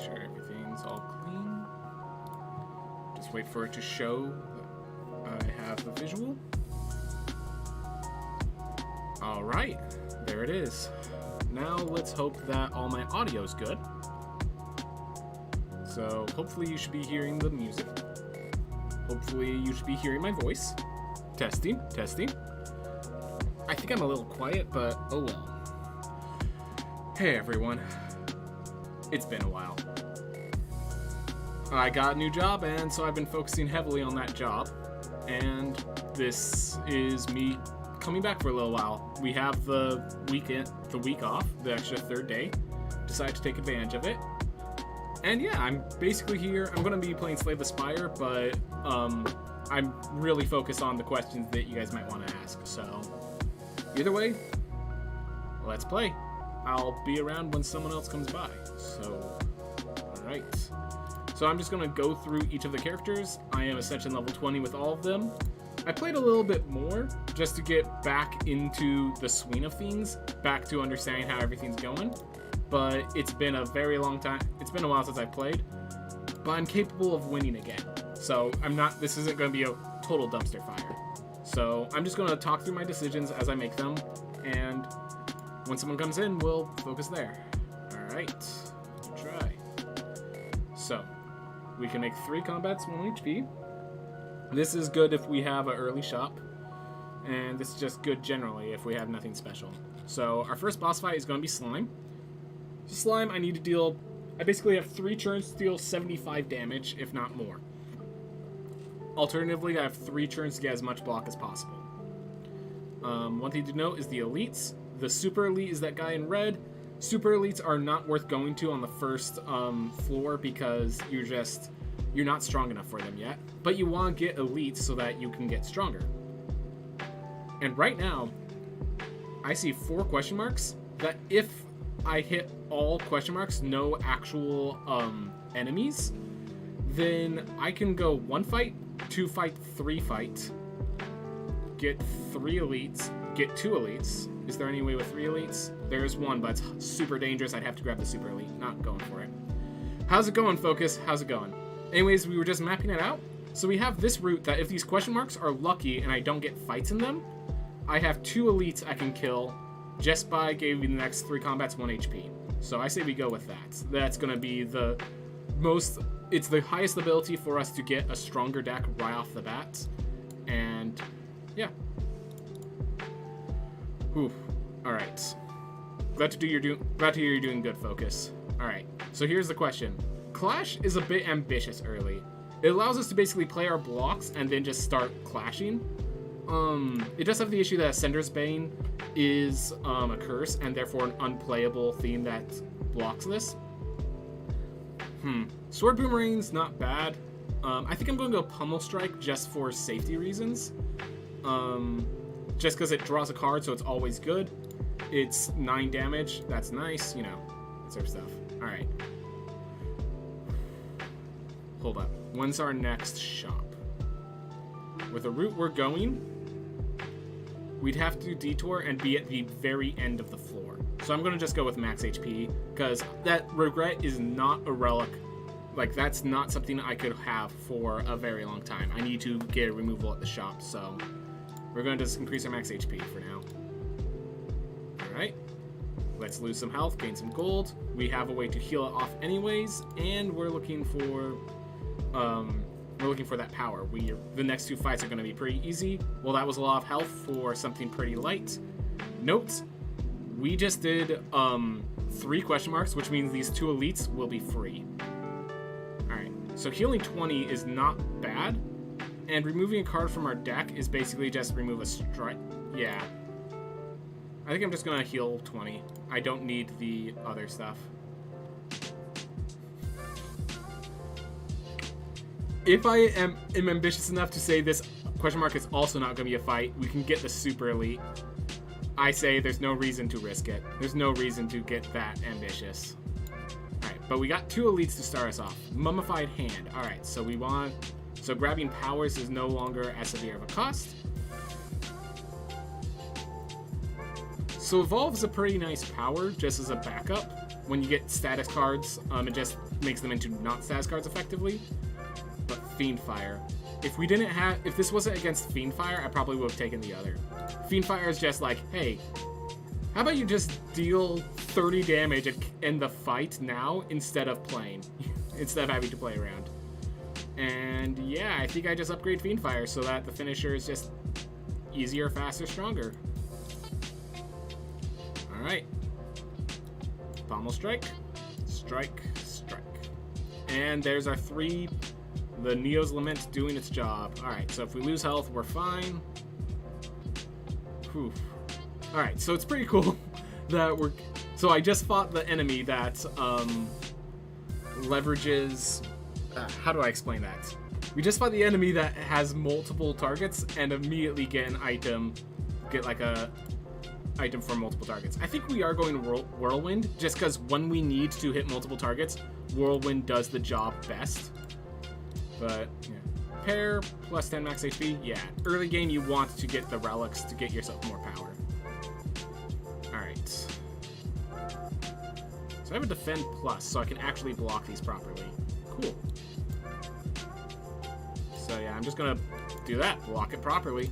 sure everything's all clean. Just wait for it to show that I have the visual. Alright, there it is. Now let's hope that all my audio's good. So hopefully you should be hearing the music. Hopefully you should be hearing my voice. Testing, testing. I think I'm a little quiet, but oh well. Hey everyone. It's been a while. I got a new job, and so I've been focusing heavily on that job. And this is me coming back for a little while. We have the week off, the extra third day. Decided to take advantage of it. And yeah, I'm basically here. I'm going to be playing Slay the Spire, but I'm really focused on the questions that you guys might want to ask. So either way, let's play. I'll be around when someone else comes by. So, alright. So I'm just going to go through each of the characters. I am Ascension level 20 with all of them. I played a little bit more just to get back into the swing of things, back to understanding how everything's going. But it's been a very long time. It's been a while since I've played. But I'm capable of winning again. So this isn't going to be a total dumpster fire. So I'm just going to talk through my decisions as I make them. And when someone comes in, we'll focus there. Alright, let's try. So, we can make 3 combats, 1 HP. This is good if we have an early shop. And this is just good generally if we have nothing special. So, our first boss fight is going to be Slime. Slime, I need to deal... I basically have 3 turns to deal 75 damage, if not more. Alternatively, I have 3 turns to get as much block as possible. One thing to note is the elites. The super elite is that guy in red. Super elites are not worth going to on the first floor because you're not strong enough for them yet. But you want to get elites so that you can get stronger. And right now, I see 4 question marks that if I hit all question marks, no actual enemies, then I can go 1 fight, 2 fight, 3 fight, get 3 elites, get 2 elites. Is there any way with 3 elites? There's 1, but it's super dangerous. I'd have to grab the super elite. Not going for it. How's it going, Focus? How's it going? Anyways, we were just mapping it out. So we have this route that if these question marks are lucky and I don't get fights in them, I have 2 elites I can kill just by giving the next 3 combats 1 HP. So I say we go with that. That's going to be the most... It's the highest ability for us to get a stronger deck right off the bat. And yeah. Whew. Alright. Glad to hear you're doing good, Focus. Alright. So here's the question. Clash is a bit ambitious early. It allows us to basically play our blocks and then just start clashing. It does have the issue that Ascender's Bane is a curse and therefore an unplayable theme that blocks this. Sword Boomerang's not bad. I think I'm going to go Pummel Strike just for safety reasons. Just because it draws a card, so it's always good. It's 9 damage. That's nice, you know, that sort of stuff. Alright. Hold up. When's our next shop? With the route we're going, we'd have to detour and be at the very end of the floor. So I'm going to just go with max HP, because that regret is not a relic. Like, that's not something I could have for a very long time. I need to get a removal at the shop, so we're going to just increase our max HP for now. Alright. Let's lose some health, gain some gold. We have a way to heal it off anyways, and we're looking for that power. The next 2 fights are going to be pretty easy. Well, that was a lot of health for something pretty light. Note, we just did 3 question marks, which means these 2 elites will be free. Alright, so healing 20 is not bad, and removing a card from our deck is basically just remove a strike. Yeah. I think I'm just going to heal 20. I don't need the other stuff. If I am ambitious enough to say this question mark is also not going to be a fight, we can get the super elite. I say there's no reason to risk it. There's no reason to get that ambitious. Alright, but we got 2 elites to start us off. Mummified Hand. Alright, so so grabbing powers is no longer as severe of a cost. So Evolve's a pretty nice power, just as a backup. when you get status cards, it just makes them into not status cards effectively. But Fiendfire. If this wasn't against Fiendfire, I probably would have taken the other. Fiendfire is just like, hey, how about you just deal 30 damage and end the fight now instead of playing, instead of having to play around. And yeah, I think I just upgrade Fiendfire so that the finisher is just easier, faster, stronger. Alright. Pommel Strike. Strike, strike. And there's our 3. The Neo's Lament doing its job. Alright, so if we lose health, we're fine. Whew. Alright, so it's pretty cool that we're... So I just fought the enemy that leverages... how do I explain that? We just fought the enemy that has multiple targets and immediately get an item, get like a item for multiple targets. I think we are going to Whirlwind, just because when we need to hit multiple targets, Whirlwind does the job best. But, yeah. Pair plus 10 max HP, yeah. Early game, you want to get the relics to get yourself more power. Alright. So I have a defend plus, so I can actually block these properly. Cool. So yeah, I'm just gonna do that. Block it properly.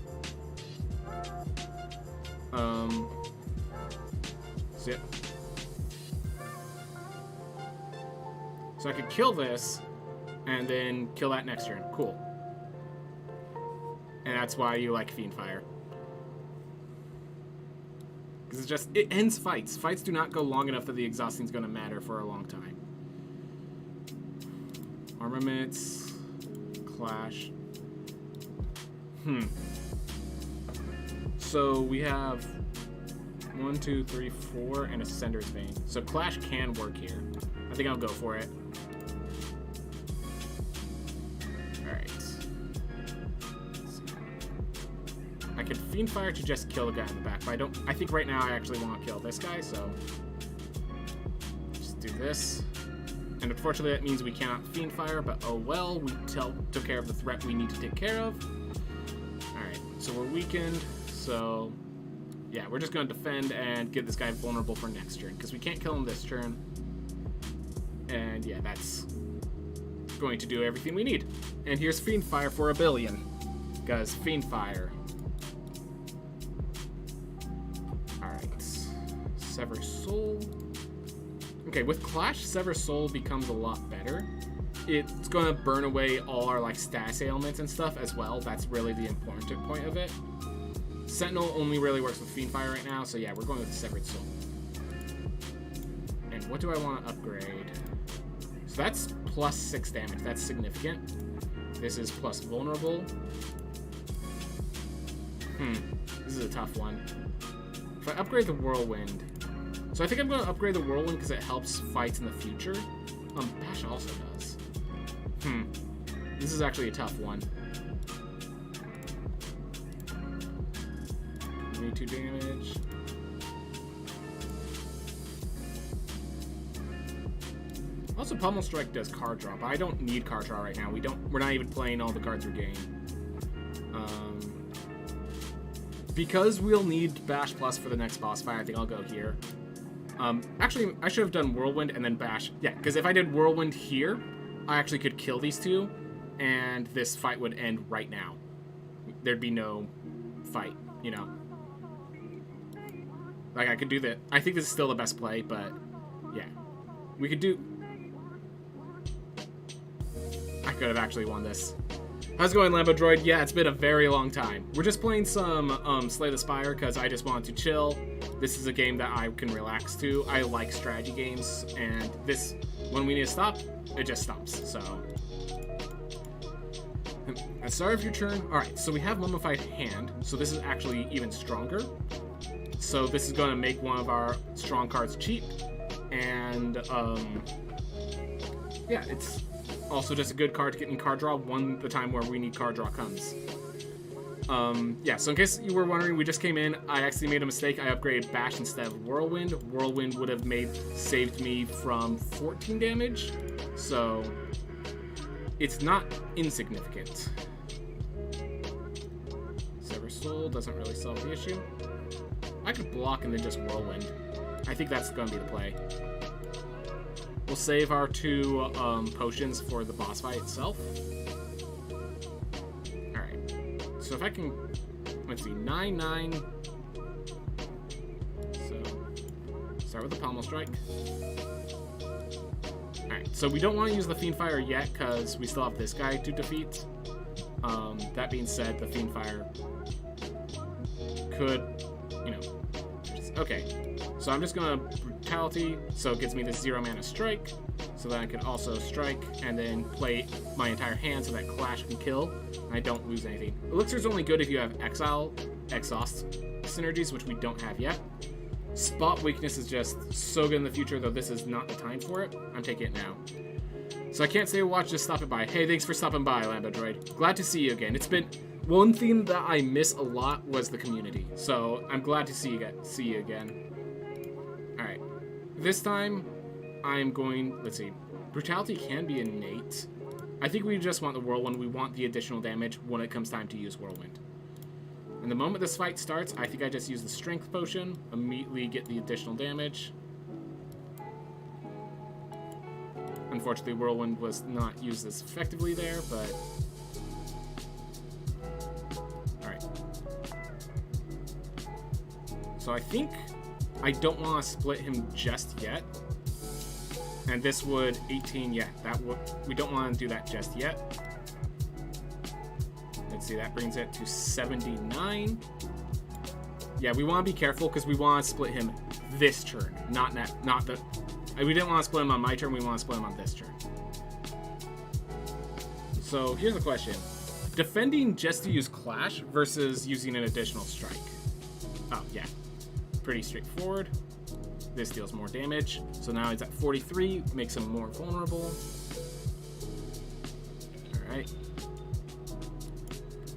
Zip. So I could kill this, and then kill that next turn. Cool. And that's why you like Fiendfire. Because it's just, it ends fights. Fights do not go long enough that the exhausting is going to matter for a long time. Armaments. Clash. So we have 1, 2, 3, 4, and a Sender's Vein. So Clash can work here. I think I'll go for it. Alright. I could Fiendfire to just kill the guy in the back, but I think right now I actually want to kill this guy, so just do this. And unfortunately that means we cannot Fiendfire, but oh well, we took care of the threat we need to take care of. Alright, so we're weakened, so yeah, we're just going to defend and get this guy vulnerable for next turn, because we can't kill him this turn. And yeah, that's going to do everything we need. And here's Fiendfire for 1 billion, because Fiendfire. Alright, Sever Soul. Okay, with Clash, Sever Soul becomes a lot better. It's going to burn away all our like status ailments and stuff as well. That's really the important point of it. Sentinel only really works with Fiendfire right now, so yeah, we're going with Severed Soul. And what do I want to upgrade? So that's plus 6 damage. That's significant. This is plus vulnerable. This is a tough one. If I upgrade the Whirlwind... So I think I'm going to upgrade the Whirlwind because it helps fights in the future. Bash also does. This is actually a tough one. 22 damage. Also, Pommel Strike does card draw, but I don't need card draw right now. We're not even playing all the cards we're getting. Because we'll need Bash Plus for the next boss fight, I think I'll go here. Actually, I should have done Whirlwind and then Bash. Yeah, because if I did Whirlwind here, I actually could kill these two, and this fight would end right now. There'd be no fight, you know? Like, I could do that. I think this is still the best play, but yeah. We could do... I could have actually won this. How's it going, Lambo Droid? Yeah, it's been a very long time. We're just playing some Slay the Spire because I just want to chill. This is a game that I can relax to. I like strategy games, and this, when we need to stop, it just stops, so. At the start of your turn, alright, so we have Mummified Hand, so this is actually even stronger. So this is going to make one of our strong cards cheap, and yeah, it's also just a good card to get in card draw the time where we need card draw comes. Yeah, so in case you were wondering, we just came in. I actually made a mistake. I upgraded Bash instead of Whirlwind. Whirlwind would have saved me from 14 damage, so it's not insignificant. Sever Soul doesn't really solve the issue. I could block and then just Whirlwind. I think that's going to be the play. We'll save our 2 potions for the boss fight itself. Alright. So if I can... Let's see. 9, 9. So, start with the Pommel Strike. Alright, so we don't want to use the Fiendfire yet, because we still have this guy to defeat. That being said, the Fiendfire could, you know... Okay, so I'm just gonna Brutality, so it gives me this 0 mana strike, so that I can also strike, and then play my entire hand so that Clash can kill, and I don't lose anything. Elixir's only good if you have Exile, Exhaust synergies, which we don't have yet. Spot Weakness is just so good in the future, though this is not the time for it. I'm taking it now. So I can't say watch, just stopping by. Hey, thanks for stopping by, Lambo Droid. Glad to see you again. It's been... One thing that I miss a lot was the community, so I'm glad to see you again. Alright. This time, I'm going... Let's see. Brutality can be innate. I think we just want the Whirlwind. We want the additional damage when it comes time to use Whirlwind. And the moment this fight starts, I think I just use the Strength Potion, immediately get the additional damage. Unfortunately, Whirlwind was not used as effectively there, but... Alright. So I think I don't want to split him just yet. And this would 18, yeah, that would, we don't want to do that just yet. Let's see, that brings it to 79. Yeah, we want to be careful because we want to split him this turn, not the... We didn't want to split him on my turn, we want to split him on this turn. So here's the question. Defending just to use Clash versus using an additional strike. Oh, yeah. Pretty straightforward. This deals more damage. So now he's at 43, makes him more vulnerable. Alright.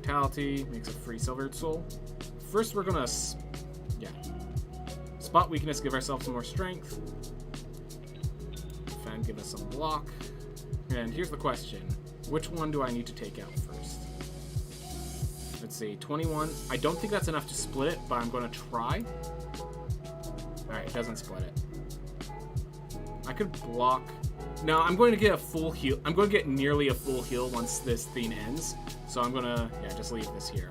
Brutality makes a free Silvered Soul. First we're gonna... Yeah. Spot Weakness, give ourselves some more strength. Defend, give us some block. And here's the question. Which one do I need to take out first? Let's see, 21. I don't think that's enough to split it, but I'm going to try. Alright, it doesn't split it. I could block. No, I'm going to get a full heal. I'm going to get nearly a full heal once this thing ends. So I'm going to, yeah, just leave this here.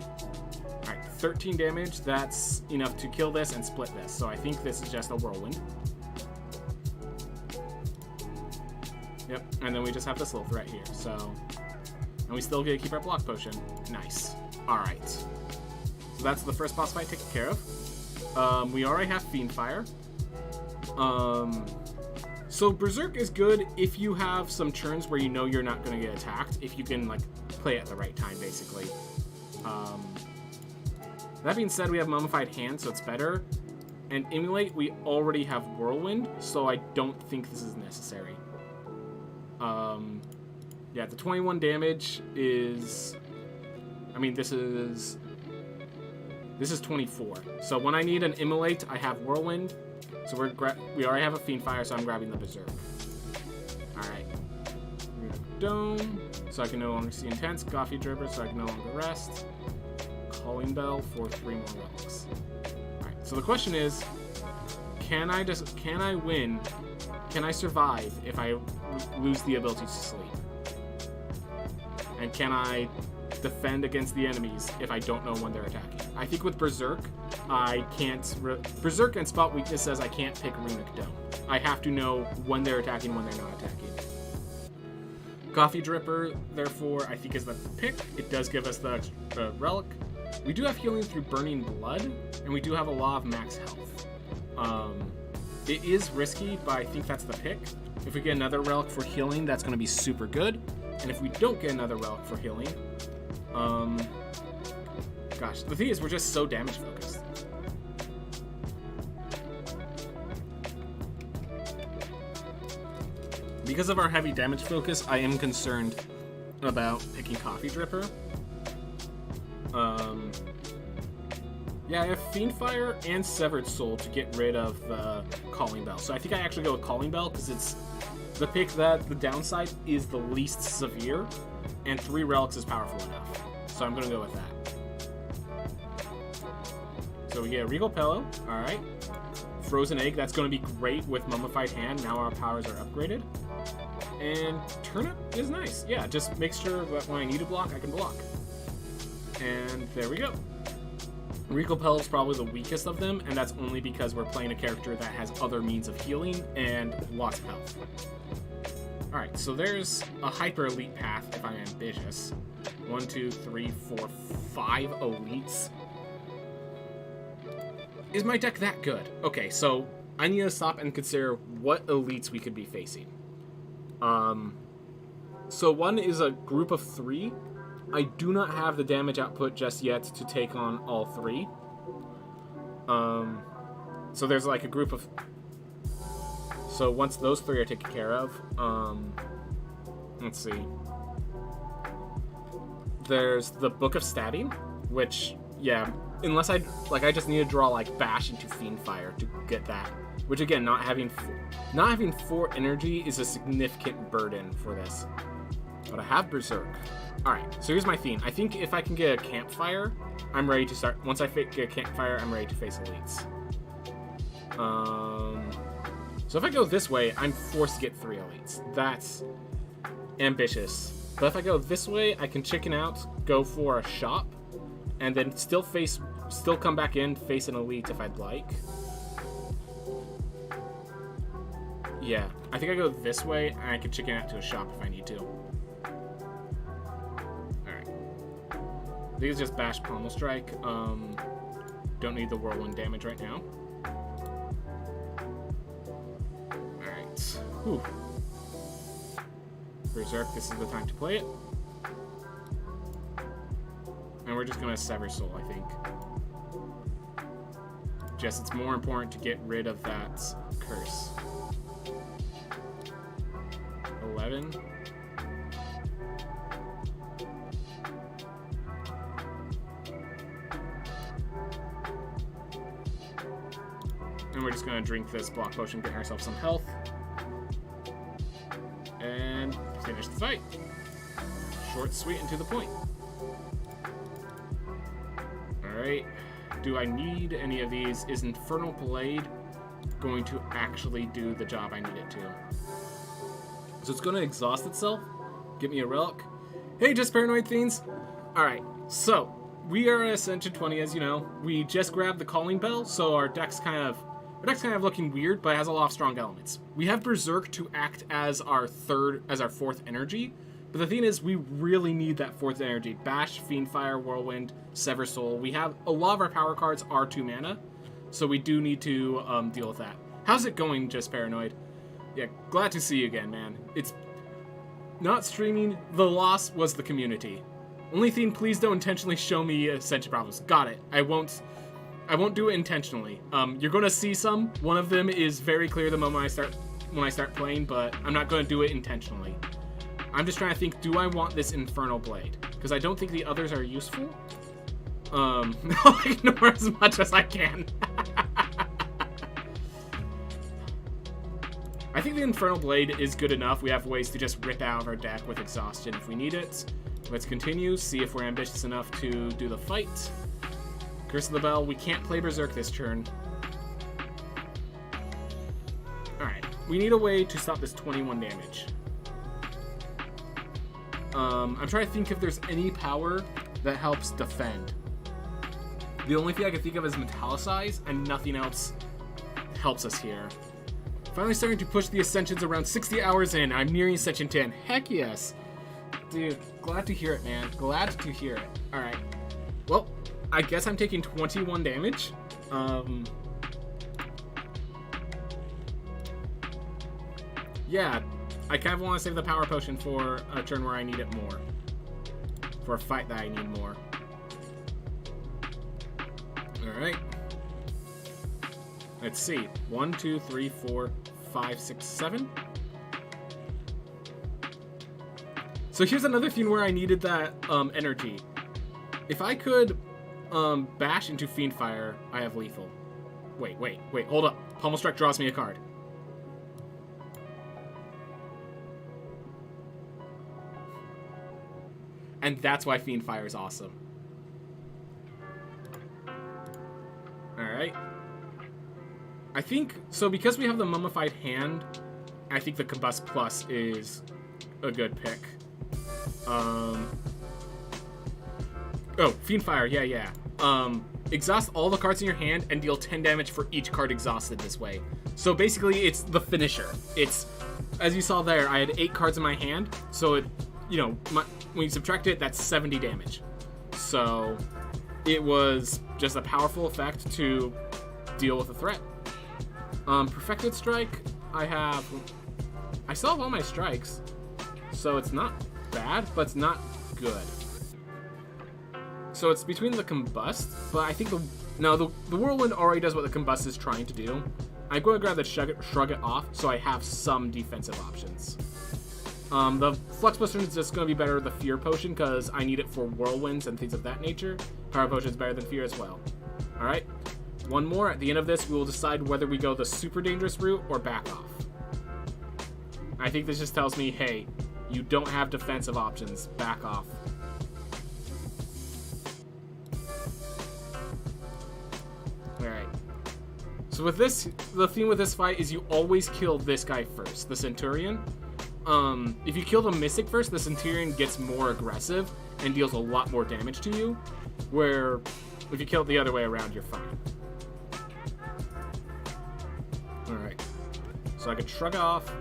Alright, 13 damage. That's enough to kill this and split this. So I think this is just a Whirlwind. Yep, and then we just have this little threat here, so... And we still get to keep our block potion. Nice. Alright. So that's the first boss fight taken care of. We already have Fiendfire. So Berserk is good if you have some turns where you know you're not going to get attacked, if you can, like, play at the right time, basically. That being said, we have Mummified Hand, so it's better. And Emulate, we already have Whirlwind, so I don't think this is necessary. Yeah, the 21 damage is... I mean, this is 24. So when I need an Immolate, I have Whirlwind. So we already have a Fiendfire, so I'm grabbing the Berserk. Alright. Dome, so I can no longer see Intense. Coffee Dripper, so I can no longer rest. Calling Bell for 3 more relics. Alright, so the question is, can I win? Can I survive if I lose the ability to sleep? And can I defend against the enemies if I don't know when they're attacking? I think with Berserk, I can't... Berserk and Spot Weakness says I can't pick Runic Dome. I have to know when they're attacking, when they're not attacking. Coffee Dripper, therefore, I think is the pick. It does give us the relic. We do have healing through Burning Blood, and we do have a lot of max health. It is risky, but I think that's the pick. If we get another relic for healing, that's going to be super good. And if we don't get another relic for healing, gosh, the thing is, we're just so damage focused. Because of our heavy damage focus, I am concerned about picking Coffee Dripper. Yeah, I have Fiendfire and Severed Soul to get rid of the Calling Bell. So I think I actually go with Calling Bell because it's the pick that the downside is the least severe, and 3 relics is powerful enough. So I'm going to go with that. So we get Regal Pillow. Alright. Frozen Egg, that's going to be great with Mummified Hand. Now our powers are upgraded. And Turnip is nice. Yeah, just make sure that when I need to block, I can block. And there we go. Recompel is probably the weakest of them, and that's only because we're playing a character that has other means of healing and lots of health. Alright, so there's a hyper elite path if I'm ambitious. 1, 2, 3, 4, 5 elites. Is my deck that good? Okay, so I need to stop and consider what elites we could be facing. So one is a group of 3. I do not have the damage output just yet to take on all 3. So there's like a group of... So once those 3 are taken care of, let's see. There's the Book of Statting, which, yeah, unless I just need to draw like Bash into Fiendfire to get that. Which again, not having 4 energy is a significant burden for this. But I have Berserk. Alright, so here's my theme. I think if I can get a Campfire, I'm ready to start. Once I get a Campfire, I'm ready to face elites. So if I go this way, I'm forced to get 3 elites. That's ambitious. But if I go this way, I can chicken out, go for a shop, and then still come back in, face an elite if I'd like. Yeah, I think I go this way, and I can chicken out to a shop if I need to. Alright. I think it's just Bash Pommel Strike. Don't need the Whirlwind damage right now. Alright. Whew. Berserk, this is the time to play it. And we're just going to Sever Soul, I think. Just, it's more important to get rid of that curse. 11. And we're just going to drink this block potion, get ourselves some health. And finish the fight. Short, sweet, and to the point. Alright. Do I need any of these? Is Infernal Blade going to actually do the job I need it to? So it's going to exhaust itself. Get me a relic. Hey, just Paranoid Fiends. Alright, so we are at Ascension 20, as you know. We just grabbed the Calling Bell, so our deck's kind of looking weird, but it has a lot of strong elements. We have Berserk to act as our 4th energy, but the thing is, we really need that 4th energy. Bash, Fiendfire, Whirlwind, Sever Soul. We have a lot of our power cards are 2 mana, so we do need to deal with that. How's it going, Just Paranoid? Yeah, glad to see you again, man. It's not streaming. The loss was the community. Only thing, please don't intentionally show me Ascension problems. Got it. I won't do it intentionally. You're gonna see some. One of them is very clear the moment when I start playing, but I'm not gonna do it intentionally. I'm just trying to think, do I want this Infernal Blade? Because I don't think the others are useful. I'll ignore as much as I can. I think the Infernal Blade is good enough. We have ways to just rip out of our deck with Exhaustion if we need it. Let's continue, see if we're ambitious enough to do the fight. Curse of the Bell, we can't play Berserk this turn. Alright, we need a way to stop this 21 damage. I'm trying to think if there's any power that helps defend. The only thing I can think of is Metallicize, and nothing else helps us here. Finally starting to push the Ascensions around 60 hours in. I'm nearing Ascension 10. Heck yes. Dude, glad to hear it, man. Glad to hear it. Alright. Well, I guess I'm taking 21 damage. Yeah, I kind of want to save the power potion for a turn where I need it more. For a fight that I need more. Alright. Let's see. 1, 2, 3, 4, 5, 6, 7. So here's another thing where I needed that energy. If I could bash into Fiendfire, I have lethal. Wait, hold up. Pommel Strike draws me a card. And that's why Fiendfire is awesome. Alright. I think, so because we have the Mummified Hand, I think the Combust Plus is a good pick. Oh, Fiend Fire, yeah. Exhaust all the cards in your hand and deal 10 damage for each card exhausted this way. So basically, it's the finisher. It's, as you saw there, I had 8 cards in my hand, so it, you know, when you subtract it, that's 70 damage. So it was just a powerful effect to deal with a threat. Perfected Strike, I still have all my strikes, so it's not bad, but it's not good. So it's between the Combust, but I think the Whirlwind already does what the Combust is trying to do. I'm going to grab the Shrug It Off, so I have some defensive options. The Flux Potion is just going to be better than the Fear Potion, because I need it for Whirlwinds and things of that nature. Power Potion is better than Fear as well. Alright, one more. At the end of this, we will decide whether we go the super dangerous route or back off. I think this just tells me, hey, you don't have defensive options. Back off. Alright. So with this, the theme with this fight is you always kill this guy first, the Centurion. If you kill the Mystic first, the Centurion gets more aggressive and deals a lot more damage to you, where if you kill it the other way around, you're fine. Alright. So I could shrug off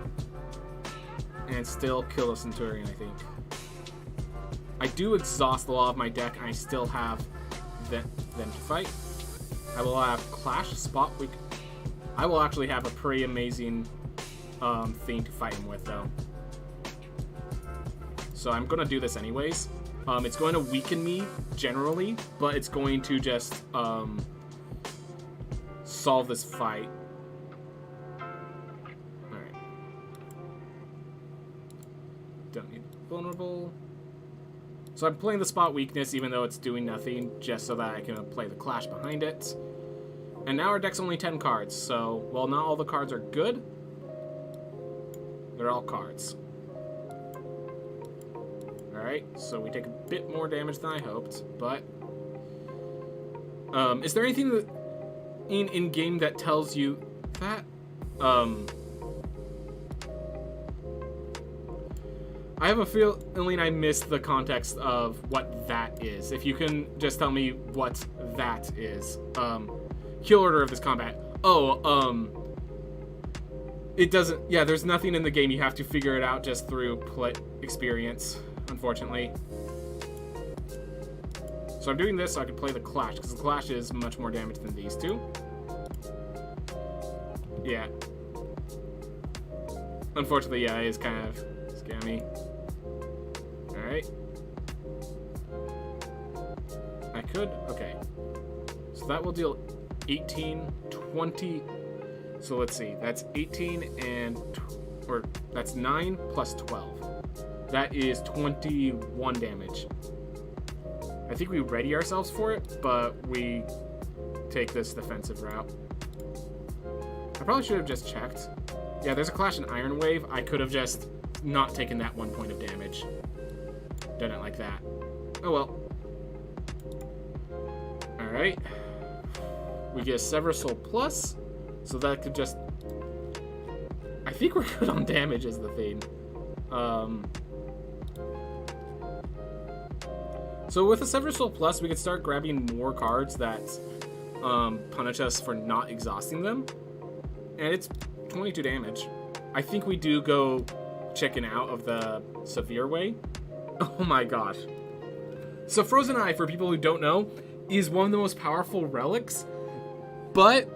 and still kill the Centurion, I think. I do exhaust a lot of my deck, and I still have them to fight. I will have Clash, Spot Weak. I will actually have a pretty amazing thing to fight him with, though. So I'm going to do this anyways. It's going to weaken me, generally, but it's going to just solve this fight. Alright. Don't need vulnerable. So I'm playing the Spot Weakness, even though it's doing nothing, just so that I can play the Clash behind it. And now our deck's only 10 cards, so while not all the cards are good, they're all cards. Alright, so we take a bit more damage than I hoped, but... is there anything that in-game that tells you that? I have a feeling I missed the context of what that is. If you can just tell me what that is. Kill order of this combat. Oh, it doesn't... Yeah, there's nothing in the game. You have to figure it out just through play experience, unfortunately. So I'm doing this so I can play the Clash, because the Clash is much more damage than these two. Yeah. Unfortunately, yeah, it is kind of scammy. Alright. I could... Okay. So that will deal 18, 20... So let's see. That's 18 and... Or that's 9 plus 12. That is 21 damage. I think we ready ourselves for it, but we take this defensive route. I probably should have just checked. Yeah, there's a Clash and Iron Wave. I could have just not taken that 1 point of damage. Done it like that. Oh well. Alright. We get Sever Soul Plus, so that could just... I think we're good on damage is the thing. So with a Sever Soul Plus, we can start grabbing more cards that punish us for not exhausting them. And it's 22 damage. I think we do go chicken out of the severe way. Oh my gosh. So Frozen Eye, for people who don't know, is one of the most powerful relics, but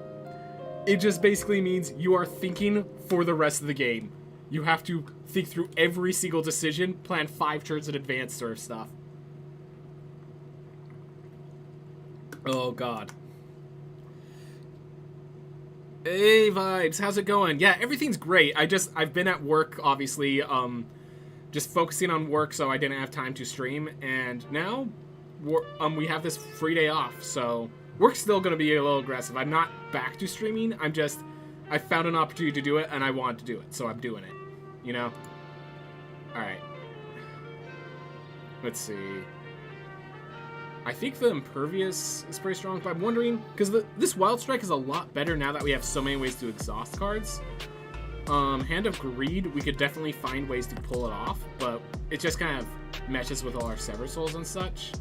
it just basically means you are thinking for the rest of the game. You have to think through every single decision, plan 5 turns in advance sort of stuff. Oh god. Hey Vibes, how's it going? Yeah, everything's great. I've been at work, obviously, just focusing on work, so I didn't have time to stream, and now we have this free day off, so work's still gonna be a little aggressive. I'm not back to streaming, I found an opportunity to do it, and I wanted to do it, so I'm doing it, you know? Alright. Let's see. I think the Impervious is pretty strong, but I'm wondering, because this Wild Strike is a lot better now that we have so many ways to exhaust cards. Hand of Greed, we could definitely find ways to pull it off, but it just kind of meshes with all our Severed Souls and such.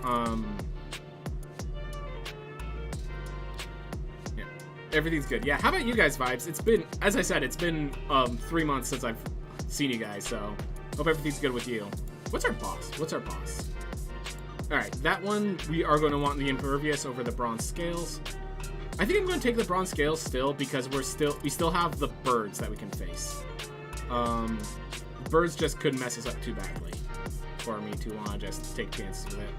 Yeah, everything's good. Yeah, how about you guys, Vibes? It's been, as I said, it's been 3 months since I've seen you guys, so hope everything's good with you. What's our boss? What's our boss? Alright, that one we are going to want the Impervious over the Bronze Scales. I think I'm going to take the Bronze Scales still because we still have the birds that we can face. Birds just couldn't mess us up too badly for me to want to just take chances with it.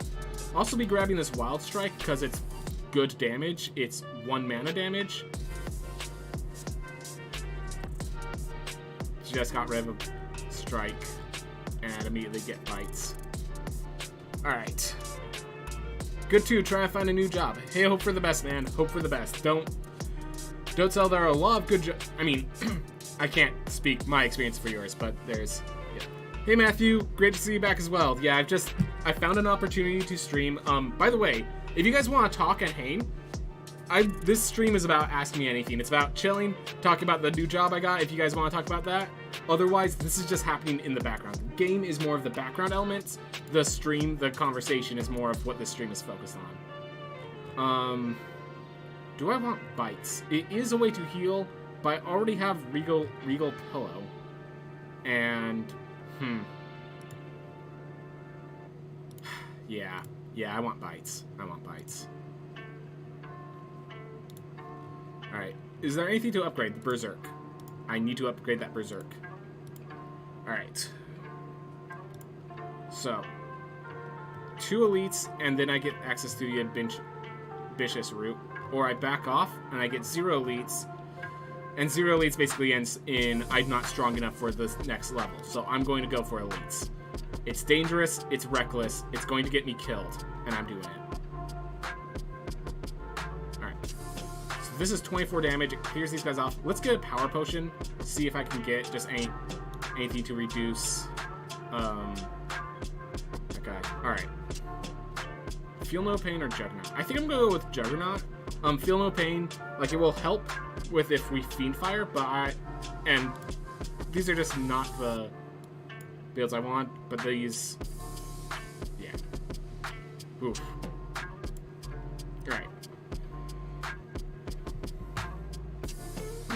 Also be grabbing this Wild Strike because it's good damage. It's 1 mana damage. Just got rid of a Strike and immediately get bites. Alright. Good too, try to find a new job. Hey, hope for the best, man. Hope for the best. Don't tell there are a lot of good I mean, I can't speak my experience for yours, but there's... Yeah. Hey, Matthew. Great to see you back as well. Yeah, I found an opportunity to stream. By the way, if you guys want to talk and hang, this stream is about Ask Me Anything. It's about chilling, talking about the new job I got, if you guys want to talk about that. Otherwise, this is just happening in the background. The game is more of the background elements. The stream, the conversation is more of what the stream is focused on. Do I want bites? It is a way to heal, but I already have Regal Pillow. And, Yeah, I want bites. Alright, is there anything to upgrade? The Berserk. I need to upgrade that Berserk. Alright. So, 2 elites, and then I get access to the ambitious route. Or I back off, and I get 0 elites. And 0 elites basically ends in I'm not strong enough for this next level. So I'm going to go for elites. It's dangerous, it's reckless, it's going to get me killed, and I'm doing it. Alright. So this is 24 damage, it clears these guys off. Let's get a power potion, see if I can get just anything to reduce that guy. Alright. Feel No Pain or Juggernaut? I think I'm gonna go with Juggernaut. Feel No Pain, like it will help with if we Fiend Fire, but and these are just not the builds I want, but these, yeah. Oof. Alright.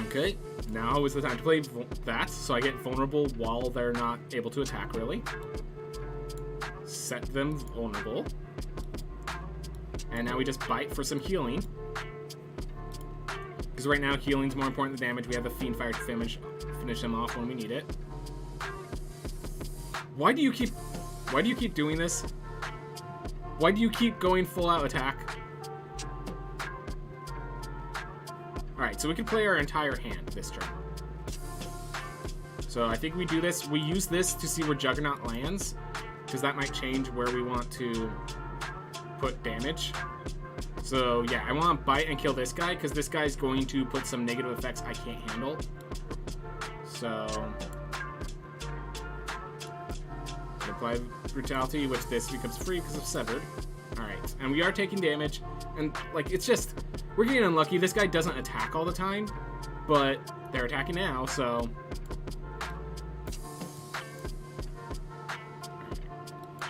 Okay, now is the time to play that, so I get vulnerable while they're not able to attack, really. Set them vulnerable. And now we just bite for some healing. Because right now, healing's more important than damage. We have the Fiend Fire to finish them off when we need it. Why do you keep doing this? Why do you keep going full out attack? Alright, so we can play our entire hand this turn. So I think we do this. We use this to see where Juggernaut lands, because that might change where we want to put damage. So yeah, I want to bite and kill this guy, because this guy's going to put some negative effects I can't handle. So... apply Brutality, which this becomes free because of Severed. Alright, and we are taking damage, and like, it's just, we're getting unlucky. This guy doesn't attack all the time, but they're attacking now, so...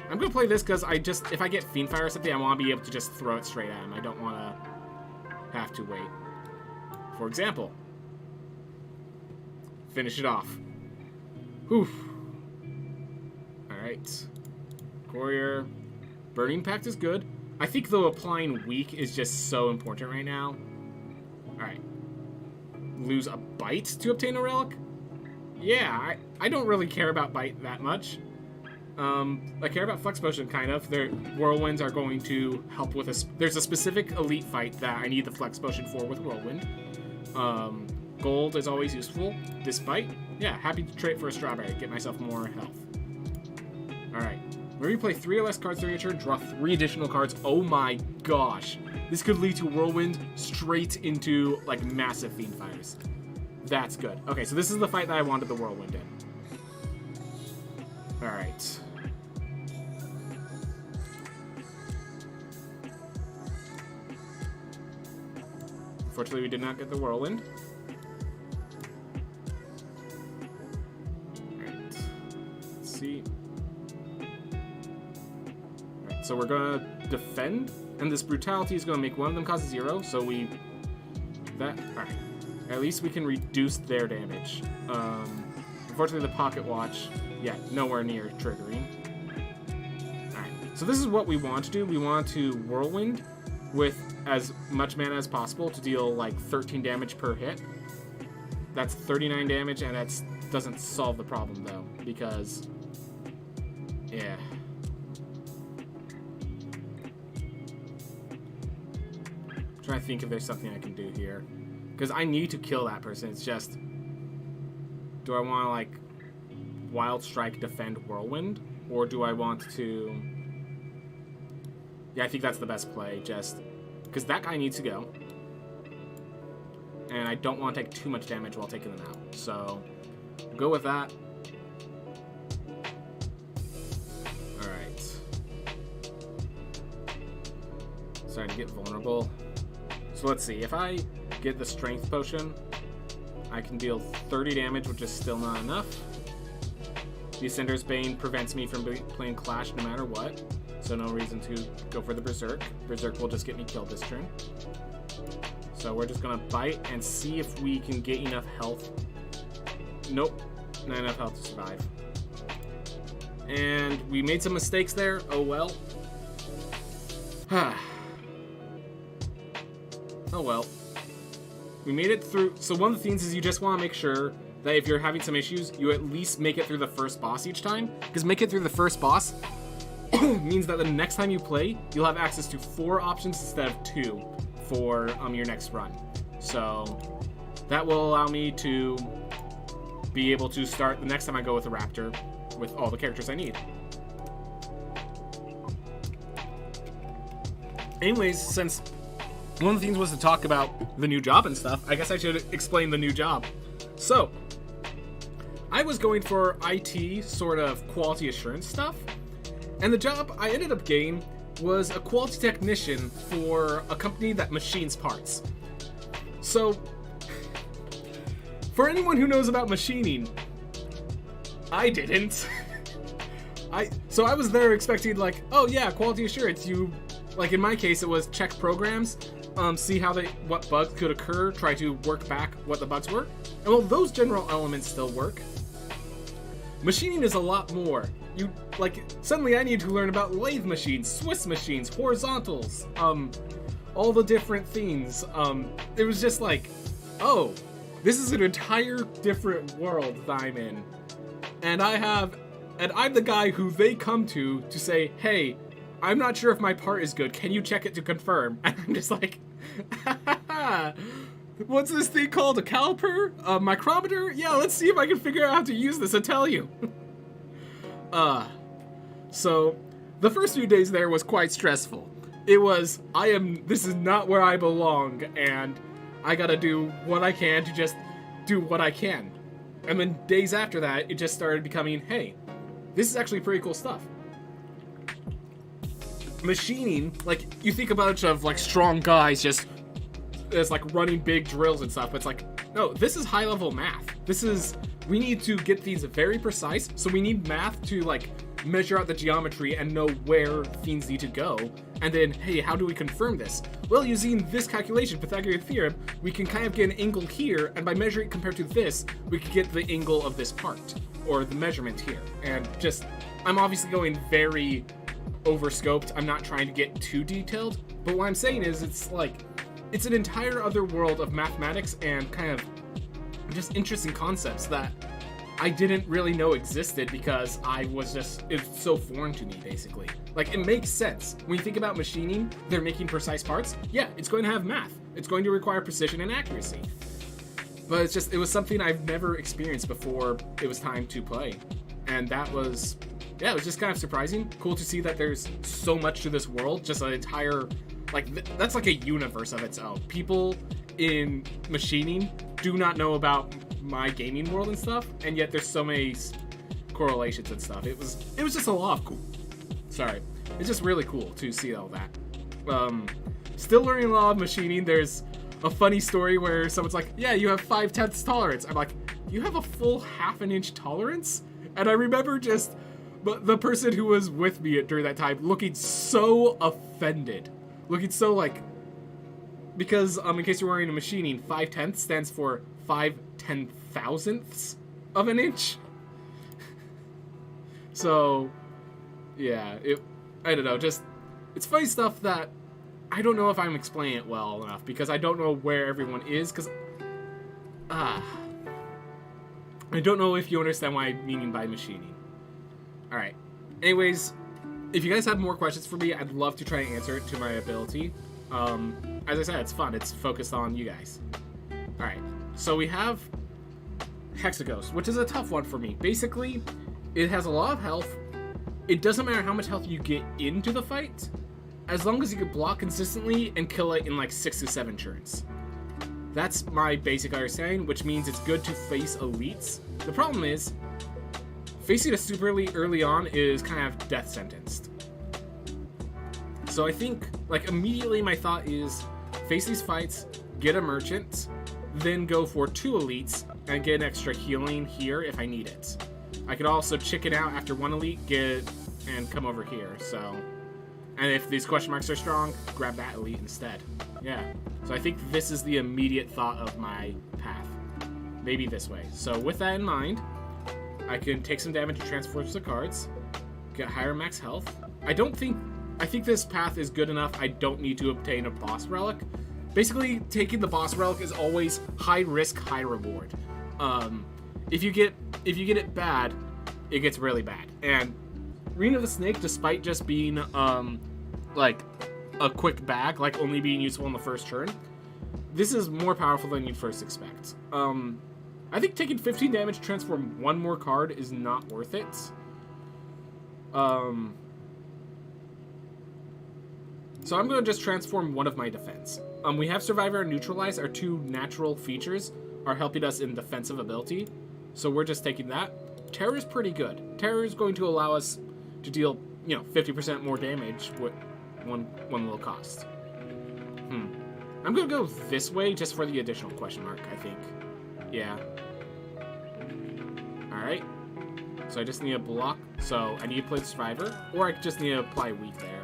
I'm gonna play this because if I get Fiend Fire or something, I want to be able to just throw it straight at him. I don't want to have to wait. For example, finish it off. Whew. Alright. Courier. Burning Pact is good. I think, though, applying Weak is just so important right now. Alright. Lose a Bite to obtain a Relic? Yeah, I don't really care about Bite that much. I care about Flex Potion, kind of. Their Whirlwinds are going to help with there's a specific elite fight that I need the Flex Potion for with Whirlwind. Gold is always useful. This Bite, yeah, happy to trade for a Strawberry, get myself more health. Alright. When we play 3 or less cards during your turn, draw 3 additional cards. Oh my gosh. This could lead to Whirlwind straight into, like, massive Fiend Fires. That's good. Okay, so this is the fight that I wanted the Whirlwind in. Alright. Unfortunately, we did not get the whirlwind. Alright. Let's see. Alright, so we're gonna defend, and this brutality is gonna make one of them cause 0, so we... Alright. At least we can reduce their damage. Unfortunately, the pocket watch, yeah, nowhere near triggering. Alright, so this is what we want to do. We want to whirlwind with as much mana as possible to deal like 13 damage per hit. That's 39 damage, and that doesn't solve the problem though, because, yeah. I'm trying to think if there's something I can do here. Because I need to kill that person. It's just, do I want to like Wild Strike, defend, whirlwind, or do I want to? Yeah, I think that's the best play. Just because that guy needs to go, and I don't want to take too much damage while taking them out. So go with that. All right. Starting to get vulnerable. So let's see if I get the strength potion, I can deal 30 damage, which is still not enough. The Ascender's Bane prevents me from playing Clash no matter what, so no reason to go for the Berserk. Berserk will just get me killed this turn. So we're just gonna bite and see if we can get enough health. Nope, not enough health to survive. And we made some mistakes there, oh well. Oh well. We made it through. So one of the things is you just want to make sure that if you're having some issues, you at least make it through the first boss each time. Because make it through the first boss means that the next time you play, you'll have access to 4 options instead of 2 for your next run. So that will allow me to be able to start the next time I go with a Raptor with all the characters I need. Anyways, since one of the things was to talk about the new job and stuff, I guess I should explain the new job. So, I was going for IT sort of quality assurance stuff, and the job I ended up getting was a quality technician for a company that machines parts. So, for anyone who knows about machining, I didn't. So I was there expecting like, oh yeah, quality assurance. You, like in my case, it was check programs, see what bugs could occur, try to work back what the bugs were. And well, those general elements still work. Machining is a lot more. Suddenly I need to learn about lathe machines, Swiss machines, horizontals, all the different things. It was just like, oh, this is an entire different world that I'm in. And I'm the guy who they come to say, hey, I'm not sure if my part is good. Can you check it to confirm? And I'm just like, what's this thing called? A caliper? A micrometer? Yeah, let's see if I can figure out how to use this and tell you. So the first few days there was quite stressful. It was, this is not where I belong, and I gotta do what I can to just do what I can. And then days after that, it just started becoming, hey, this is actually pretty cool stuff. Machining, like, you think a bunch of, like, strong guys just running big drills and stuff, but it's like, no, this is high-level math. We need to get these very precise, so we need math to, like, measure out the geometry and know where things need to go. And then, hey, how do we confirm this? Well, using this calculation, Pythagorean theorem, we can kind of get an angle here, and by measuring it compared to this, we can get the angle of this part, or the measurement here. And just, I'm obviously going very overscoped. I'm not trying to get too detailed, but what I'm saying is it's an entire other world of mathematics and kind of just interesting concepts that I didn't really know existed because it's so foreign to me, basically. Like, it makes sense. When you think about machining, they're making precise parts. Yeah, it's going to have math. It's going to require precision and accuracy. But it was something I've never experienced before it was time to play. And it was just kind of surprising. Cool to see that there's so much to this world, just an entire, that's like a universe of its own. People in machining do not know about my gaming world and stuff, and yet there's so many correlations and stuff. It was just a lot of cool. Sorry. It's just really cool to see all that. Still learning a lot of machining. There's a funny story where someone's like, yeah, you have 5/10 tolerance. I'm like, you have a full 1/2 inch tolerance? And I remember just the person who was with me during that time looking so offended. Looking so like, because in case you're wearing a machining, 5/10 stands for 5/10,000ths of an inch. So, yeah, I don't know, just, it's funny stuff that I don't know if I'm explaining it well enough, because I don't know where everyone is, because, I don't know if you understand what I'm meaning by machining. Alright, anyways, if you guys have more questions for me, I'd love to try and answer it to my ability. As I said, it's fun, it's focused on you guys. Alright, so we have Hexaghost, which is a tough one for me. Basically, it has a lot of health. It doesn't matter how much health you get into the fight, as long as you can block consistently and kill it in like 6 to 7 turns. That's my basic understanding, which means it's good to face elites. The problem is, facing a super elite early on is kind of death sentenced. So I think, like, immediately my thought is, face these fights, get a merchant, then go for 2 elites, and get an extra healing here if I need it. I could also chicken out after 1 elite, and come over here, so... And if these question marks are strong, grab that elite instead. Yeah. So I think this is the immediate thought of my path. Maybe this way. So with that in mind, I can take some damage to transfer the cards, get higher max health. I think this path is good enough. I don't need to obtain a boss relic. Basically, taking the boss relic is always high risk, high reward. If you get it bad, it gets really bad. And Reign of the Snake, despite just being like a quick bag, like only being useful in the first turn, this is more powerful than you'd first expect. I think taking 15 damage to transform 1 more card is not worth it. So I'm going to just transform one of my defense. We have Survivor and Neutralize, our 2 natural features, are helping us in defensive ability. So we're just taking that. Terror is pretty good. Terror is going to allow us to deal, 50% more damage with one little cost. I'm going to go this way just for the additional question mark, I think. Yeah. Alright. So I just need to block. So I need to play the Survivor, or I just need to apply Weak there.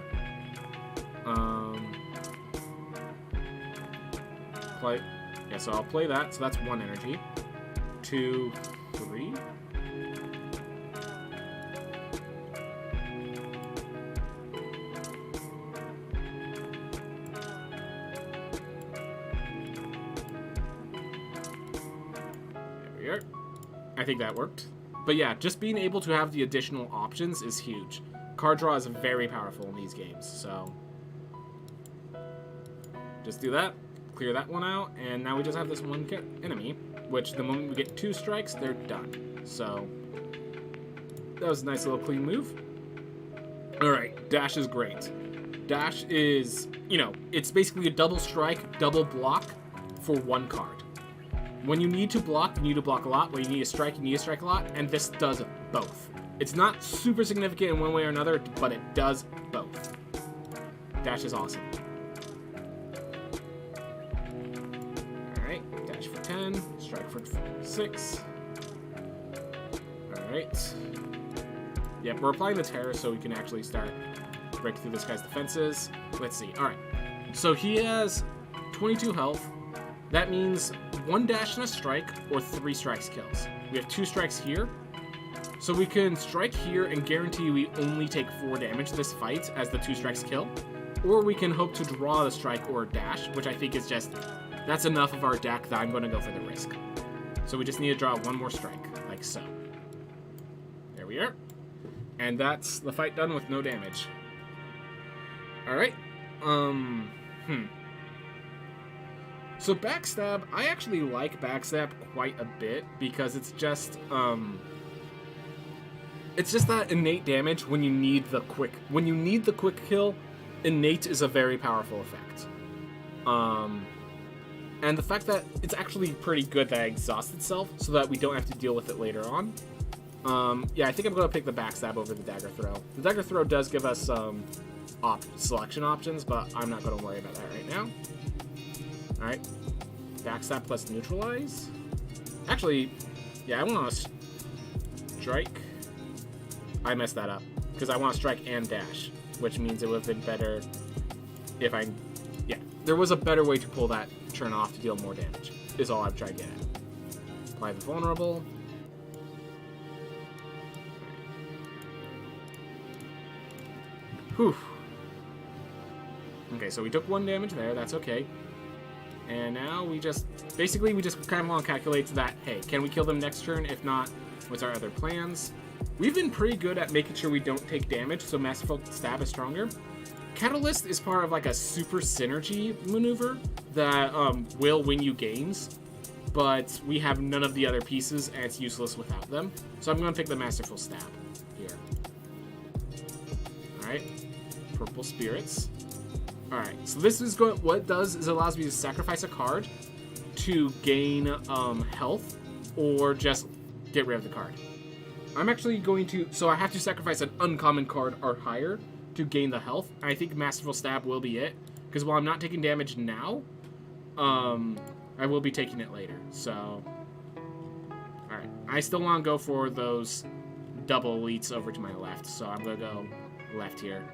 Yeah, so I'll play that. So that's 1 energy. 2, 3. There we are. I think that worked. But yeah, just being able to have the additional options is huge. Card draw is very powerful in these games, so just do that. Clear that one out, and now we just have this one enemy, which the moment we get 2 strikes, they're done. So that was a nice little clean move. Alright, dash is great. Dash is, it's basically a double strike, double block for 1 card. When you need to block, you need to block a lot. When you need to strike, you need to strike a lot, and this does both. It's not super significant in one way or another, but it does both. Dash is awesome. Dash for 10, strike for 6. Alright. Yep, we're applying the terror so we can actually start breaking through this guy's defenses. Let's see. Alright. So he has 22 health. That means 1 dash and a strike, or 3 strikes kills. We have 2 strikes here. So we can strike here and guarantee we only take 4 damage this fight as the 2 strikes kill. Or we can hope to draw the strike or dash, which I think is just... That's enough of our deck that I'm going to go for the risk. So we just need to draw 1 more strike, like so. There we are. And that's the fight done with no damage. Alright. So Backstab, I actually like Backstab quite a bit because it's just that innate damage when you need the quick kill. Innate is a very powerful effect. And the fact that it's actually pretty good that it exhausts itself so that we don't have to deal with it later on. Yeah, I think I'm going to pick the Backstab over the Dagger Throw. The Dagger Throw does give us selection options, but I'm not going to worry about that right now. Alright. Backstab plus neutralize. Actually, yeah, I want to strike. I messed that up. Because I want to strike and dash. Which means it would have been better if I... Yeah, there was a better way to pull that turn off to deal more damage. Is all I've tried to get at. Apply the vulnerable. Whew. Okay, so we took 1 damage there. That's okay. And now we just... Basically, we just kind of want to calculate that, hey, can we kill them next turn? If not, what's our other plans? We've been pretty good at making sure we don't take damage, so Masterful Stab is stronger. Catalyst is part of like a super synergy maneuver that will win you games, but we have none of the other pieces, and it's useless without them. So I'm going to pick the Masterful Stab here. Alright. Purple Spirits. Alright, so this is what it does is it allows me to sacrifice a card to gain health, or just get rid of the card. I'm actually going to... So I have to sacrifice an uncommon card or higher to gain the health. I think Masterful Stab will be it. Because while I'm not taking damage now, I will be taking it later. So... Alright. I still want to go for those double elites over to my left. So I'm going to go left here.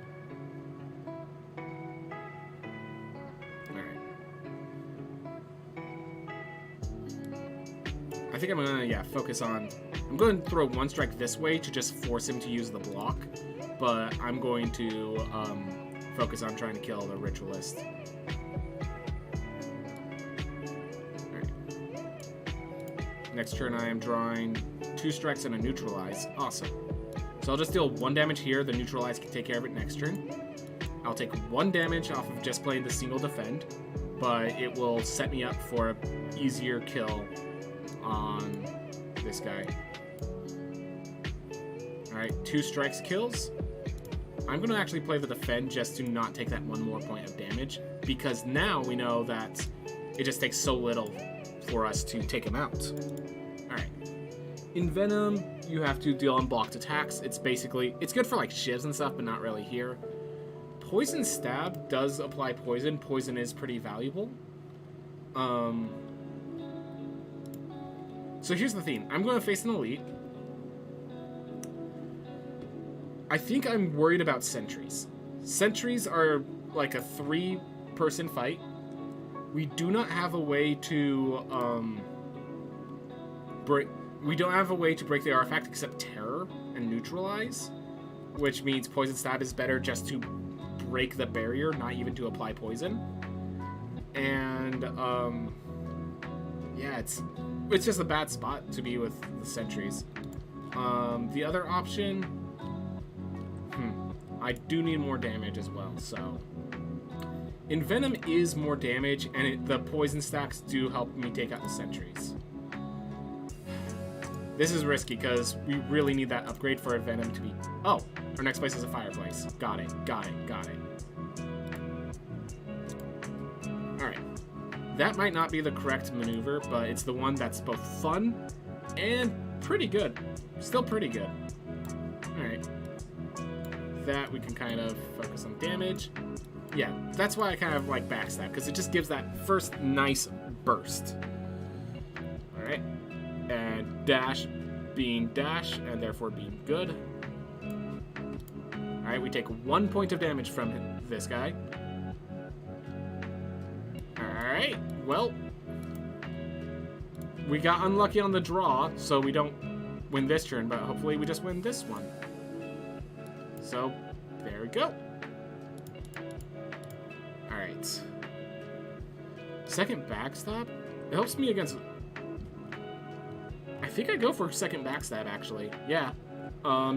I think I'm gonna, focus on... I'm going to throw 1 strike this way to just force him to use the block, but I'm going to focus on trying to kill the Ritualist. Alright. Next turn I am drawing 2 strikes and a Neutralize. Awesome. So I'll just deal 1 damage here, the Neutralize can take care of it next turn. I'll take 1 damage off of just playing the single defend, but it will set me up for an easier kill on this guy. Alright, 2 strikes kills. I'm going to actually play the defend just to not take that 1 more point of damage, because now we know that it just takes so little for us to take him out. Alright. In Venom, you have to deal unblocked attacks. It's basically... It's good for like shivs and stuff, but not really here. Poison Stab does apply poison. Poison is pretty valuable. So here's the thing. I'm going to face an elite. I think I'm worried about sentries. Sentries are like a 3-person fight. We do not have a way to break. We don't have a way to break the artifact except terror and neutralize, which means poison stab is better just to break the barrier, not even to apply poison. And yeah, it's just a bad spot to be with the sentries. The other option, I do need more damage as well, so... Envenom is more damage, and the poison stacks do help me take out the sentries. This is risky, because we really need that upgrade for Envenom to be... Oh! Our next place is a fireplace. Got it. Alright. That might not be the correct maneuver, but it's the one that's both fun and pretty good. Still pretty good. Alright. That we can kind of focus on damage. Yeah, that's why I kind of like backstab, because it just gives that first nice burst. Alright. And dash being dash, and therefore being good. Alright, we take 1 point of damage from this guy. Alright, well, we got unlucky on the draw, so we don't win this turn, but hopefully we just win this one. So, there we go. Alright. Second backstab? It helps me against... I think I go for second backstab, actually. Yeah.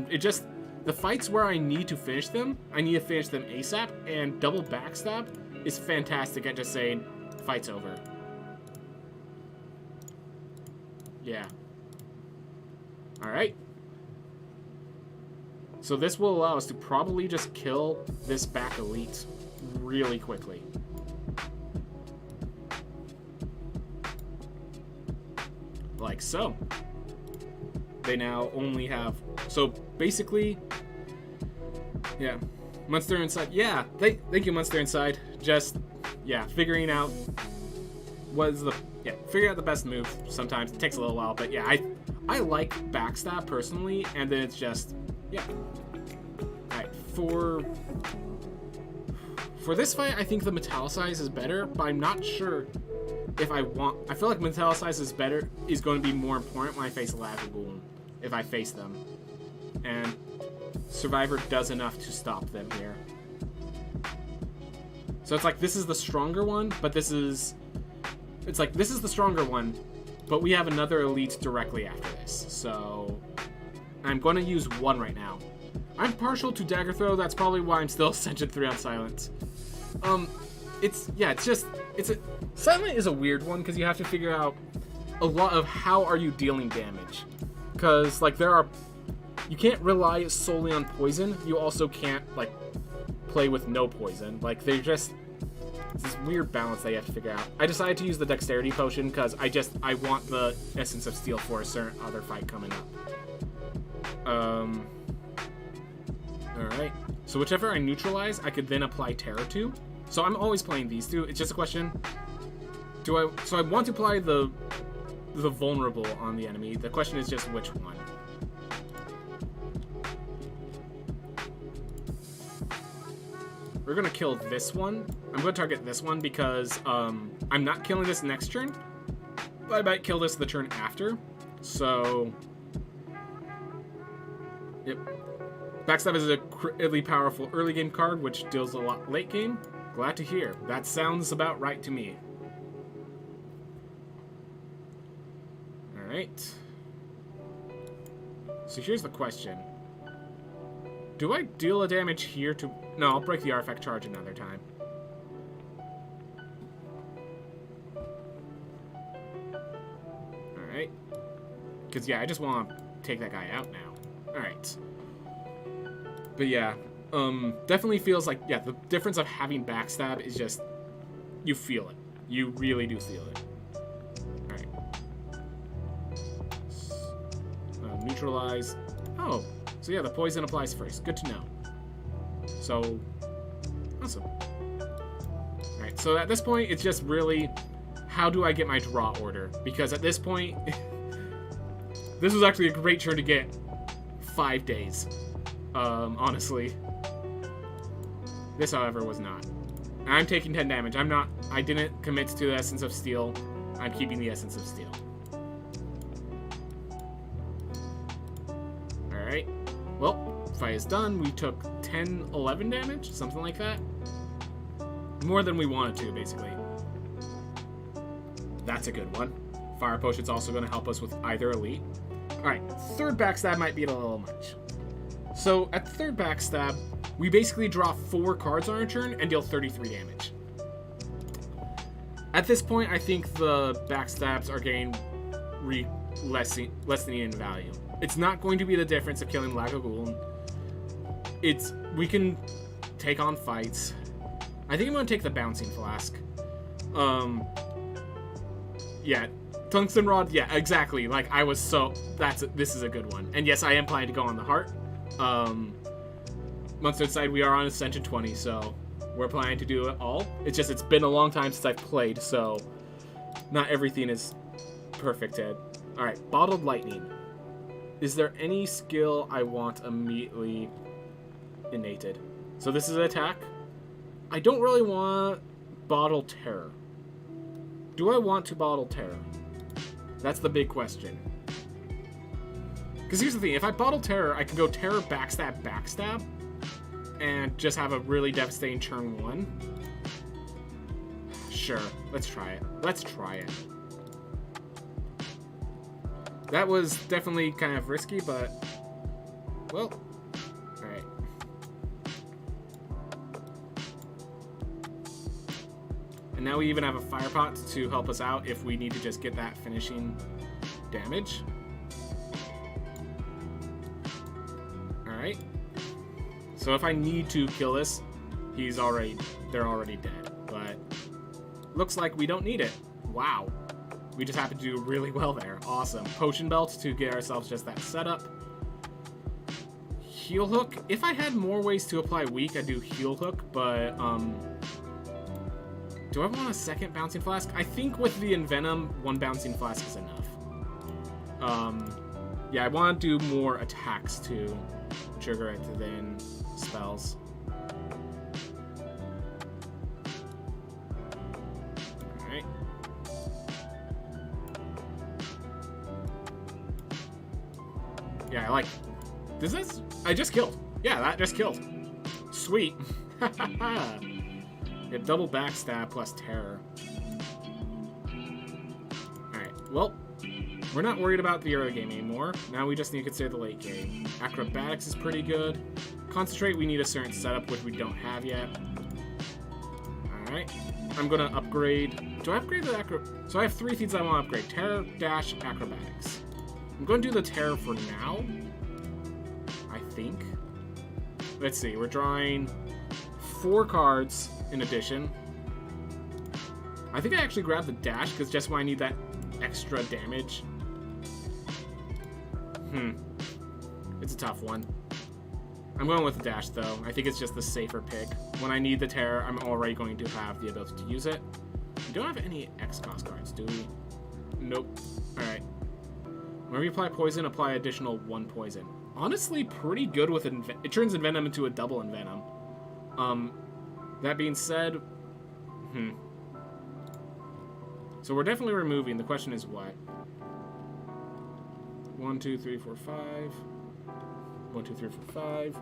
It just... The fights where I need to finish them, I need to finish them ASAP, and double backstab is fantastic at just saying, fight's over. Yeah. Alright. So this will allow us to probably just kill this back elite really quickly. Like so. They now only have... So basically... Yeah. Monster Inside. Yeah. Thank you, Monster Inside. Just, yeah, figuring out figure out the best move. Sometimes it takes a little while, but yeah, I like backstab personally, and then it's just, yeah. Alright, for this fight, I think the Metallicize is better, but I'm not sure if I feel like Metallicize is going to be more important when I face Lavagoon, if I face them. And Survivor does enough to stop them here. So it's like, this is the stronger one, but this is the stronger one, but we have another elite directly after this. So I'm going to use one right now. I'm partial to Dagger Throw. That's probably why I'm still Ascension 3 on Silence. Silent is a weird one because you have to figure out a lot of how are you dealing damage. Because, like, you can't rely solely on poison. You also can't, like, play with no poison. Like, it's this weird balance that you have to figure out. I decided to use the Dexterity Potion because I want the Essence of Steel for a certain other fight coming up. Alright. So whichever I neutralize, I could then apply Terror to. So I'm always playing these two. It's just a question. So I want to apply the vulnerable on the enemy. The question is just which one. We're gonna kill this one. I'm gonna target this one because I'm not killing this next turn. But I might kill this the turn after. So, yep. Backstab is a critically powerful early game card, which deals a lot late game. Glad to hear. That sounds about right to me. Alright. So here's the question. Do I deal a damage here to... No, I'll break the artifact charge another time. Alright. Because, yeah, I just want to take that guy out now. Alright. But, yeah. Definitely feels like... Yeah, the difference of having backstab is just... You feel it. You really do feel it. Alright. Neutralize. Oh. So yeah, the poison applies first. Good to know. So, awesome. Alright, so at this point, it's just really, how do I get my draw order? Because at this point, this was actually a great turn to get 5 days. Honestly. This, however, was not. I'm taking 10 damage. I didn't commit to the Essence of Steel. I'm keeping the Essence of Steel. Alright. Well, fight is done. We took 10, 11 damage, something like that. More than we wanted to, basically. That's a good one. Fire Potion's also going to help us with either elite. Alright, third backstab might be a little much. So, at third backstab, we basically draw 4 cards on our turn and deal 33 damage. At this point, I think the backstabs are getting lessening in value. It's not going to be the difference of killing Lagagul. We can take on fights. I think I'm going to take the Bouncing Flask. Yeah, Tungsten Rod, yeah, exactly. Like, this is a good one. And yes, I am planning to go on the Heart. Monster Inside, we are on Ascension 20, so we're planning to do it all. It's just, it's been a long time since I've played, so not everything is perfect, Ed. Alright, Bottled Lightning. Is there any skill I want immediately innated? So this is an attack. I don't really want Bottle Terror. Do I want to Bottle Terror? That's the big question. Because here's the thing, if I Bottle Terror, I can go Terror, Backstab, Backstab, and just have a really devastating turn 1. Sure, let's try it. Let's try it. That was definitely kind of risky, but, well, alright. And now we even have a Fire Pot to help us out if we need to just get that finishing damage. Alright. So if I need to kill this, they're already dead. But looks like we don't need it. Wow. We just happened to do really well there. Awesome. Potion Belt to get ourselves just that setup. Heal Hook. If I had more ways to apply weak, I'd do Heal Hook, but Do I want a second Bouncing Flask? I think with the Envenom, 1 Bouncing Flask is enough. Yeah, I want to do more attacks to trigger it than spells. Alright. Yeah, I like... Does this... I just killed. Yeah, that just killed. Sweet. Yeah, double backstab plus terror. Alright, well... We're not worried about the early game anymore. Now we just need to consider the late game. Acrobatics is pretty good. Concentrate, we need a certain setup, which we don't have yet. Alright. I'm gonna upgrade... Do I upgrade the acro... So I have 3 things I want to upgrade. Terror, Dash, Acrobatics. I'm going to do the Terror for now. I think. Let's see. We're drawing 4 cards in addition. I think I actually grabbed the Dash, because just when I need that extra damage. It's a tough one. I'm going with the Dash, though. I think it's just the safer pick. When I need the Terror, I'm already going to have the ability to use it. We don't have any X-Cost cards, do we? Nope. Alright. Whenever you apply poison, apply additional 1 poison. Honestly, pretty good with it turns Envenom into a double Envenom. That being said... So we're definitely removing. The question is what? 1, 2, 3, 4, 5. 1, 2, 3, 4, 5.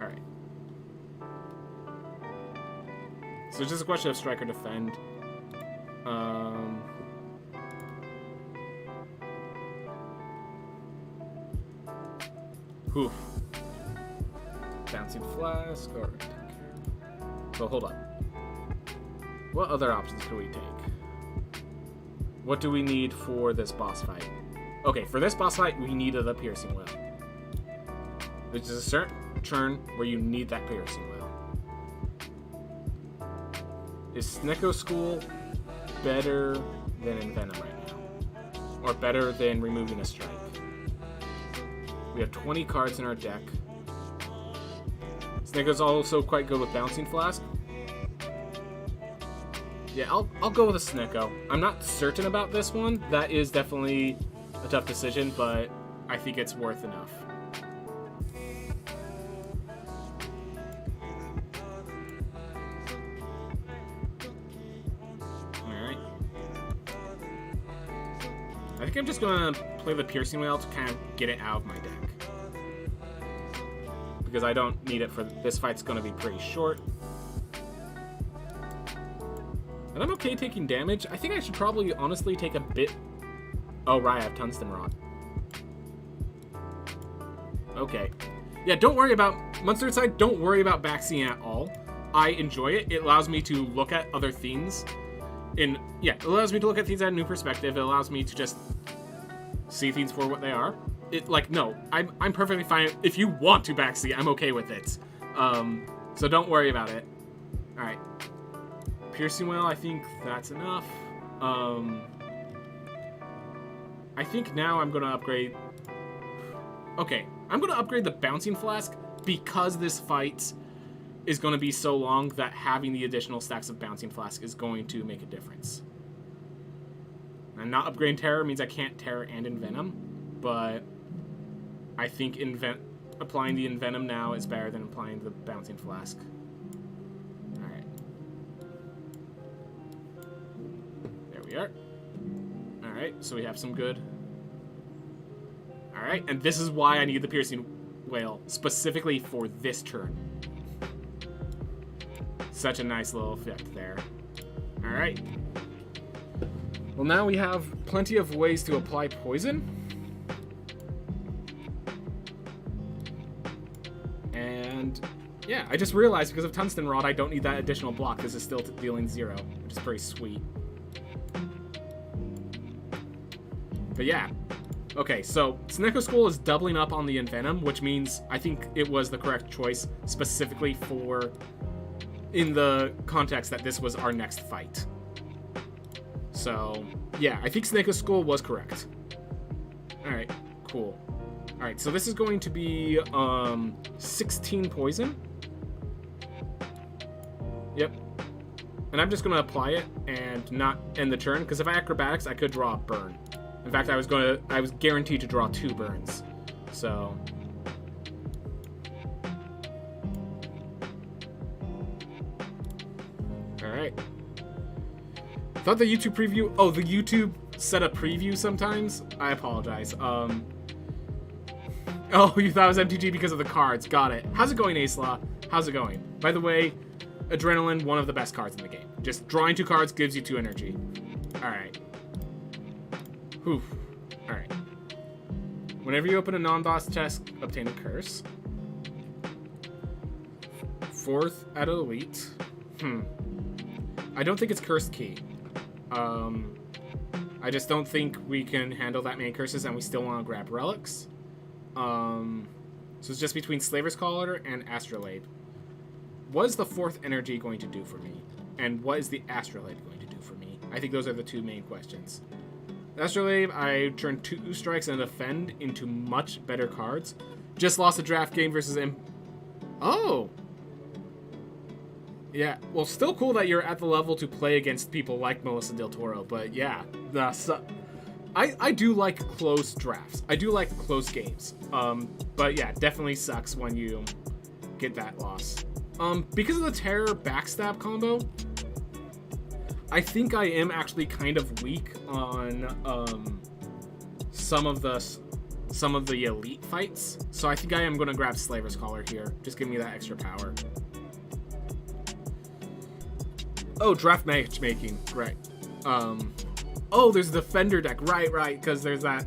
Alright. So it's just a question of strike or defend. Whew. Bouncing Flask or take care. So hold up. What other options could we take? What do we need for this boss fight? Okay, for this boss fight, we need the Piercing Whale. Which is a certain turn where you need that Piercing Whale. Is Snecko School better than Envenom right now? Or better than removing a strike? We have 20 cards in our deck. Snecko's also quite good with Bouncing Flask. Yeah, I'll go with a Snecko. I'm not certain about this one. That is definitely a tough decision, but I think it's worth enough. Alright. I think I'm just gonna play the Piercing Whale to kind of get it out of my deck. Because I don't need it for... This fight's gonna be pretty short. And I'm okay taking damage. I think I should probably honestly take a bit... Oh, right, I have Tungsten Rod. Okay. Yeah, don't worry about... Monster Inside, don't worry about backseeing at all. I enjoy it. It allows me to look at other things. Yeah, it allows me to look at things at a new perspective. It allows me to just see things for what they are. No, I'm perfectly fine. If you want to backseat, I'm okay with it. So don't worry about it. Alright. Piercing Whale, I think that's enough. I think now I'm going to upgrade... Okay, I'm going to upgrade the Bouncing Flask because this fight is going to be so long that having the additional stacks of Bouncing Flask is going to make a difference. And not upgrading Terror means I can't Terror and Envenom, but I think applying the Envenom now is better than applying the Bouncing Flask. Alright, so we have some good. Alright, and this is why I need the Piercing Whale, specifically for this turn. Such a nice little effect there. Alright. Well, now we have plenty of ways to apply poison. And yeah, I just realized because of Tungsten Rod, I don't need that additional block. This is still dealing 0, which is pretty sweet. But yeah. Okay, so Snecko School is doubling up on the Envenom, which means I think it was the correct choice specifically for in the context that this was our next fight. So, yeah, I think Snecko School was correct. Alright, cool. Alright, so this is going to be 16 poison. Yep. And I'm just going to apply it and not end the turn, because if I acrobatics, I could draw a burn. In fact, I was guaranteed to draw 2 burns. So... Alright. Thought the YouTube preview... Oh, the YouTube set a preview sometimes? I apologize. Oh, you thought it was MTG because of the cards. Got it. How's it going, Ace-Law? How's it going? By the way, Adrenaline, one of the best cards in the game. Just drawing 2 cards gives you 2 energy. Alright. Whew. Alright. Whenever you open a non-boss chest, obtain a curse. 4th out of Elite. I don't think it's Cursed Key. I just don't think we can handle that many curses, and we still want to grab relics. So it's just between Slaver's Collar and Astrolabe. What is the 4th energy going to do for me? And what is the Astrolabe going to do for me? I think those are the 2 main questions. Astrolabe, I turn 2 strikes and defend into much better cards. Just lost a draft game versus Oh! Yeah, well, still cool that you're at the level to play against people like Melissa Del Toro, but yeah, I do like close drafts. I do like close games. But yeah, definitely sucks when you get that loss. Because of the Terror Backstab combo, I think I am actually kind of weak on some of the elite fights. So I think I am going to grab Slaver's Collar here. Just give me that extra power. Oh, draft matchmaking, right. Oh, there's the Defender deck, right, because there's that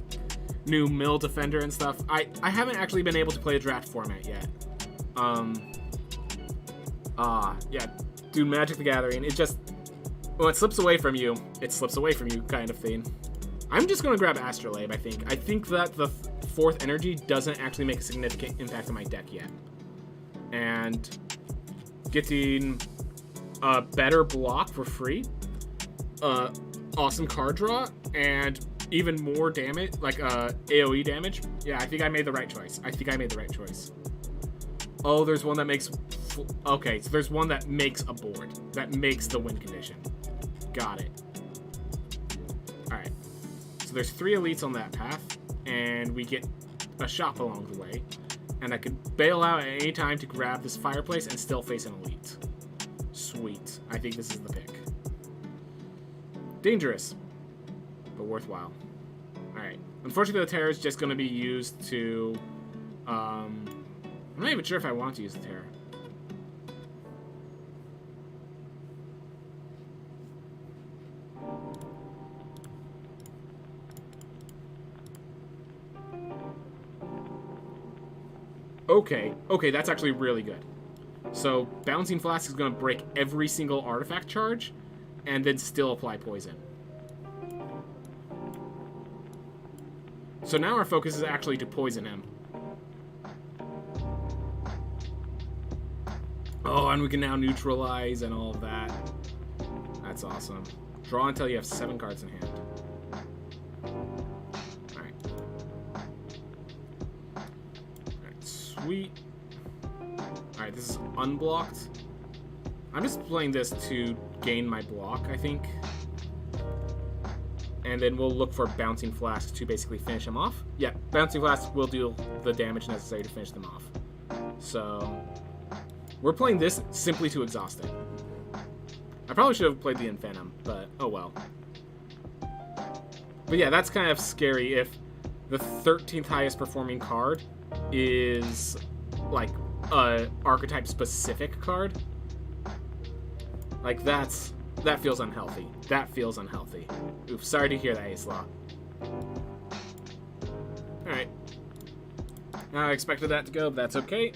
new Mill Defender and stuff. I haven't actually been able to play a draft format yet. Yeah, dude, Magic the Gathering, it just, when it slips away from you, it slips away from you kind of thing. I'm just going to grab Astrolabe, I think. I think that the 4th energy doesn't actually make a significant impact on my deck yet. And getting a better block for free, awesome card draw, and even more damage, like AoE damage. Yeah, I think I made the right choice. Oh, there's one that makes... Okay, so there's one that makes a board. That makes the win condition. Got it. Alright. So there's 3 elites on that path, and we get a shop along the way. And I could bail out at any time to grab this fireplace and still face an elite. Sweet. I think this is the pick. Dangerous, but worthwhile. Alright. Unfortunately, the Terror is just going to be used to... I'm not even sure if I want to use the Terror. Okay, that's actually really good. So, Bouncing Flask is going to break every single artifact charge, and then still apply poison. So now our focus is actually to poison him. Oh, and we can now neutralize and all of that. That's awesome. Draw until you have 7 cards in hand. Alright. Alright, sweet. Alright, this is unblocked. I'm just playing this to gain my block, I think. And then we'll look for Bouncing Flask to basically finish him off. Yeah, Bouncing Flask will deal the damage necessary to finish them off. So, we're playing this simply to exhaust it. I probably should have played the Infernum, but oh well. But yeah, that's kind of scary if the 13th highest performing card is like a archetype specific card. Like that feels unhealthy. That feels unhealthy. Oof, sorry to hear that, Ace-Law. Alright. I expected that to go, but that's okay.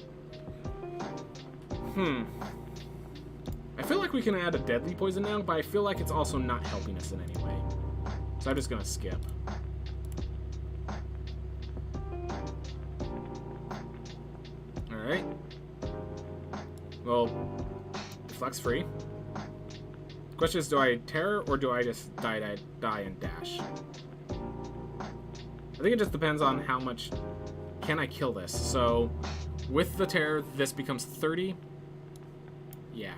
I feel like we can add a deadly poison now, but I feel like it's also not helping us in any way. So I'm just gonna skip. Alright. Well, deflect's free. The question is, do I terror or do I just die and dash? I think it just depends on how much can I kill this. So with the terror, this becomes 30. Yeah.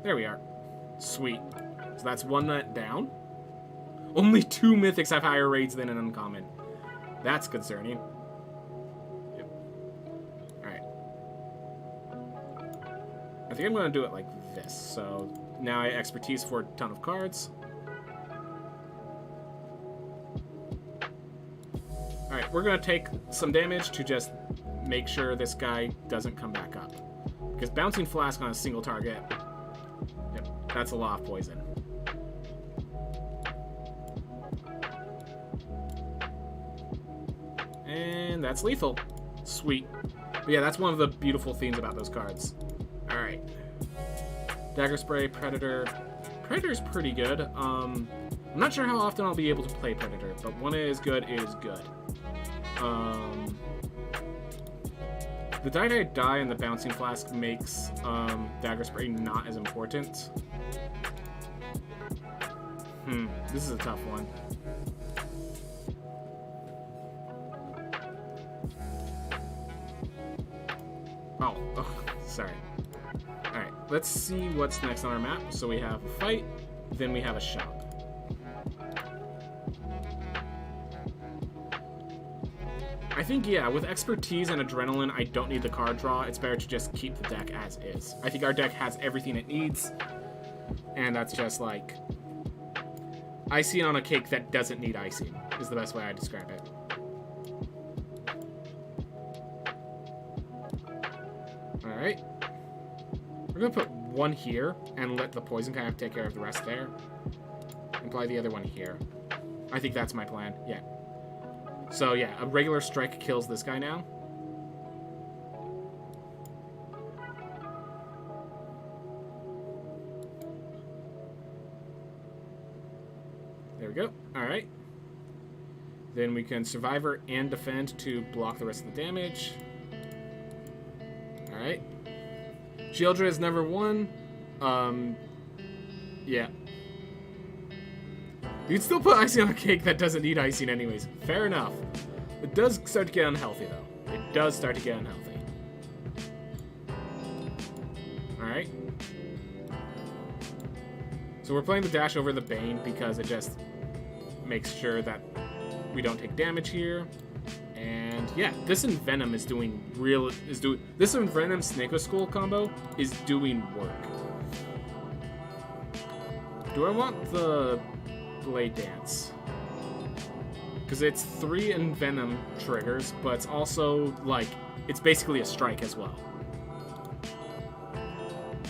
There we are. Sweet. So that's one nut down. Only 2 mythics have higher rates than an uncommon. That's concerning. Yep. Alright. I think I'm going to do it like this. So now I expertise for a ton of cards. Alright, we're going to take some damage to just make sure this guy doesn't come back up. Because Bouncing Flask on a single target, yep, that's a lot of poison. And that's lethal. Sweet. But yeah, that's one of the beautiful things about those cards. Alright. Dagger Spray, Predator. Predator's pretty good. I'm not sure how often I'll be able to play Predator, but when it is good, it is good. The die and the Bouncing Flask makes Dagger Spray not as important. This is a tough one. Oh, sorry. Alright, let's see what's next on our map. So we have a fight, then we have a shop. I think, yeah, with expertise and adrenaline, I don't need the card draw. It's better to just keep the deck as is. I think our deck has everything it needs, and that's just like icing on a cake that doesn't need icing, is the best way I describe it. Alright. We're going to put one here and let the poison kind of take care of the rest there. And apply the other one here. I think that's my plan, yeah. So yeah, a regular strike kills this guy now. There we go. Alright. Then we can Survivor and Defend to block the rest of the damage. Alright. Shieldra is number 1. Yeah. You can still put icing on a cake that doesn't need icing anyways. Fair enough. It does start to get unhealthy, though. It does start to get unhealthy. Alright. So we're playing the dash over the Bane because it just makes sure that we don't take damage here. And yeah, this Envenom is doing this Envenom Snake Skull combo is doing work. Do I want the Blade Dance? Because it's 3 Envenom triggers, but it's also like it's basically a strike as well.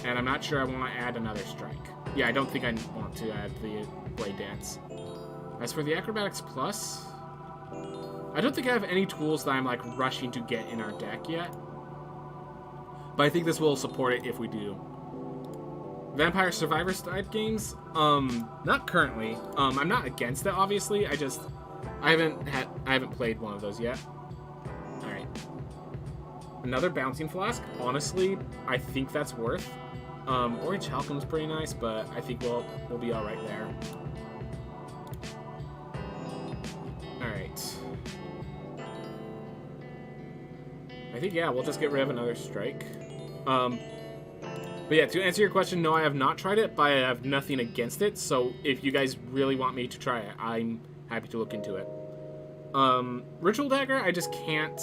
And I'm not sure I want to add another strike. Yeah, I don't think I want to add the Blade Dance. As for the Acrobatics Plus, I don't think I have any tools that I'm like rushing to get in our deck yet. But I think this will support it if we do. Vampire Survivor side games? Not currently. I'm not against it, obviously. I haven't played one of those yet. Alright. Another Bouncing Flask. Honestly, I think that's worth. Orange Halcom's pretty nice, but I think we'll be alright there. Alright. I think, yeah, we'll just get rid of another strike. But yeah, to answer your question, no, I have not tried it, but I have nothing against it. So if you guys really want me to try it, I'm happy to look into it. Ritual Dagger, I just can't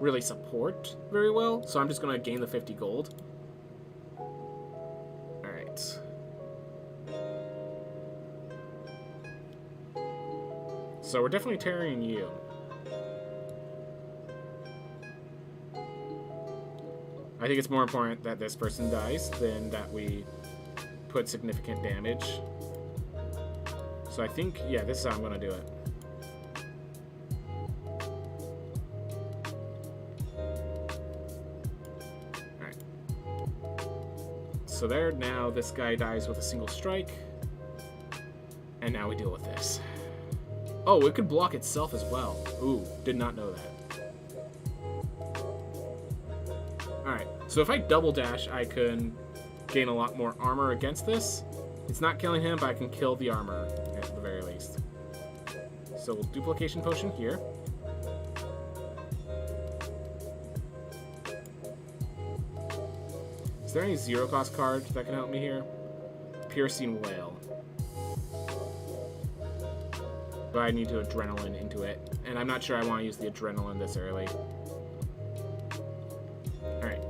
really support very well, so I'm just going to gain the 50 gold. Alright. So we're definitely tarrying you. I think it's more important that this person dies than that we put significant damage. So I think, yeah, this is how I'm going to do it. Alright. So there, now this guy dies with a single strike. And now we deal with this. Oh, it could block itself as well. Ooh, did not know that. Alright, so if I double dash, I can gain a lot more armor against this. It's not killing him, but I can kill the armor at the very least. So we'll Duplication Potion here. there any zero cost cards that can help me here? Piercing Whale. But I need to adrenaline into it. And I'm not sure I want to use the adrenaline this early. Alright.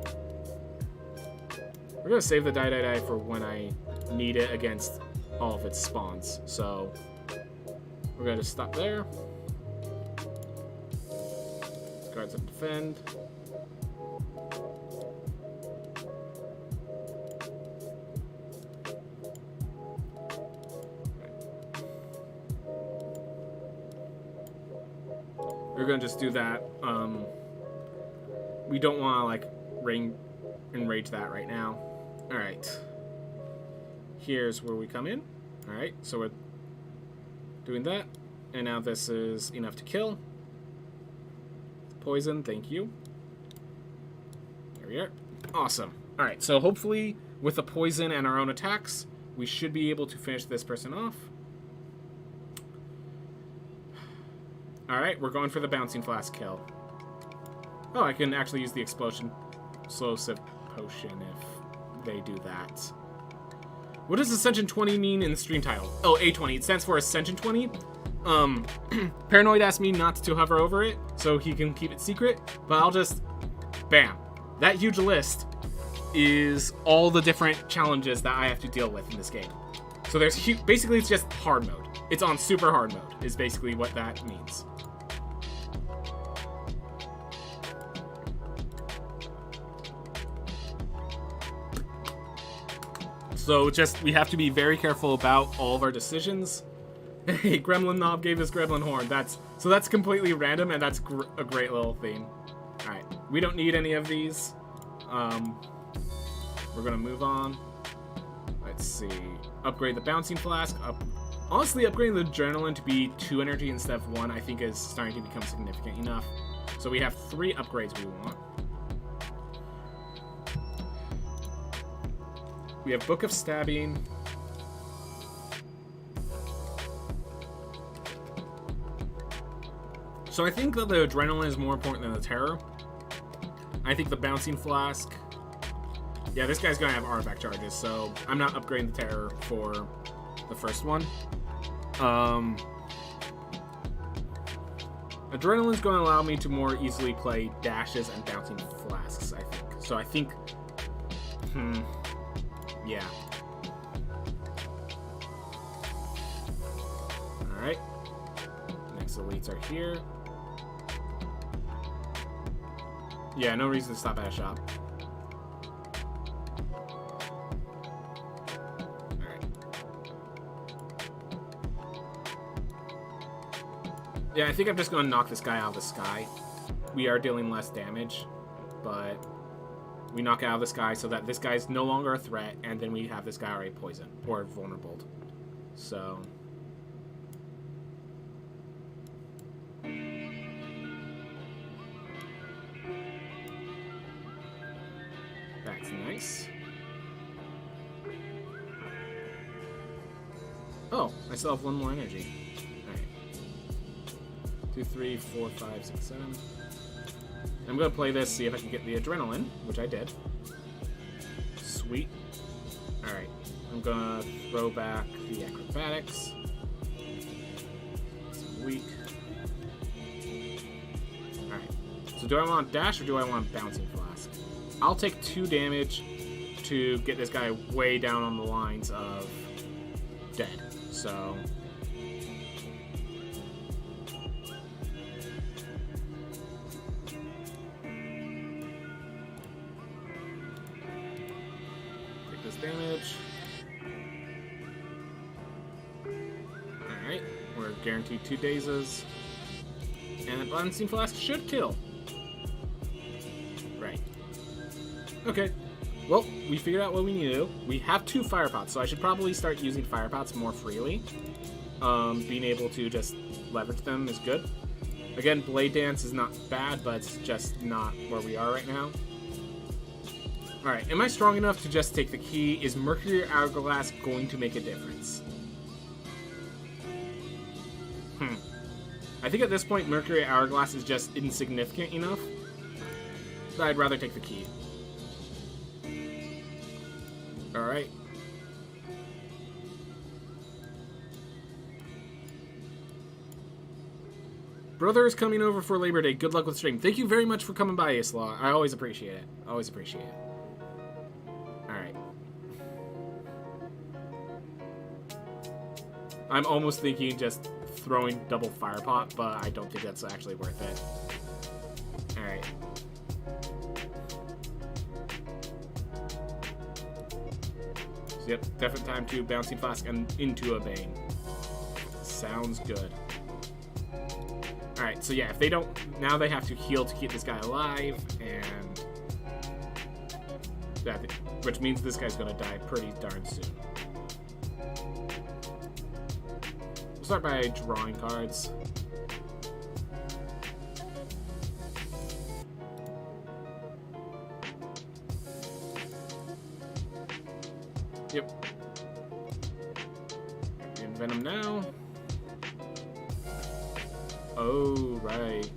We're going to save the die for when I need it against all of its spawns. So, we're going to stop there. Guards up defend. We're gonna just do that. We don't want to like enrage that right now. All right. Here's where we come in. All right. So we're doing that, and now this is enough to kill. Poison. Thank you. There we are. Awesome. All right. So hopefully, with the poison and our own attacks, we should be able to finish this person off. Alright, we're going for the Bouncing Flask kill. Oh, I can actually use the Explosive Potion if they do that. What does Ascension 20 mean in the stream title? Oh, A20. It stands for Ascension 20. Paranoid asked me not to hover over it, so he can keep it secret, but I'll just... Bam. That huge list is all the different challenges that I have to deal with in this game. So there's... Basically, it's just hard mode. It's on super hard mode, is basically what that means. So just, we have to be very careful about all of our decisions. Hey, Gremlin Knob gave us Gremlin Horn. So that's completely random, and that's a great little theme. Alright, we don't need any of these. We're gonna move on. Let's see. Upgrade the Bouncing Flask. Honestly, upgrading the Adrenaline to be 2 energy instead of 1, I think is starting to become significant enough. So we have 3 upgrades we want. We have Book of Stabbing. So I think that the Adrenaline is more important than the Terror. I think the Bouncing Flask... Yeah, this guy's going to have artifact charges, so I'm not upgrading the Terror for the first one. Adrenaline's going to allow me to more easily play dashes and Bouncing Flasks, I think. So I think... Yeah. Alright. Next elites are here. Yeah, no reason to stop at a shop. Alright. Yeah, I think I'm just going to knock this guy out of the sky. We are dealing less damage, but... We knock out of this guy so that this guy's no longer a threat, and then we have this guy already poisoned or vulnerable. So that's nice. Oh, I still have 1 more energy. Alright. 2, 3, 4, 5, 6, 7. I'm going to play this, see if I can get the Adrenaline, which I did. Sweet. Alright. I'm going to throw back the Acrobatics. It's weak. Alright. So do I want Dash or do I want Bouncing Flask? I'll take 2 damage to get this guy way down on the lines of dead. So... damage. Alright, we're guaranteed 2 dazes. And the Bouncing Flask should kill. Right. Okay. Well, we figured out what we need to do. We have 2 fire pots, so I should probably start using fire pots more freely. Being able to just leverage them is good. Again, Blade Dance is not bad, but it's just not where we are right now. Alright, am I strong enough to just take the key? Is Mercury Hourglass going to make a difference? I think at this point, Mercury Hourglass is just insignificant enough that I'd rather take the key. Alright. Brother's coming over for Labor Day. Good luck with stream. Thank you very much for coming by, Isla. I always appreciate it. Always appreciate it. Alright. I'm almost thinking just throwing double fire pot, but I don't think that's actually worth it. Alright. So, yep, definite time to Bouncing Flask and into a Bane. Sounds good. Alright, so yeah, if they don't... Now they have to heal to keep this guy alive, and... that, which means this guy's gonna die pretty darn soon. We'll start by drawing cards. Yep. Venom now. Oh, right.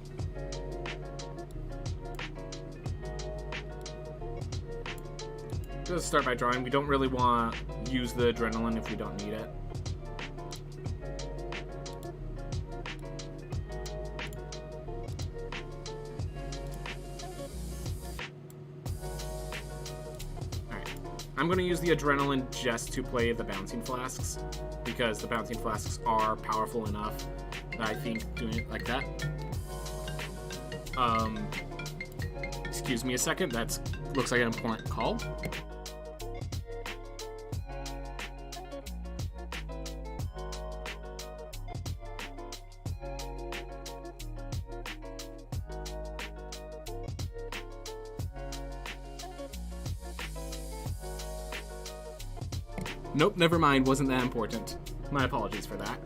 Let's start by drawing. We don't really want to use the adrenaline if we don't need it. Alright. I'm going to use the adrenaline just to play the Bouncing Flasks, because the Bouncing Flasks are powerful enough. I think doing it like that. Excuse me a second. That looks like an important call. Nope, never mind. Wasn't that important. My apologies for that.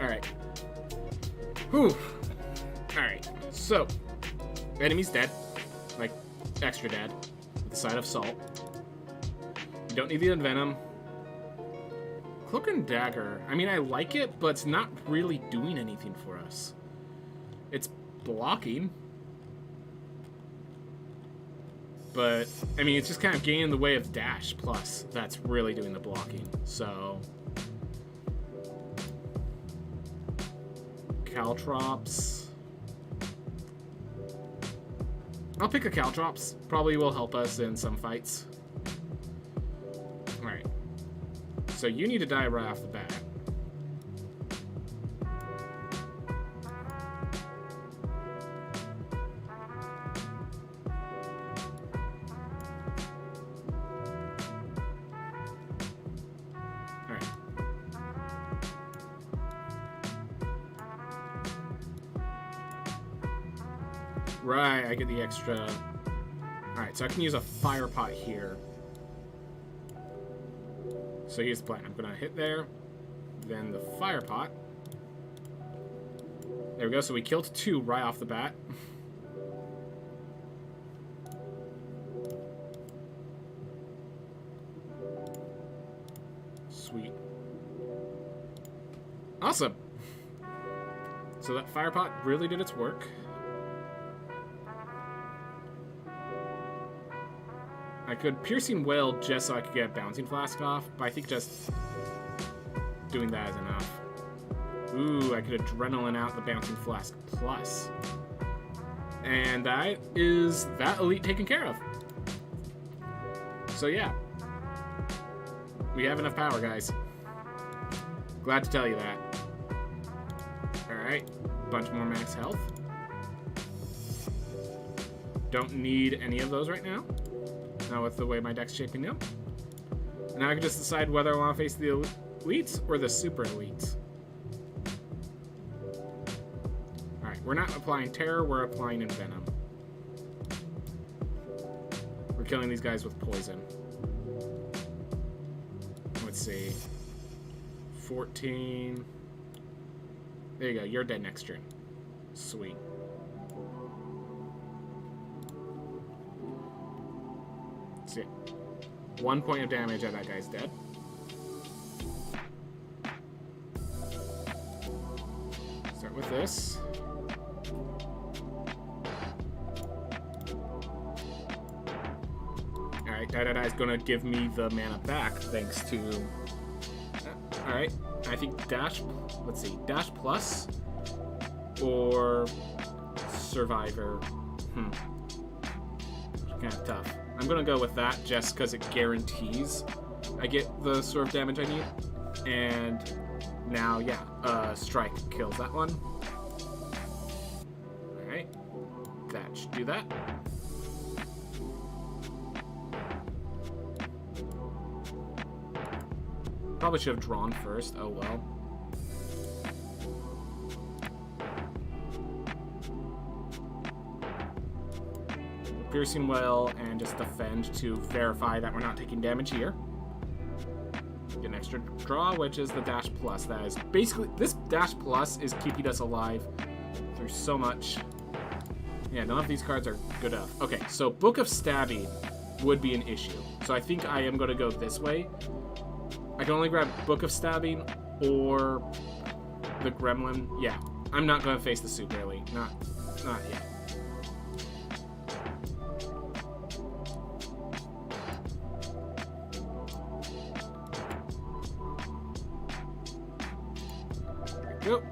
All right. Whew. Alright, so enemy's dead. Like, extra dead. With the side of salt. You don't need the Envenom. Cloak and Dagger. I mean, I like it, but it's not really doing anything for us. It's blocking. But, I mean, it's just kind of getting in the way of Dash Plus. That's really doing the blocking. So... Caltrops. I'll pick a Caltrops. Probably will help us in some fights. Alright. So you need to die right off the bat. Right, I get the extra... Alright, so I can use a fire pot here. So here's the plan. I'm going to hit there, then the fire pot. There we go, so we killed 2 right off the bat. Sweet. Awesome! So that fire pot really did its work. I could Piercing Wail just so I could get Bouncing Flask off, but I think just doing that is enough. Ooh, I could Adrenaline out the Bouncing Flask plus. And that is that elite taken care of. So yeah. We have enough power, guys. Glad to tell you that. Alright, bunch more max health. Don't need any of those right now. Now with the way my deck's shaping up. And now I can just decide whether I want to face the elites or the super elites. Alright, we're not applying terror, we're applying Envenom. We're killing these guys with poison. Let's see. 14. There you go, you're dead next turn. Sweet. See, 1 point of damage and that guy's dead. Start with this. Alright, Da-da-da is gonna give me the mana back thanks to... Alright, I think dash... Let's see, dash plus or survivor. Kind of tough. I'm gonna go with that just because it guarantees I get the sort of damage I need. And now, yeah, strike kills that one. Alright, that should do that. Probably should have drawn first. Oh well. Piercing Well and just defend to verify that we're not taking damage here. Get an extra draw, which is the dash plus. That is basically, this dash plus is keeping us alive through so much. Yeah, none of these cards are good enough. Okay, so Book of Stabbing would be an issue. So I think I am going to go this way. I can only grab Book of Stabbing or the Gremlin. Yeah, I'm not going to face the soup really. Not yet. There we go.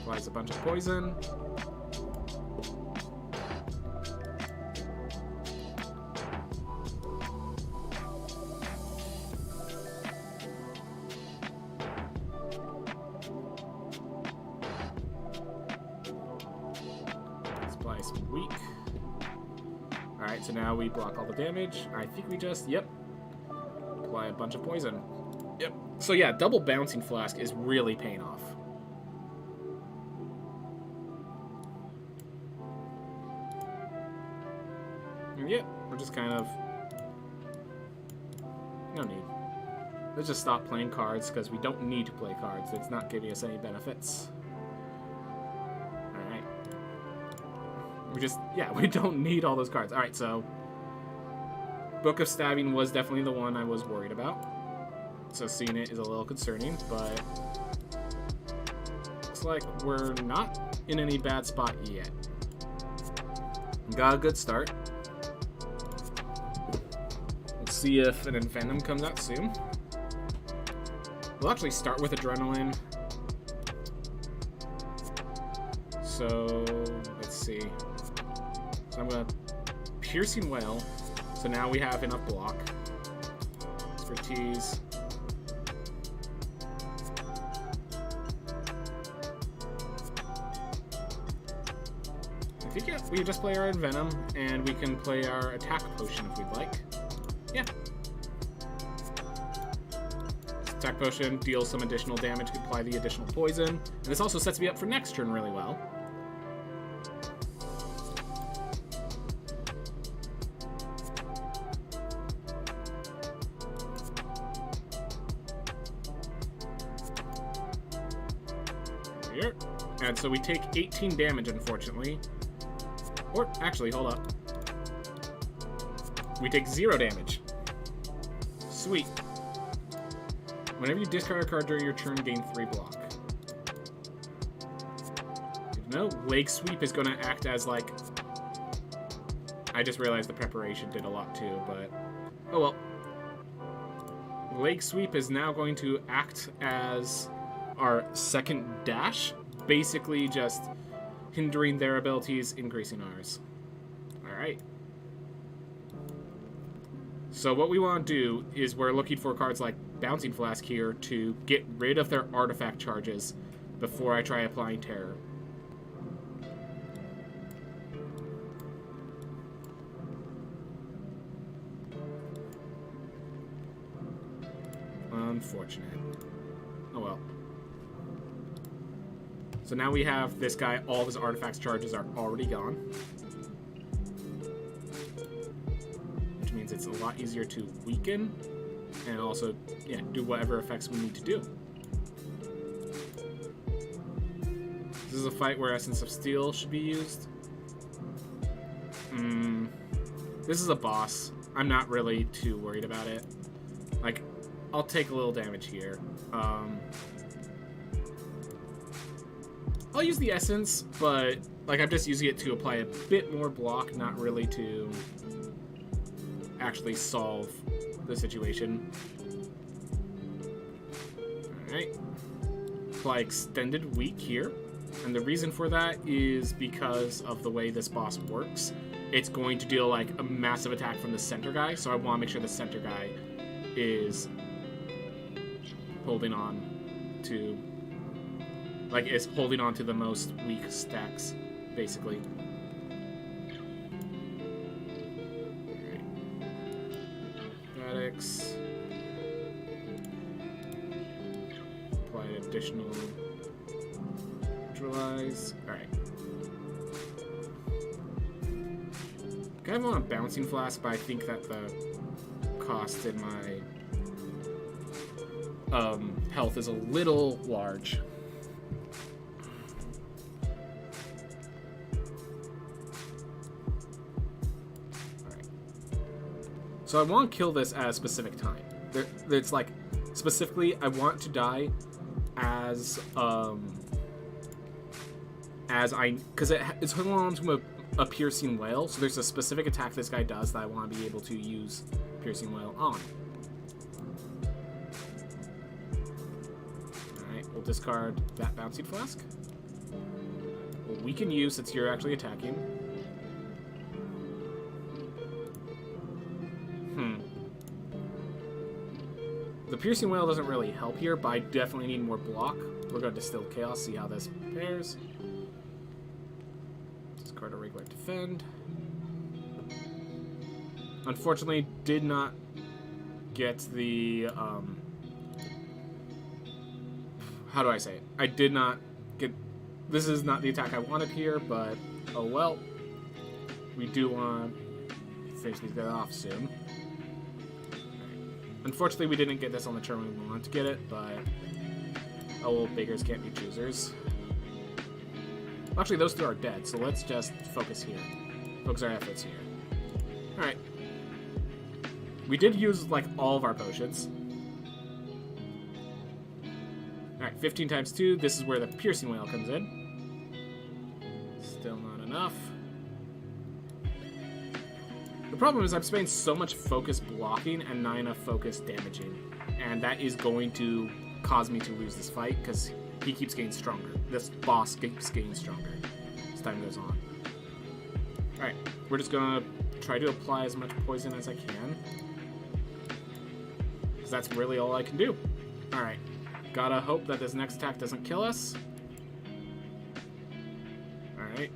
Applies a bunch of poison. Weak. Alright, so now we block all the damage. I think we just, yep, apply a bunch of poison. Yep. So yeah, double Bouncing Flask is really paying off. And yeah, we're just kind of, no need. Let's just stop playing cards because we don't need to play cards. It's not giving us any benefits. We don't need all those cards. Alright, so Book of Stabbing was definitely the one I was worried about. So seeing it is a little concerning, but looks like we're not in any bad spot yet. Got a good start. Let's see if an Envenom comes out soon. We'll actually start with Adrenaline. So, let's see. So I'm going to Piercing Well. So now we have enough block. Expertise. I think yeah, we just play our Envenom, and we can play our Attack Potion if we'd like. Yeah. Attack Potion deals some additional damage to apply the additional poison. And this also sets me up for next turn really well. Here. And so we take 18 damage, unfortunately. Or, actually, hold up. We take 0 damage. Sweet. Whenever you discard a card during your turn, gain 3 block. No, Leg Sweep is going to act as, like... I just realized the preparation did a lot too, but... Oh well. Leg Sweep is now going to act as our second dash, basically just hindering their abilities, increasing ours. Alright. So what we want to do is we're looking for cards like Bouncing Flask here to get rid of their artifact charges before I try applying Terror. Unfortunate. Oh well. So now we have this guy, all of his artifacts charges are already gone. Which means it's a lot easier to weaken and also, yeah, do whatever effects we need to do. This is a fight where Essence of Steel should be used. This is a boss. I'm not really too worried about it. Like, I'll take a little damage here. I'll use the Essence, but like I'm just using it to apply a bit more block, not really to actually solve the situation. Alright. Apply extended weak here. And the reason for that is because of the way this boss works. It's going to deal like a massive attack from the center guy, so I want to make sure the center guy is holding on to, like, is holding on to the most weak stacks, basically. Alright. Statics. Apply additional neutralize. Alright. I have on a bouncing flask, but I think that the cost in my health is a little large. Alright. So I want to kill this at a specific time. It's like, specifically, I want to die as because it's holding on to a piercing wail, so there's a specific attack this guy does that I want to be able to use piercing wail on. Alright, we'll discard that bouncing flask. We'll weaken you since you're actually attacking. The piercing wail doesn't really help here, but I definitely need more block. We're going to distill chaos, see how this pairs. Discard a regular defend. Unfortunately, did not get the how do I say it? I did not get. This is not the attack I wanted here, but oh well. We do want to finish these guys off soon. Unfortunately, we didn't get this on the turn we wanted to get it, but oh well, beggars can't be choosers. Actually, those two are dead, so let's just focus here. Focus our efforts here. Alright. We did use, like, all of our potions. Alright, 15 times 2. This is where the piercing wail comes in. Still not enough. The problem is I'm spending so much focus blocking and not enough focus damaging. And that is going to cause me to lose this fight, because he keeps getting stronger. This boss keeps getting stronger as time goes on. Alright, we're just gonna try to apply as much poison as I can, because that's really all I can do. Alright, gotta hope that this next attack doesn't kill us. Alright.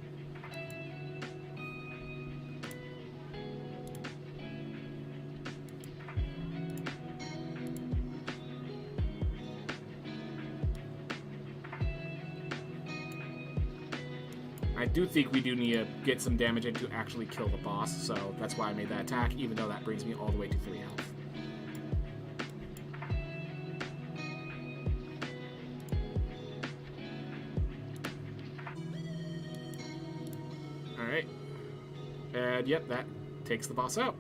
I do think we do need to get some damage in to actually kill the boss, so that's why I made that attack, even though that brings me all the way to 3 health. Alright. And yep, that takes the boss out.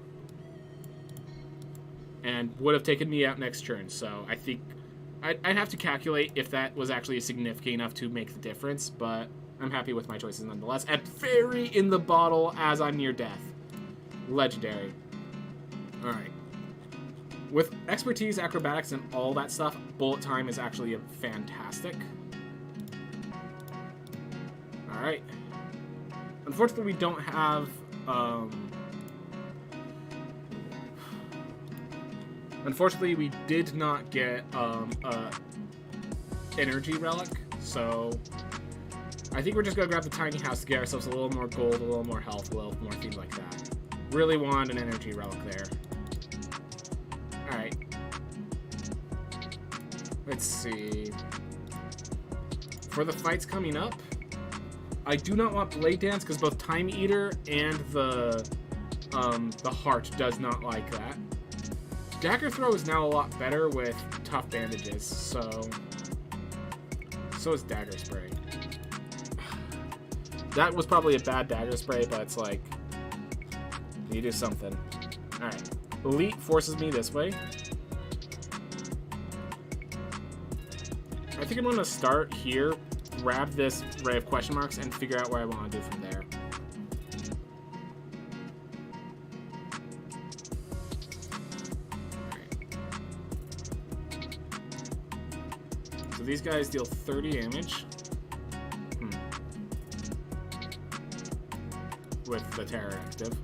And would have taken me out next turn, so I think I'd have to calculate if that was actually significant enough to make the difference, but I'm happy with my choices nonetheless. And fairy in the bottle as I'm near death. Legendary. Alright. With expertise, acrobatics, and all that stuff, bullet time is actually fantastic. Alright. Unfortunately, we don't have... Unfortunately, we did not get energy relic, so... I think we're just going to grab the tiny house to get ourselves a little more gold, a little more health, a little more things like that. Really want an energy relic there. Alright. Let's see. For the fights coming up, I do not want Blade Dance because both Time Eater and the Heart does not like that. Dagger Throw is now a lot better with tough bandages, so is Dagger Spray. That was probably a bad dagger spray, but it's like, you do something. Alright. Elite forces me this way. I think I'm going to start here, grab this ray of question marks, and figure out what I want to do from there. So these guys deal 30 damage. With the terror active.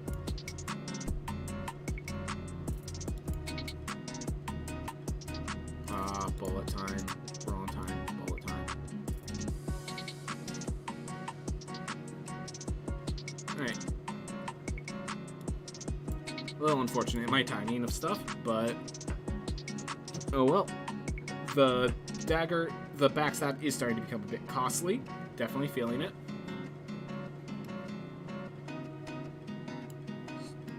Bullet time. We're on time. Bullet time. Alright. A little unfortunate in my timing of stuff, but oh well. The dagger, the backstab is starting to become a bit costly. Definitely feeling it.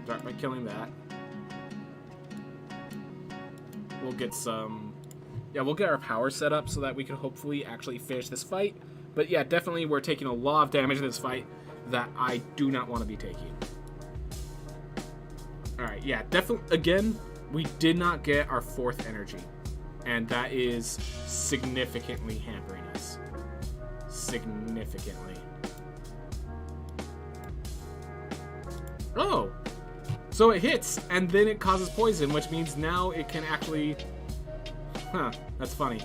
Start by killing that. We'll get some... Yeah, we'll get our power set up so that we can hopefully actually finish this fight. But yeah, definitely we're taking a lot of damage in this fight that I do not want to be taking. Alright, yeah, definitely, again, we did not get our 4th energy. And that is significantly hampering us. Significantly. Oh! So it hits, and then it causes poison, which means now it can actually... Huh, that's funny.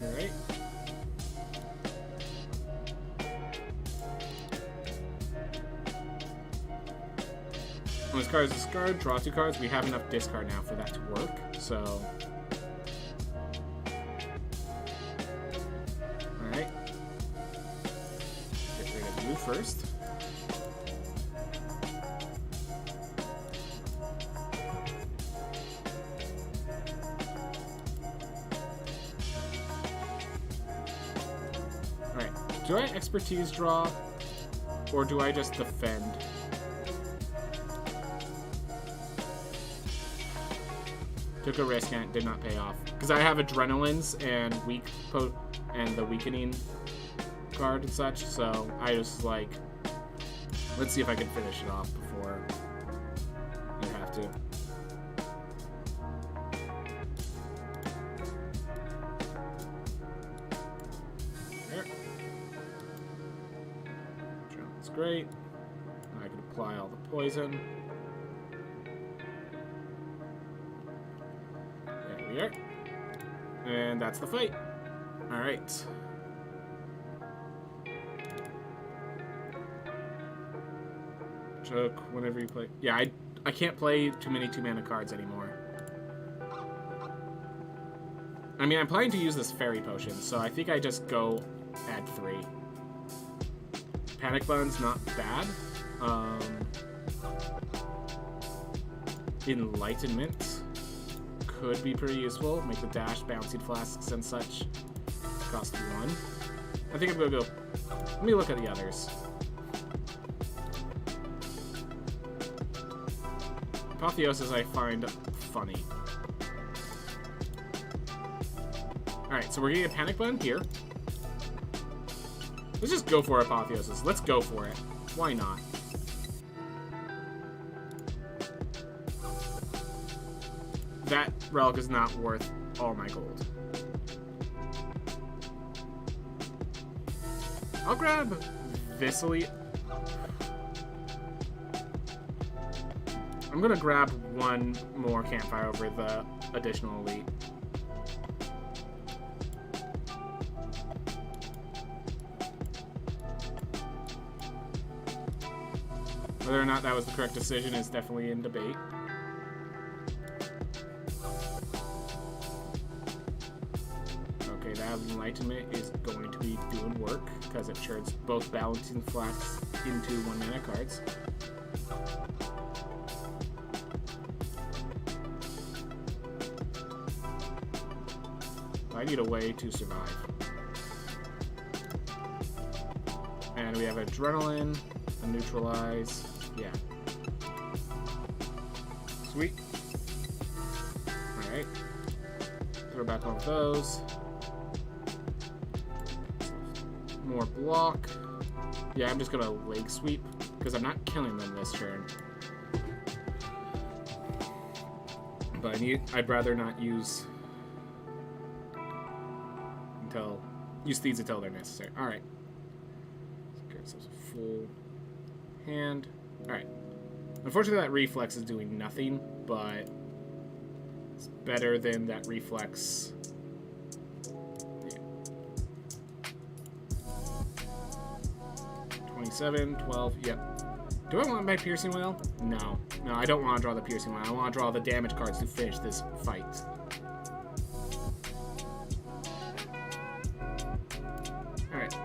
Alright. When this card is discarded, draw 2 cards. We have enough discard now for that to work, so... Alright. Get rid of you first. Alright. Do I expertise draw? Or do I just defend? Took a risk and it did not pay off. Because I have adrenalines and and the weakening card and such, so I just like, let's see if I can finish it off before I have to. There. That's great. I can apply all the poison. There. And that's the fight. Alright. Choke whenever you play. Yeah, I can't play too many 2-mana cards anymore. I mean, I'm planning to use this fairy potion, so I think I just go add 3. Panic Button's not bad. Enlightenment could be pretty useful. Make the dash, bouncing flasks, and such. Cost 1. I think I'm gonna go... Let me look at the others. Apotheosis I find funny. Alright, so we're getting a Panic Button here. Let's just go for Apotheosis. Let's go for it. Why not? That relic is not worth all my gold. I'll grab Viscely. I'm gonna grab 1 more campfire over the additional elite. Whether or not that was the correct decision is definitely in debate. Enlightenment is going to be doing work because it turns both balancing flasks into 1-mana cards. I need a way to survive. And we have Adrenaline, a Neutralize, yeah. Sweet. Alright. Throw back one of those. More block. Yeah, I'm just gonna leg sweep because I'm not killing them this turn. But I'd rather not use these until they're necessary. Alright. Let's get ourselves a full hand. Alright. Unfortunately, that reflex is doing nothing, but it's better than that reflex. Yeah. 27, 12, yep. Do I want my piercing whale? No. No, I don't want to draw the piercing whale. I want to draw the damage cards to finish this fight. Alright.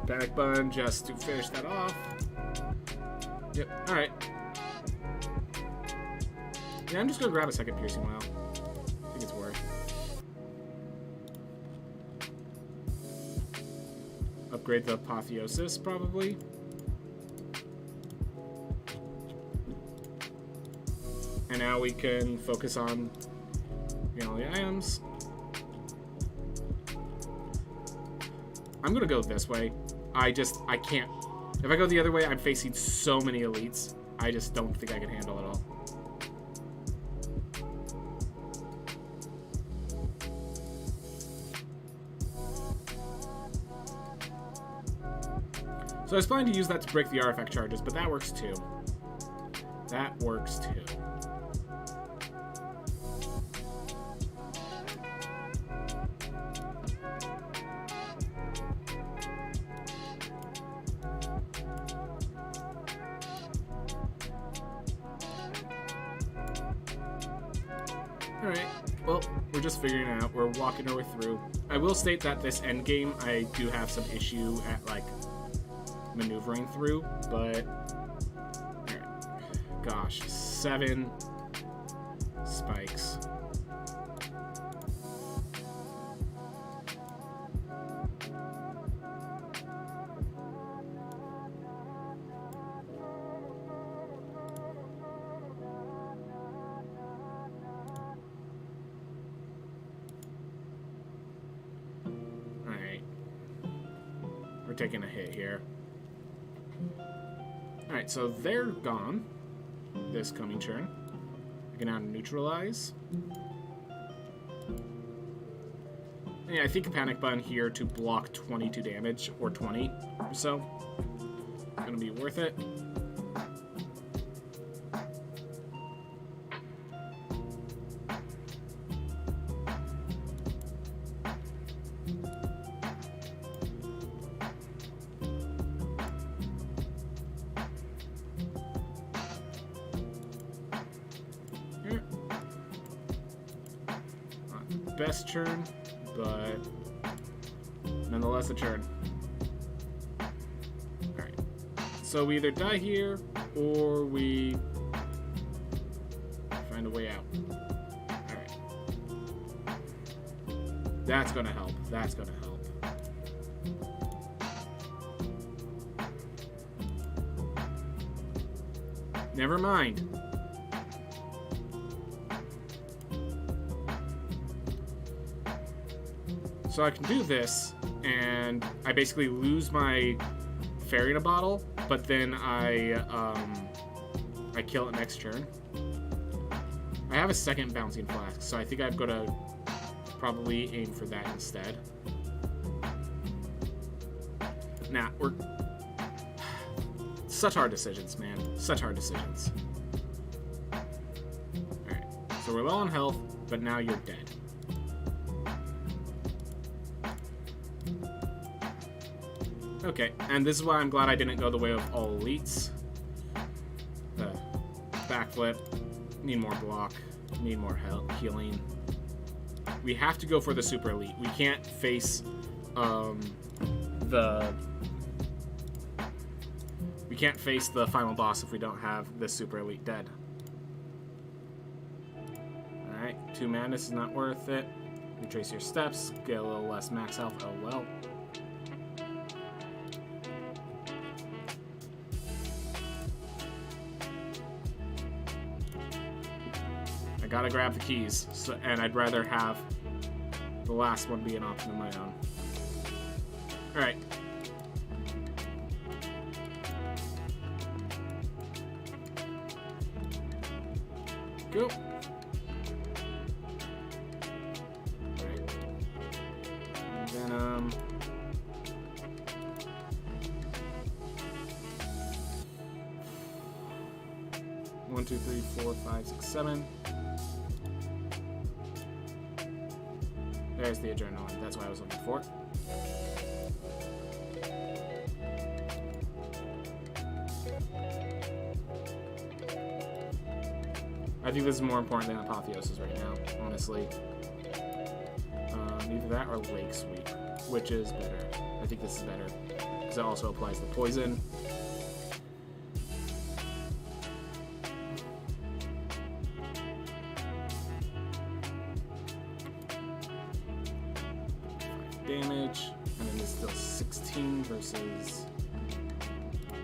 Panic bun just to finish that off. Yep, alright. Yeah, I'm just gonna grab a second piercing whale. I think it's worth. Upgrade the apotheosis, probably. And now we can focus on all the items. I'm gonna go this way. I can't. If I go the other way, I'm facing so many elites. I just don't think I can handle it all. So I was planning to use that to break the artifact charges, but that works too. That works too. Alright, well, we're just figuring it out. We're walking our way through. I will state that this endgame, I do have some issue at, like, maneuvering through, but... Alright. Gosh, 7 spikes. We're taking a hit here. Alright, so they're gone this coming turn. I can now neutralize. And yeah, I think a panic button here to block 22 damage, or 20 or so. Gonna be worth it. Best turn, but nonetheless a turn. Alright. So we either die here, or we find a way out. Alright. That's gonna help. That's gonna help. Never mind. So I can do this, and I basically lose my fairy in a bottle, but then I kill it next turn. I have a second bouncing flask, so I think I'm gonna probably aim for that instead. Nah, we're... Such hard decisions, man. Such hard decisions. Alright, so we're low on health, but now you're dead. Okay, and this is why I'm glad I didn't go the way of all elites. Backflip. Need more block. Need more healing. We have to go for the super elite. We can't face We can't face the final boss if we don't have the super elite dead. Alright, 2 madness is not worth it. Retrace your steps. Get a little less max health. Oh well. Gotta grab the keys, and I'd rather have the last one be an option of my own. Alright. go. Alright. Venom. One, two, three, 4, 5, 6, 7. There's the adrenaline. That's what I was looking for. I think this is more important than Apotheosis right now, honestly. Either that or Lake Sweep, which is better. I think this is better, because it also applies the poison. Damage, and then it's still 16 versus.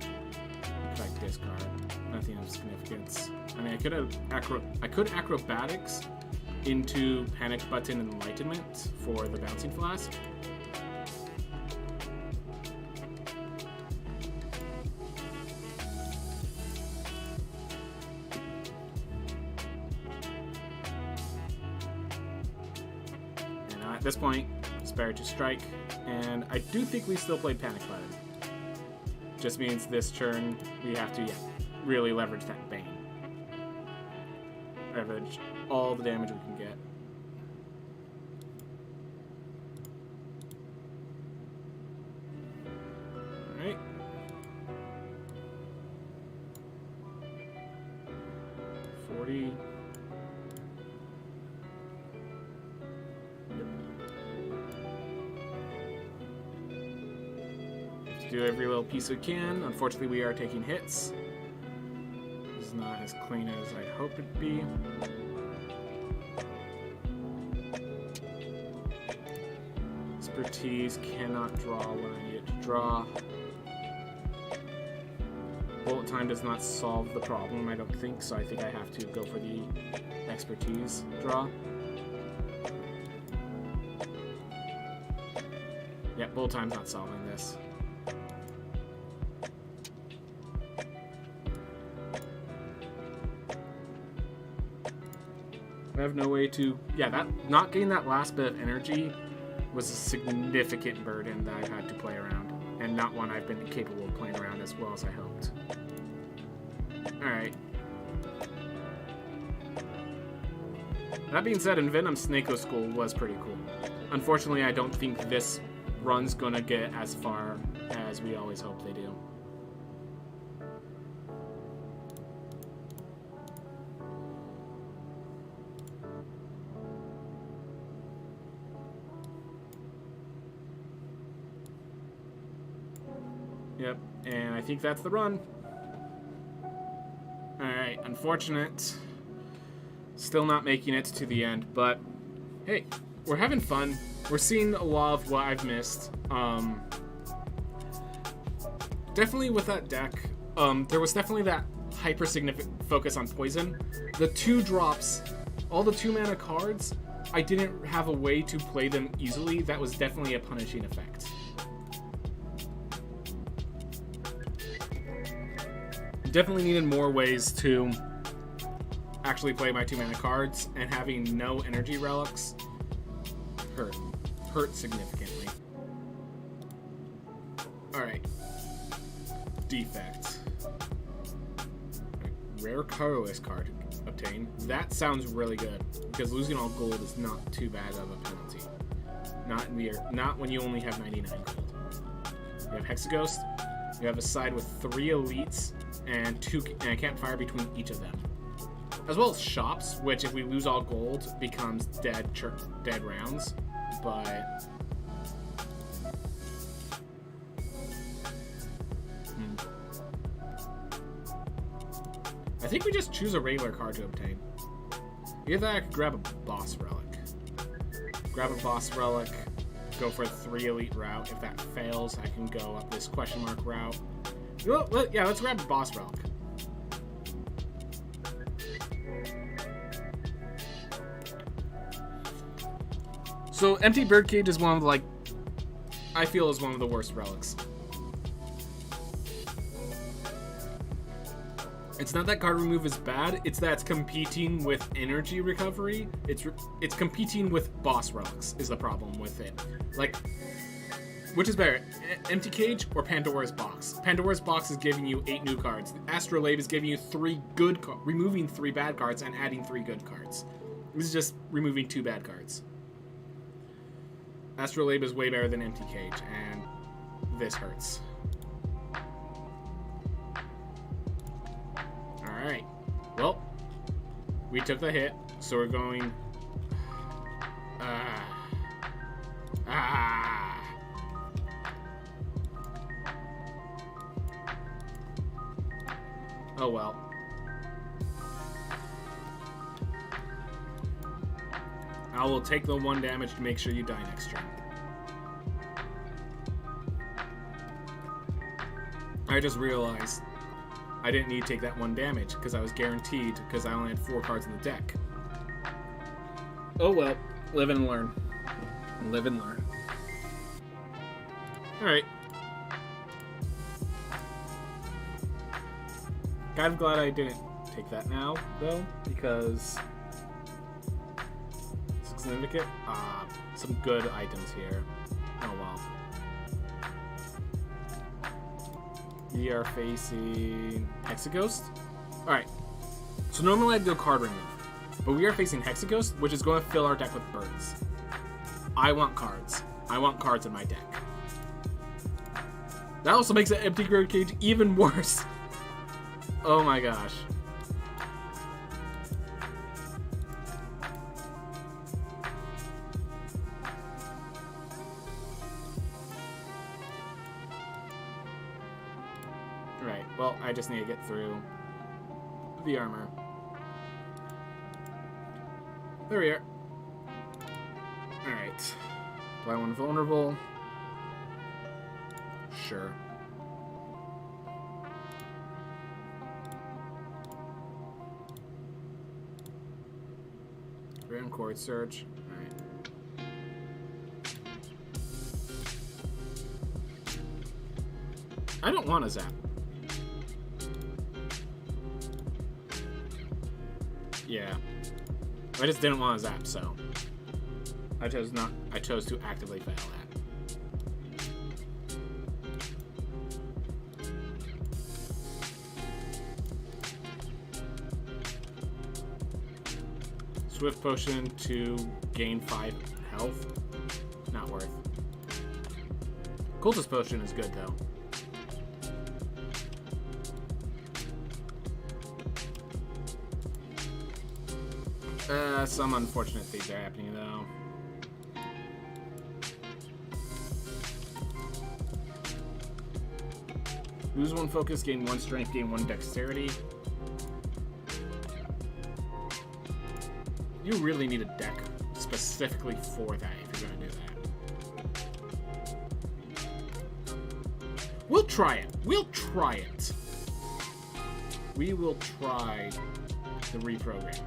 Could I discard? Nothing of significance. I mean, I could acrobatics into Panic Button and Enlightenment for the Bouncing Flask. And at this point, Spare to strike, and I do think we still played Panic Button. Just means this turn we have to really leverage that Bane. Leverage all the damage we can get. Alright. $40. Do every little piece we can. Unfortunately, we are taking hits. This is not as clean as I'd hope it'd be. Expertise cannot draw when I need it to draw. Bullet time does not solve the problem, I don't think, so I think I have to go for the expertise draw. Yeah, bullet time's not solving this. I have no way to... Yeah, that not getting that last bit of energy was a significant burden that I've had to play around, and not one I've been capable of playing around as well as I hoped. Alright. That being said, Envenom Snako Skull was pretty cool. Unfortunately, I don't think this run's gonna get as far as we always hope they do. Yep, and I think that's the run. Alright, unfortunate. Still not making it to the end, but hey, we're having fun. We're seeing a lot of what I've missed. Definitely with that deck, there was definitely that hyper-significant focus on poison. The 2 drops, all the 2-mana cards, I didn't have a way to play them easily. That was definitely a punishing effect. Definitely needed more ways to actually play my 2-mana cards, and having no energy relics hurt significantly. Alright. Defect. Rare colorless card obtained. That sounds really good, because losing all gold is not too bad of a penalty. Not when you only have 99 gold. You have Hexaghost. You have a side with 3 elites and a campfire between each of them, as well as shops, which if we lose all gold becomes dead rounds. But I think we just choose a regular card to obtain. Either I could grab a boss relic, go for a 3 elite route. If that fails, I can go up this question mark route. Well, yeah, let's grab a boss relic. So Empty Birdcage is one of the, I feel is one of the worst relics. It's not that card remove is bad, it's that it's competing with energy recovery. It's competing with boss relics is the problem with it. Like, which is better, Empty Cage or Pandora's Box? Pandora's Box is giving you 8 new cards. Astrolabe is giving you 3 good cards, removing 3 bad cards and adding 3 good cards. This is just removing 2 bad cards. Astrolabe is way better than Empty Cage, and this hurts. Alright. Well, we took the hit, so we're going... Oh well. I will take the 1 damage to make sure you die next turn. I just realized I didn't need to take that 1 damage because I was guaranteed because I only had 4 cards in the deck. Oh well, live and learn. Live and learn. Alright. Kind of glad I didn't take that now, though, because... Syndicate? Some good items here. Oh well. We are facing Hexaghost. Alright. So normally I'd go card remove. But we are facing Hexaghost, which is going to fill our deck with birds. I want cards. I want cards in my deck. That also makes the Empty Graveyard Cage even worse. Oh my gosh. Right, well, I just need to get through the armor. There we are. Alright. Do I want vulnerable? Sure. Random chord search. Alright. I don't want a zap. Yeah. I just didn't want to zap, so I chose to actively fail that. Swift potion to gain 5 health. Not worth. Cultist potion is good though. Some unfortunate things are happening though. Lose 1 focus, gain 1 strength, gain 1 dexterity. You really need a deck specifically for that if you're gonna do that. We'll try it. We'll try it. We will try the reprogram.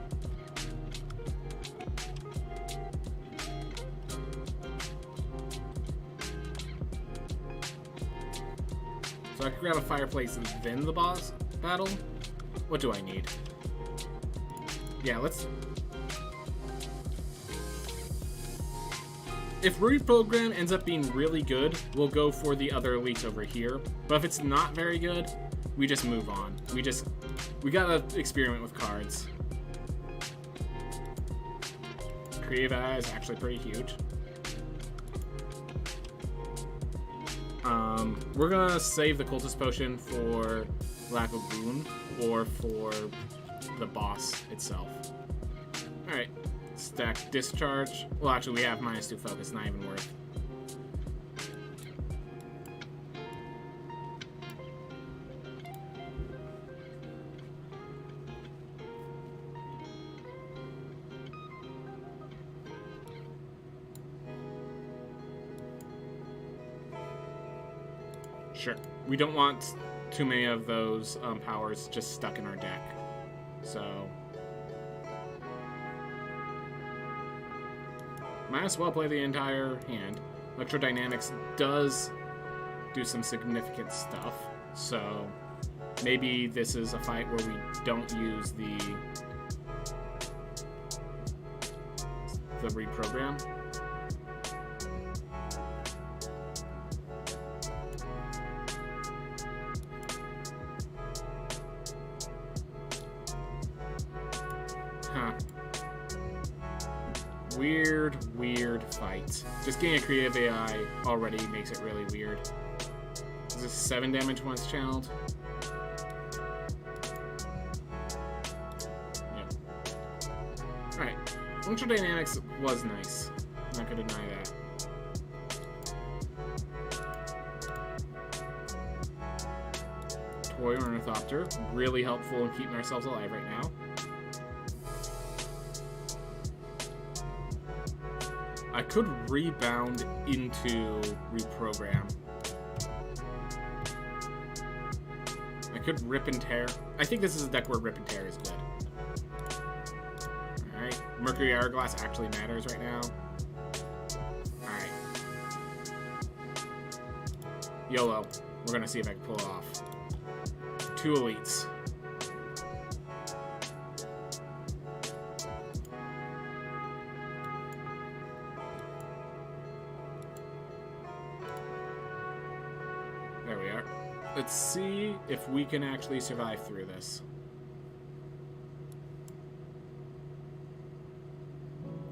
So I could grab a fireplace and then the boss battle? What do I need? Yeah, let's... If reprogram ends up being really good, we'll go for the other elites over here. But if it's not very good, we just move on. We gotta experiment with cards. Creative Eye is actually pretty huge. We're gonna save the Cultist Potion for Lack of Boon or for the boss itself. Alright, stack Discharge. Well, actually, we have -2 focus, not even worth. Sure. We don't want too many of those powers just stuck in our deck. So... might as well play the entire hand. Electrodynamics does do some significant stuff, so... Maybe this is a fight where we don't use the reprogram. Huh. Weird fight. Just getting a creative AI already makes it really weird. Is this 7 damage once channeled? Yep. Alright. Functional Dynamics was nice. I'm not gonna deny that. Toy Ornithopter. Really helpful in keeping ourselves alive right now. I could rebound into reprogram. I could rip and tear. I think this is a deck where rip and tear is good. Alright. Mercury Hourglass actually matters right now. Alright. YOLO. We're gonna see if I can pull it off. 2 elites. There we are. Let's see if we can actually survive through this.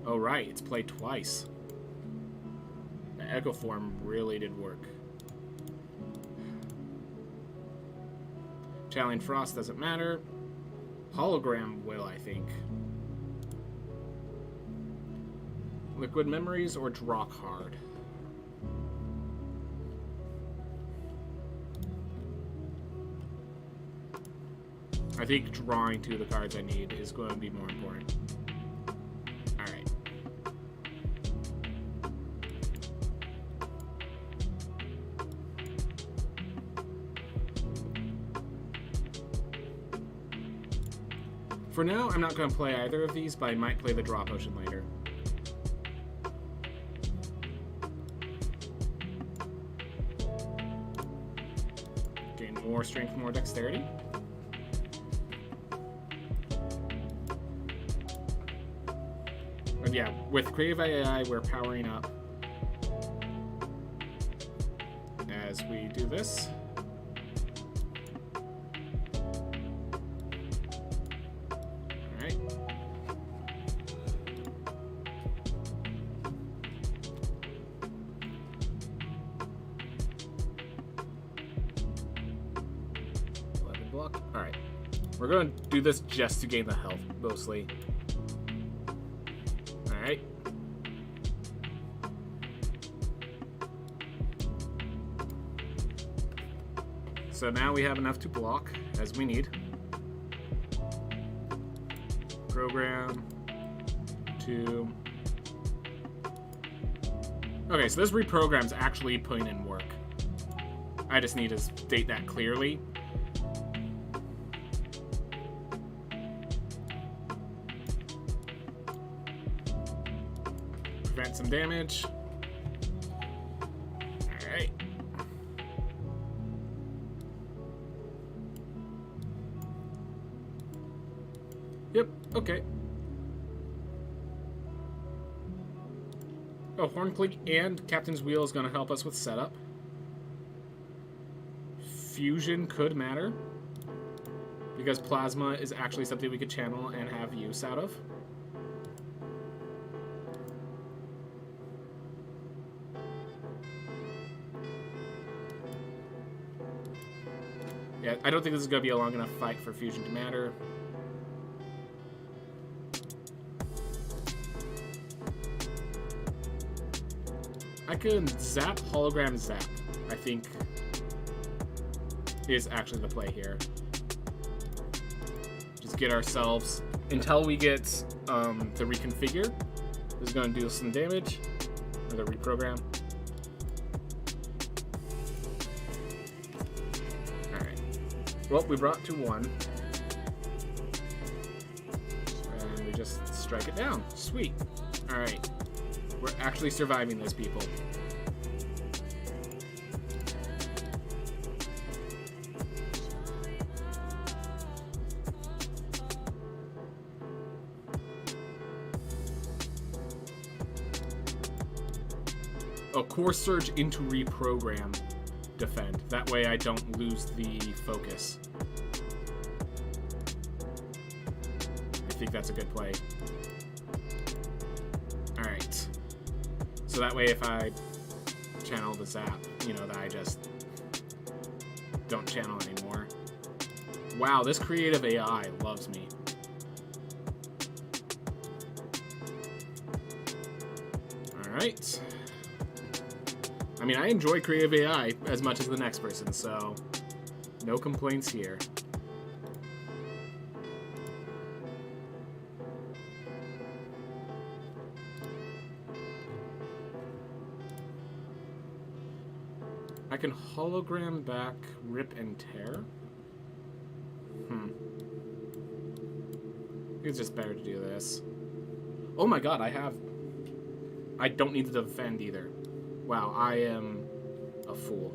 Oh, right. It's played twice. The Echo Form really did work. Channeling Frost doesn't matter. Hologram will, I think. Liquid Memories or Draw Card. I think drawing 2 of the cards I need is going to be more important. Alright. For now, I'm not going to play either of these, but I might play the Draw Potion later. Gain more strength, more dexterity. But yeah, with Creative AI, we're powering up as we do this. Alright. Block. Alright. We're going to do this just to gain the health, mostly. Alright. So now we have enough to block, as we need. Program. 2. Okay, so this reprogram's actually putting in work. I just need to state that clearly. Prevent some damage. Alright. Yep, okay. Oh, Hornclink and Captain's Wheel is going to help us with setup. Fusion could matter, because Plasma is actually something we could channel and have use out of. Yeah, I don't think this is going to be a long enough fight for Fusion to matter. I can zap, hologram, zap. I think is actually the play here. Just get ourselves until we get the reconfigure. This is going to do some damage, or the reprogram. All right. Well, we brought to 1, and we just strike it down. Sweet. All right. We're actually surviving this, people. Oh, core surge into reprogram defend. That way I don't lose the focus. I think that's a good play. Alright. So that way if I channel the zap, you know, that I just don't channel anymore. Wow, this creative AI loves me. Alright. I mean, I enjoy creative AI as much as the next person, so no complaints here. I can hologram back Rip and Tear. I think it's just better to do this. Oh my god, I don't need to defend either. Wow, I am a fool.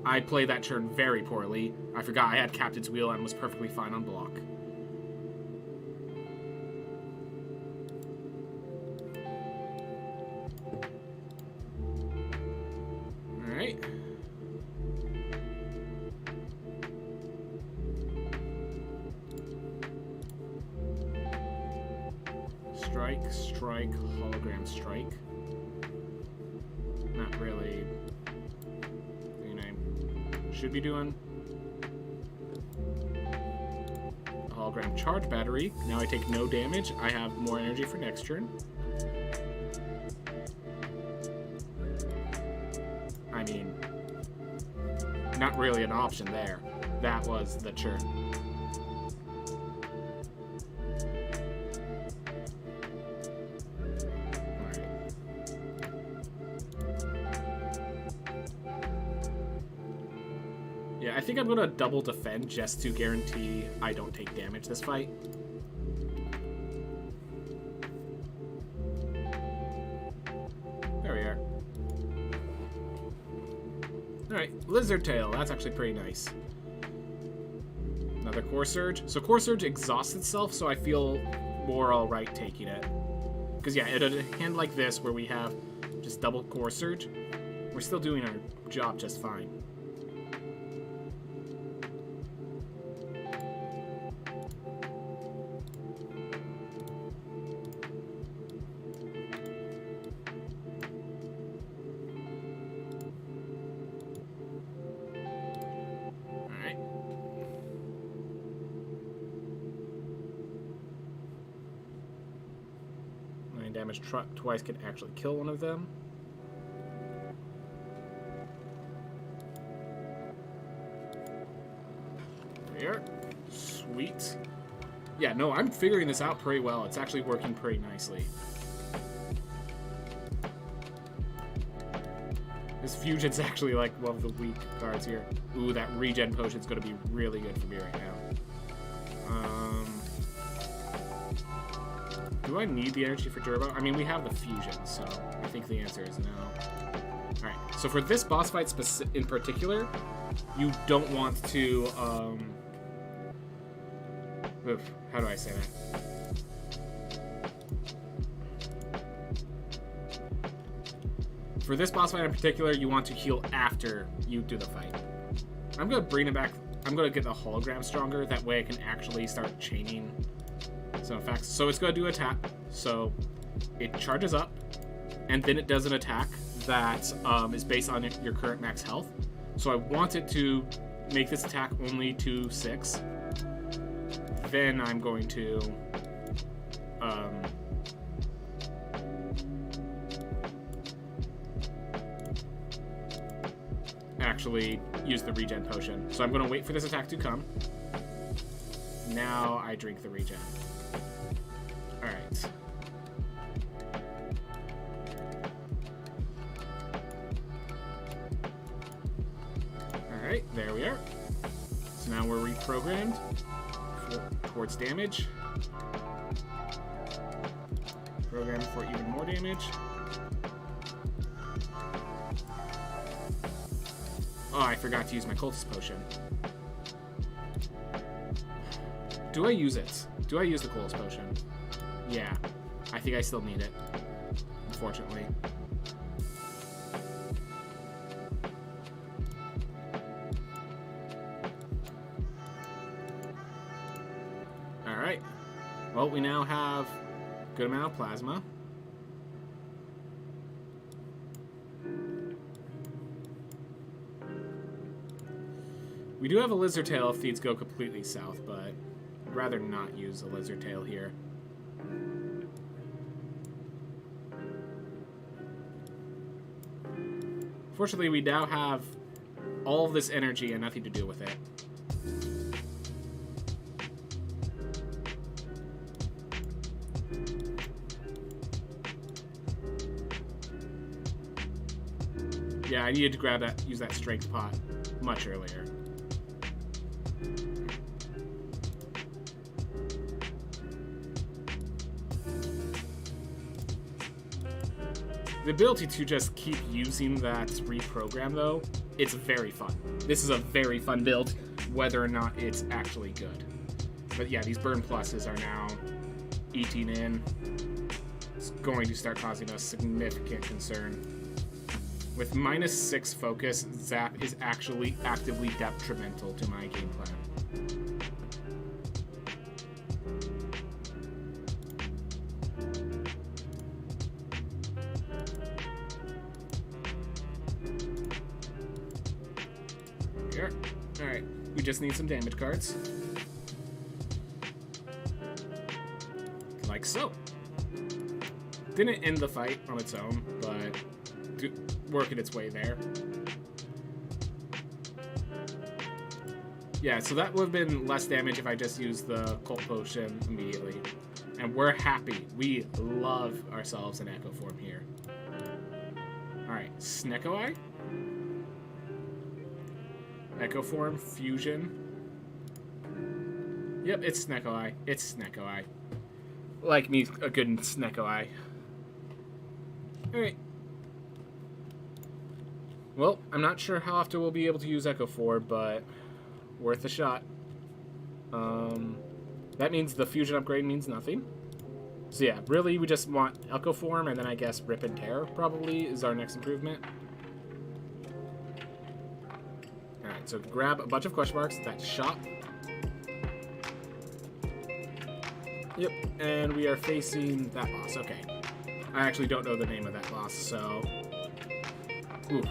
I played that turn very poorly. I forgot I had Captain's Wheel and was perfectly fine on block. Alright. Strike, strike, hologram strike. Not really thing I should be doing. Hologram charge battery. Now I take no damage. I have more energy for next turn. I mean, not really an option there. That was the turn. I think I'm going to double defend just to guarantee I don't take damage this fight. There we are. Alright, Lizard Tail. That's actually pretty nice. Another Core Surge. So Core Surge exhausts itself, so I feel more alright taking it. Because yeah, in a hand like this where we have just double Core Surge, we're still doing our job just fine. Damage twice can actually kill one of them. There. Sweet. Yeah, no, I'm figuring this out pretty well. It's actually working pretty nicely. This Fusion's actually like one of the weak cards here. Ooh, that regen potion's gonna be really good for me right now. Do I need the energy for Turbo? I mean, we have the Fusion, so I think the answer is no. Alright, so for this boss fight in particular, you don't want to, how do I say that? For this boss fight in particular, you want to heal after you do the fight. I'm going to bring it back. I'm going to get the hologram stronger. That way I can actually start chaining some effects. So it's going to do attack. So it charges up, and then it does an attack that is based on your current max health. So I want it to make this attack only to 6. Then I'm going to actually use the regen potion. So I'm going to wait for this attack to come. Now I drink the regen. Alright. Alright, there we are. So now we're reprogrammed towards damage. Programmed for even more damage. Oh, I forgot to use my cultist potion. Do I use it? Do I use the cultist potion? Yeah, I think I still need it, unfortunately. Well, we now have a good amount of plasma. We do have a lizard tail if these go completely south, but I'd rather not use a lizard tail here. Fortunately, we now have all of this energy and nothing to do with it. Yeah, I needed to grab that, use that strength pot much earlier. The ability to just keep using that reprogram, though, it's very fun. This is a very fun build, whether or not it's actually good. But yeah, these burn pluses are now eating in. It's going to start causing us significant concern. With -6 focus, Zap is actually actively detrimental to my game plan. Here. Alright, we just need some damage cards. Like so. Didn't end the fight on its own, but working its way there. Yeah, so that would have been less damage if I just used the Cult Potion immediately. And we're happy. We love ourselves an Echo Form here. Alright, Snecko Eye. Echo Form, Fusion. Yep, it's Snecko Eye. It's Snecko Eye. Like me, a good Snecko Eye. Alright. Well, I'm not sure how often we'll be able to use Echo 4, but worth a shot. That means the fusion upgrade means nothing. So yeah, really we just want Echo Form, and then I guess Rip and Tear probably is our next improvement. Alright, so grab a bunch of question marks. That's shot. Yep, and we are facing that boss. Okay. I actually don't know the name of that boss, so... Ooh.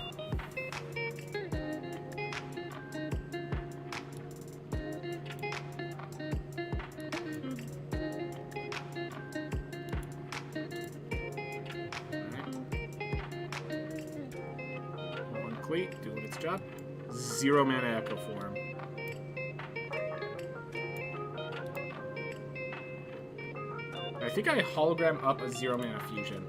Doing its job. 0 mana Echo Form. I think I hologram up a 0 mana fusion.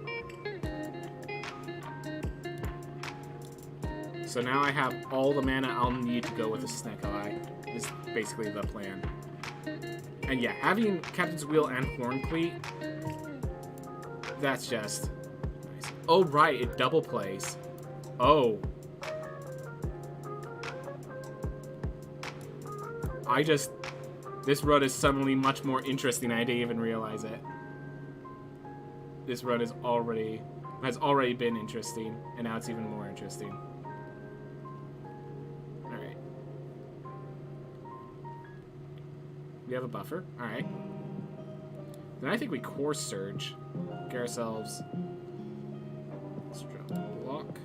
So now I have all the mana I'll need to go with a Snecko Eye. Is basically the plan. And yeah, having Captain's Wheel and Horn Cleat, that's just nice. Oh right, it double plays. Oh. This run is suddenly much more interesting. I didn't even realize it. This run has already been interesting, and now it's even more interesting. Alright. We have a buffer. Alright. Then I think we Core Surge. Get ourselves... Let's drop the block.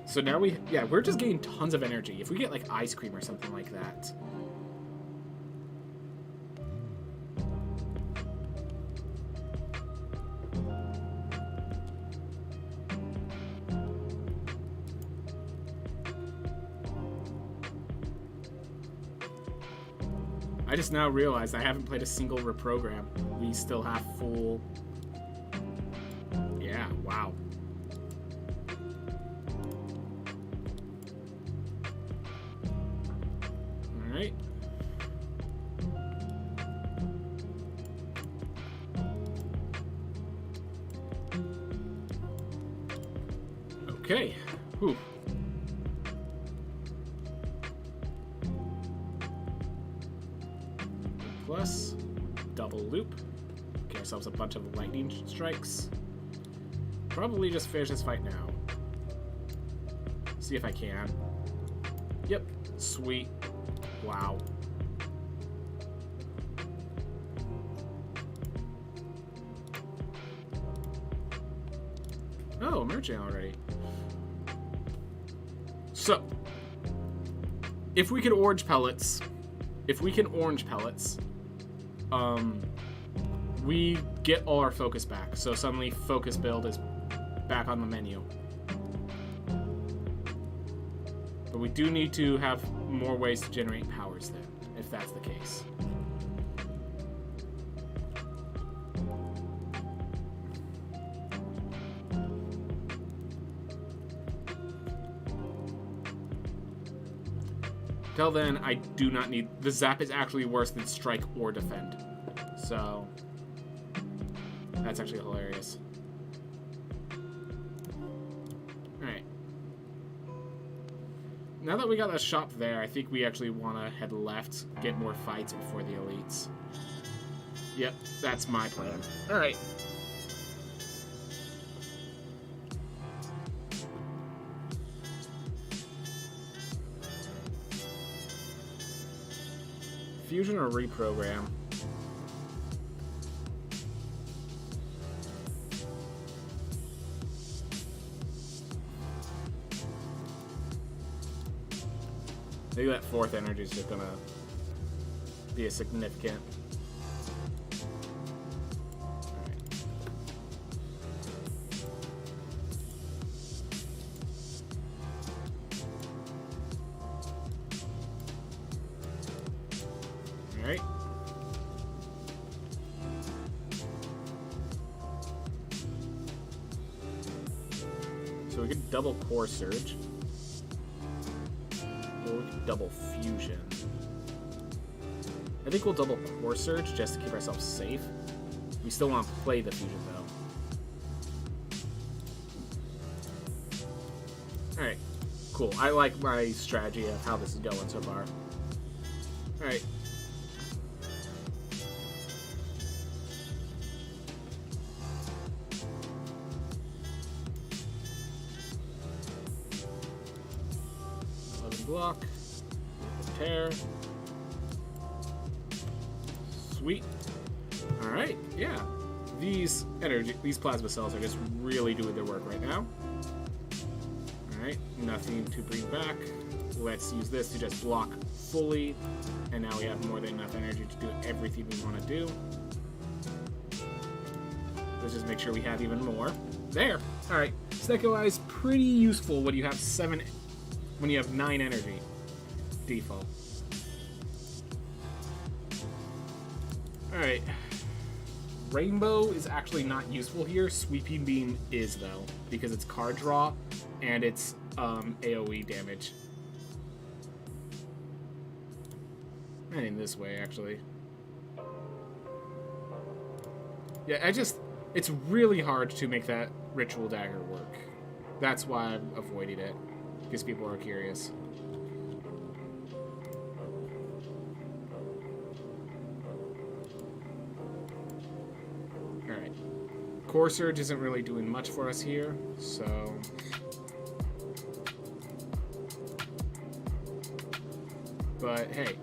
So now we're just getting tons of energy. If we get like Ice Cream or something like that. I just now realized I haven't played a single reprogram. We still have full... Yeah, wow. Alright. Okay. Whew. Plus, double loop. Get ourselves a bunch of lightning strikes. probably just finish this fight now. See if I can. Yep. Sweet. Wow. Oh, merchant already. So, if we can orange pellets, we get all our focus back. So suddenly focus build is back on the menu. But we do need to have more ways to generate powers then, if that's the case. Till then, I do not need... The zap is actually worse than strike or defend. So, that's actually hilarious. Alright. Now that we got that shop there, I think we actually want to head left, get more fights before the elites. Yep, that's my plan. Alright. Fusion or reprogram? Maybe that fourth energy is just gonna be a significant. Alright. So we could double core surge. Or we could double fusion. I think we'll double core surge just to keep ourselves safe. We still want to play the fusion though. Alright. Cool. I like my strategy of how this is going so far. Alright. Block, tear, sweet. All right, yeah. These plasma cells are just really doing their work right now. All right, nothing to bring back. Let's use this to just block fully, and now we have more than enough energy to do everything we want to do. Let's just make sure we have even more. There. All right, Sneko Eye is pretty useful when you have 9 energy default. Alright. Rainbow is actually not useful here. Sweeping Beam is, though, because it's card draw and it's AoE damage. Heading this way, actually. Yeah, it's really hard to make that Ritual Dagger work. That's why I'm avoiding it. Because people are curious. Alright. Core Surge isn't really doing much for us here, so... But, hey.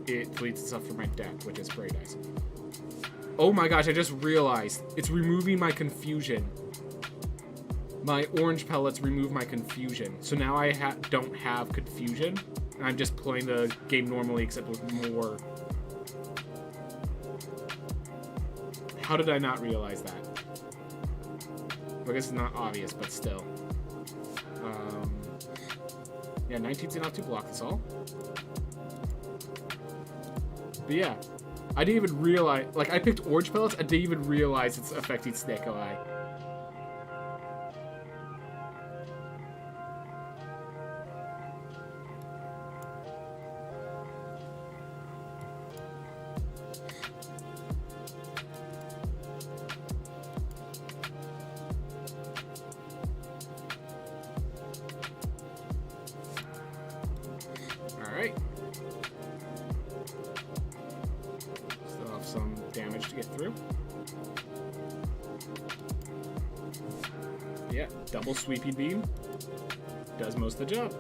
It deletes itself from my deck, which is pretty nice. Oh my gosh, I just realized. It's removing my confusion. My orange pellets remove my confusion. So now I don't have confusion. I'm just playing the game normally, except with more. How did I not realize that? Well, I guess it's not obvious, but still. Yeah, 19's enough to block this all. But yeah, I didn't even realize. Like, I picked orange pellets, I didn't even realize it's affecting Sneko Eye. Alright. Still have some damage to get through. Yeah, double sweepy beam does most of the job.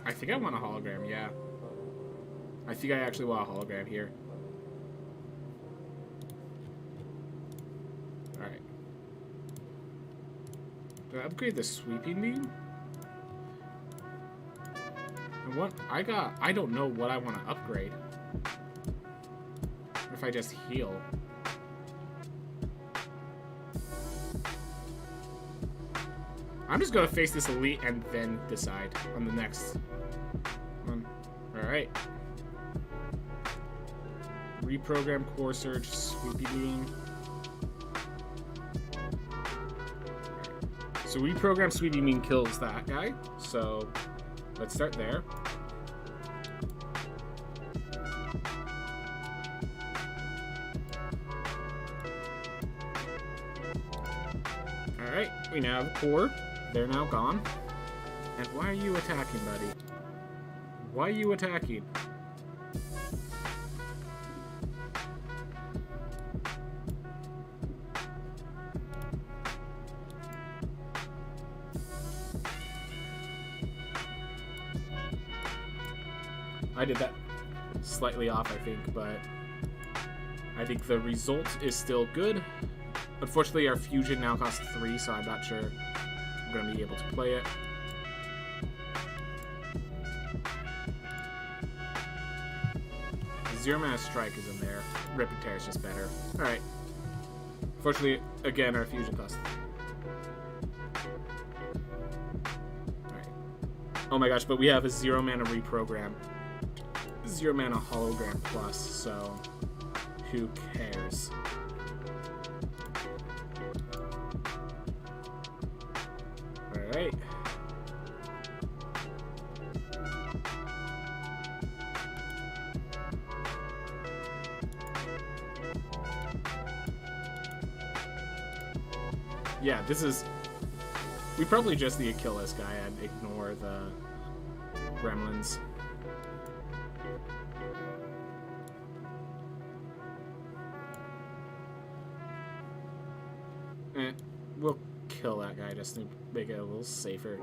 I think I want a hologram, yeah. I think I actually want a hologram here. Alright. Do I upgrade the sweeping beam? And what I don't know what I want to upgrade. Or if I just heal. I'm just gonna face this elite and then decide on the next one. Alright. Reprogram core surge, sweepy beam. So reprogram sweepy beam kills that guy. So let's start there. Alright, we now have core. They're now gone. And why are you attacking, buddy? Why are you attacking? I did that slightly off, I think, but I think the result is still good. Unfortunately, our fusion now costs 3, so I'm not sure I'm going to be able to play it. Zero mana strike is in there. Rip and tear is just better. Alright. Fortunately, again, our fusion costs 3. Alright. Oh my gosh, but we have a 0 mana reprogram. 0 mana hologram plus, so who cares? Alright. Yeah, this is... We probably just need to kill this guy and ignore the gremlins. We'll kill that guy just to make it a little safer.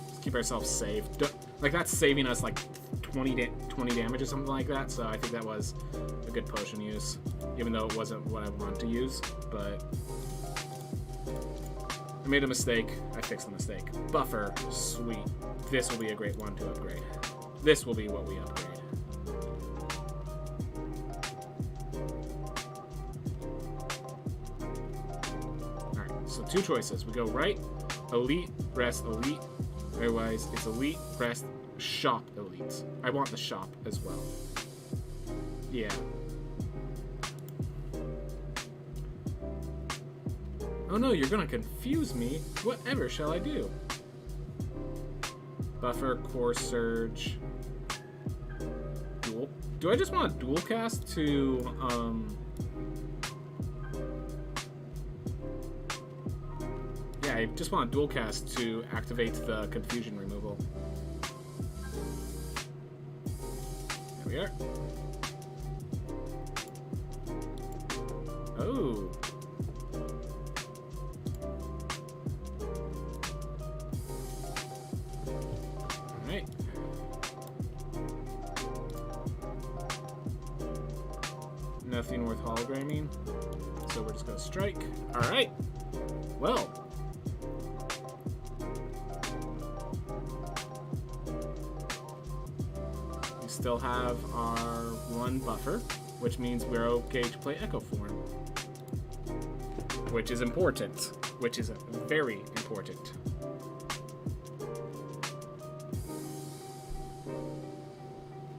Let's keep ourselves safe. Like, that's saving us like 20 damage or something like that, so I think that was a good potion use. Even though it wasn't what I wanted to use, but... I made a mistake. I fixed the mistake. Buffer. Sweet. This will be a great one to upgrade. This will be what we upgrade. Alright, so 2 choices. We go right, elite, rest, elite. Otherwise, it's elite, rest, shop, elite. I want the shop as well. Yeah. Oh no, you're gonna confuse me. Whatever shall I do? Buffer, core surge, dual. Do I just want to dual cast to, Yeah, I just want to dual cast to activate the confusion removal. There we are. Oh. Alright. Nothing worth hologramming. So we're just gonna strike. Alright. Well. We still have our 1 buffer, which means we're okay to play Echo Form. Which is important. Which is very important.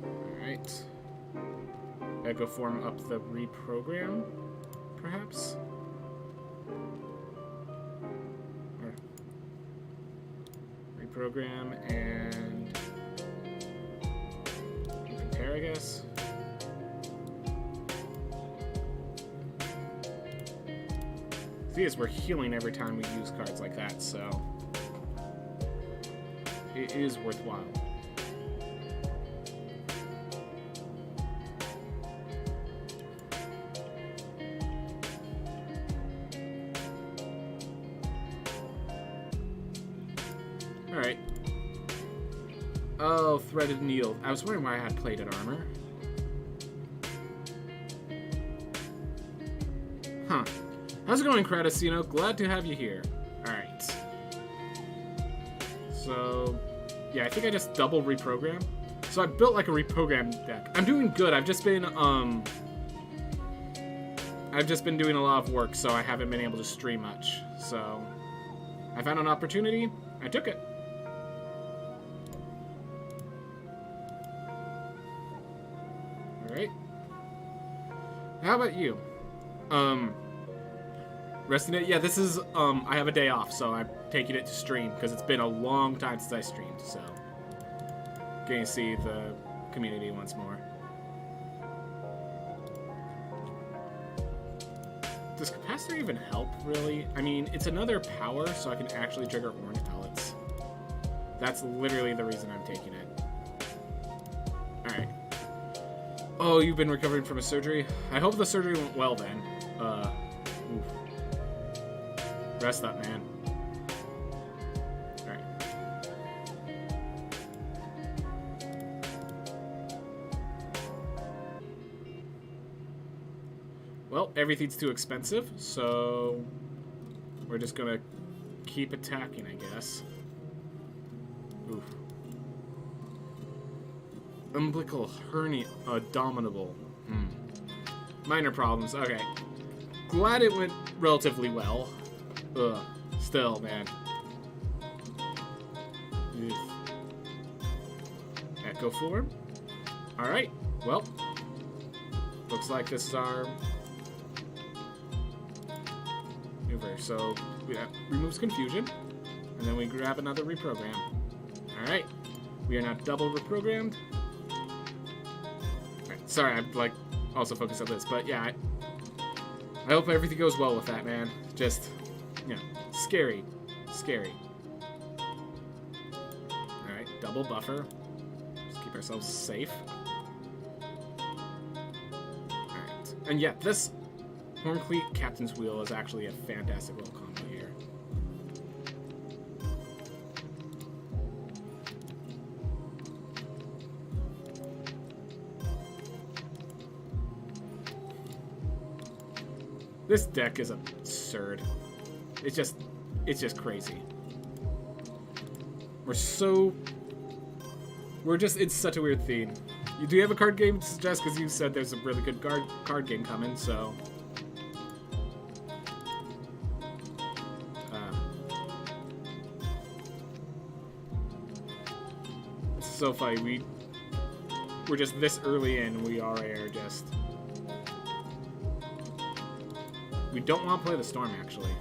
Alright. Echo Form up the reprogram, perhaps? Or reprogram and compare, I guess. thing is, we're healing every time we use cards like that, so it is worthwhile. Alright. Oh, threaded needle. I was wondering why I had plated armor. Huh. How's it going, Cradicino? Glad to have you here. Alright. So, yeah, I think I just double reprogrammed. So I built like a reprogrammed deck. I'm doing good. I've just been doing a lot of work, so I haven't been able to stream much. So I found an opportunity. I took it. Alright. How about you? Resting it? Yeah, this is, I have a day off, so I'm taking it to stream, because it's been a long time since I streamed, so getting to see the community once more. Does capacitor even help, really? I mean, it's another power, so I can actually trigger orange pellets. That's literally the reason I'm taking it. Alright. Oh, you've been recovering from a surgery? I hope the surgery went well, then. Oof. Rest up, man. Alright. Well, everything's too expensive, so we're just gonna keep attacking, I guess. Oof. Umbilical hernia, abominable. Minor problems. Okay. Glad it went relatively well. Ugh. Still, man. Ugh. Echo form. Alright. Well. Looks like this is our maneuver. So, yeah, removes confusion. And then we grab another reprogram. Alright. We are now double reprogrammed. Right. Sorry, I'm like also focused on this, but yeah, I hope everything goes well with that, man. Just, you know, scary. Scary. Alright, double buffer. Just keep ourselves safe. Alright. And yeah, this Horncleat Captain's Wheel is actually a fantastic little combo here. This deck is absurd. It's just crazy. We're just in such a weird theme. Do you have a card game to suggest? Because you said there's a really good card game coming, so. It's so funny. We're just this early in, we already are just. We don't want to play the Storm, actually.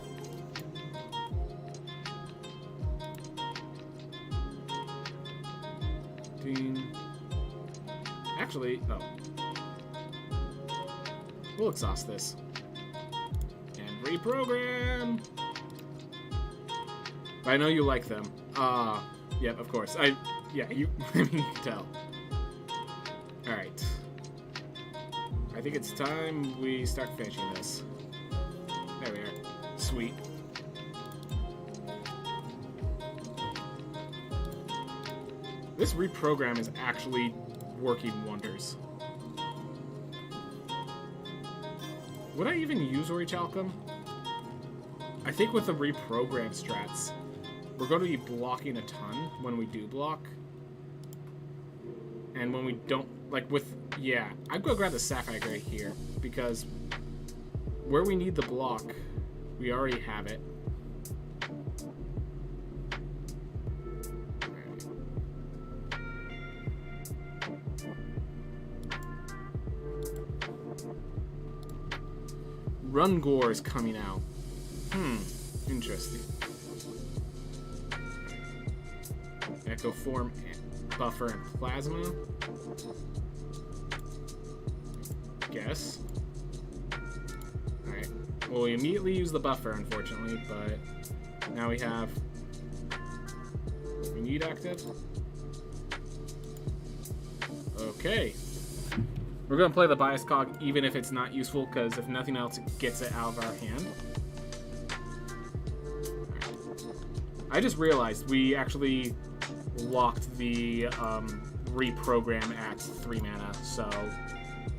Actually, oh. We'll exhaust this. And reprogram! But I know you like them. Yep, of course. Yeah, you can tell. Alright. I think it's time we start finishing this. There we are. Sweet. This reprogram is actually working wonders. Would I even use Orichalcum? I think with the reprogram strats, we're going to be blocking a ton when we do block. And when we don't, like with, yeah, I'm going to grab the Sapphire right here, because where we need the block, we already have it. Rungor is coming out. Interesting. Echo form, buffer, and plasma. Guess. Alright. Well, we immediately use the buffer, unfortunately, but now we have what we need active. Okay. We're going to play the bias cog even if it's not useful, because if nothing else, it gets it out of our hand. I just realized we actually locked the reprogram at 3 mana, so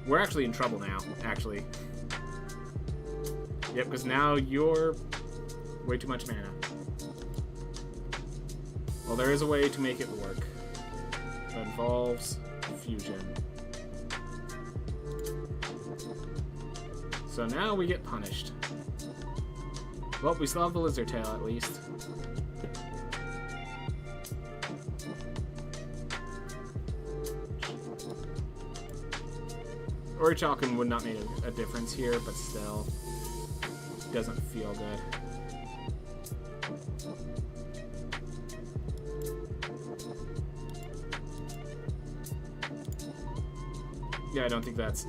we're actually in trouble now, actually. Yep, because now you're way too much mana. Well, there is a way to make it work. That involves fusion. So now we get punished. Well, we still have the lizard tail at least. Orichalcum would not make a difference here, but still, doesn't feel good. Yeah, I don't think that's...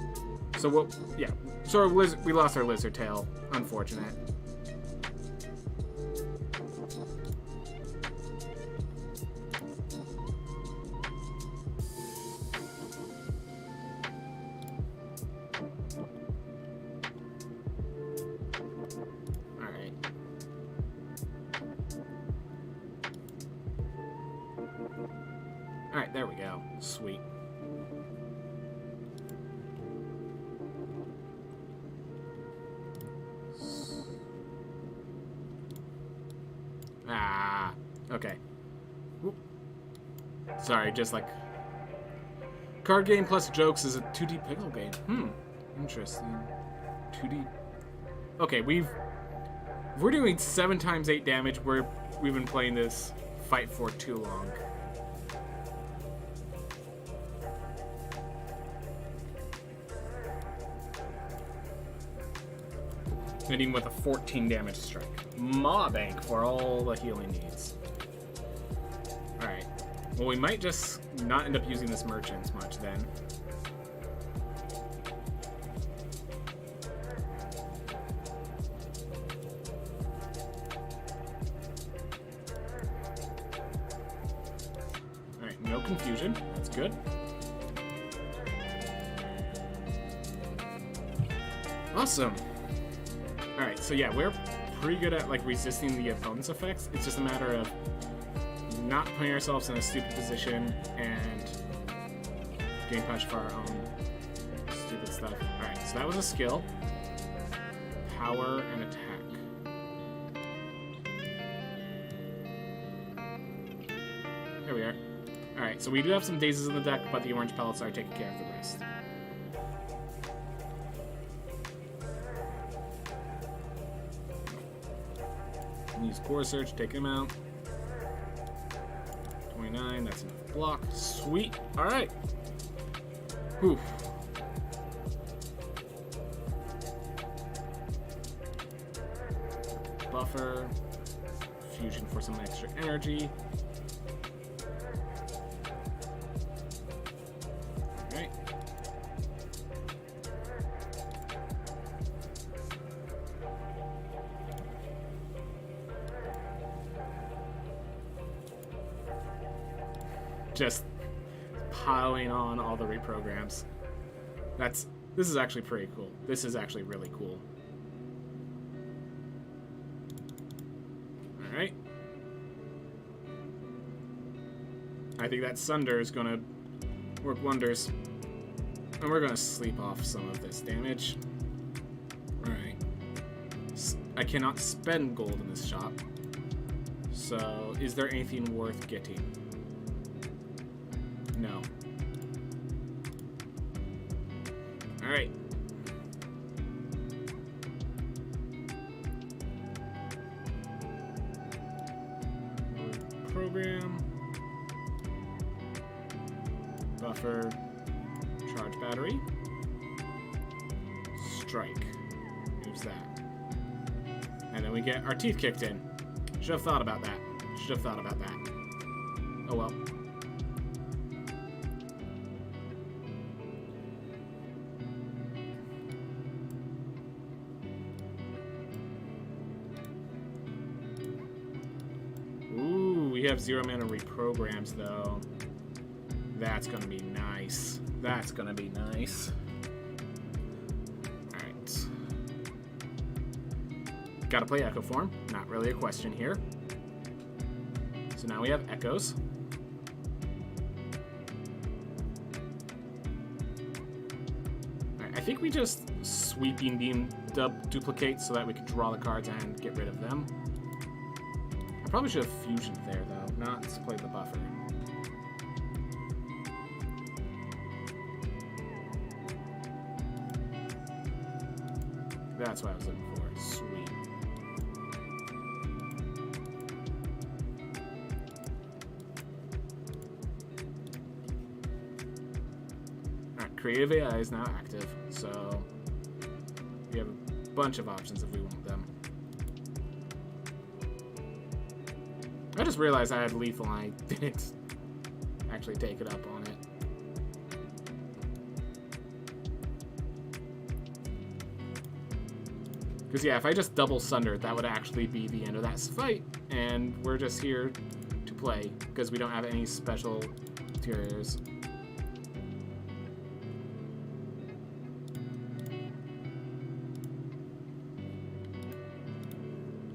So what? Yeah, so we lost our lizard tail. Unfortunate. Alright, there we go. Sweet. Ah, okay. Whoop. Sorry, just like... Card game plus jokes is a 2D pickle game. Interesting. 2D... Okay, we're doing 7 times 8 damage. We've been playing this fight for too long. Hitting with a 14 damage strike. Maw Bank for all the healing needs. Alright. Well, we might just not end up using this merchant much then. Alright, no confusion. That's good. Awesome. Alright, so yeah, we're pretty good at like resisting the opponent's effects. It's just a matter of not putting ourselves in a stupid position and getting punished for our own stupid stuff. Alright, so that was a skill. Power and attack. Here we are. Alright, so we do have some dazes in the deck, but the orange pellets are taking care of the rest. Use Core Search, take him out. 29, that's enough block. Sweet. Alright. Whew. Buffer. Fusion for some extra energy. Alright. Just piling on all the reprograms. This is actually pretty cool. This is actually really cool. Alright. I think that Sunder is gonna work wonders. And we're gonna sleep off some of this damage. Alright. I cannot spend gold in this shop. So, is there anything worth getting? No. Alright. Program. Buffer. Charge battery. Strike. Use that. And then we get our teeth kicked in. Should have thought about that. Should have thought about that. Oh well. we have 0 mana reprograms, though. That's gonna be nice. That's gonna be nice. Alright. Gotta play Echo Form. Not really a question here. So now we have Echoes. Alright, I think we just Sweeping Beam duplicate so that we can draw the cards and get rid of them. I probably should have Fusion there, though, not play the buffer. That's what I was looking for. Sweet. Alright, Creative AI is now active, so we have a bunch of options if we want them. I just realized I had lethal and I didn't actually take it up on it. Because yeah, if I just double Sundered, that would actually be the end of that fight, and we're just here to play, because we don't have any special interiors.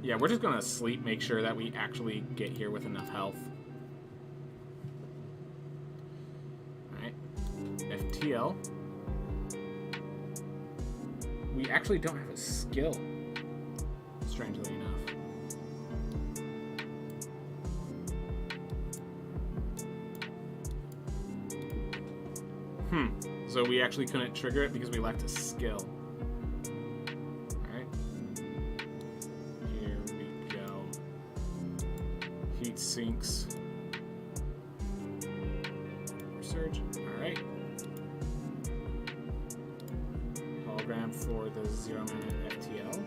Yeah, we're just gonna sleep, make sure that we actually get here with enough health. Alright. FTL. We actually don't have a skill, strangely enough. So we actually couldn't trigger it because we lacked a skill. Alright. Here we go. Heat sinks. Surge. Alright. Hologram for the 0 mana FTL.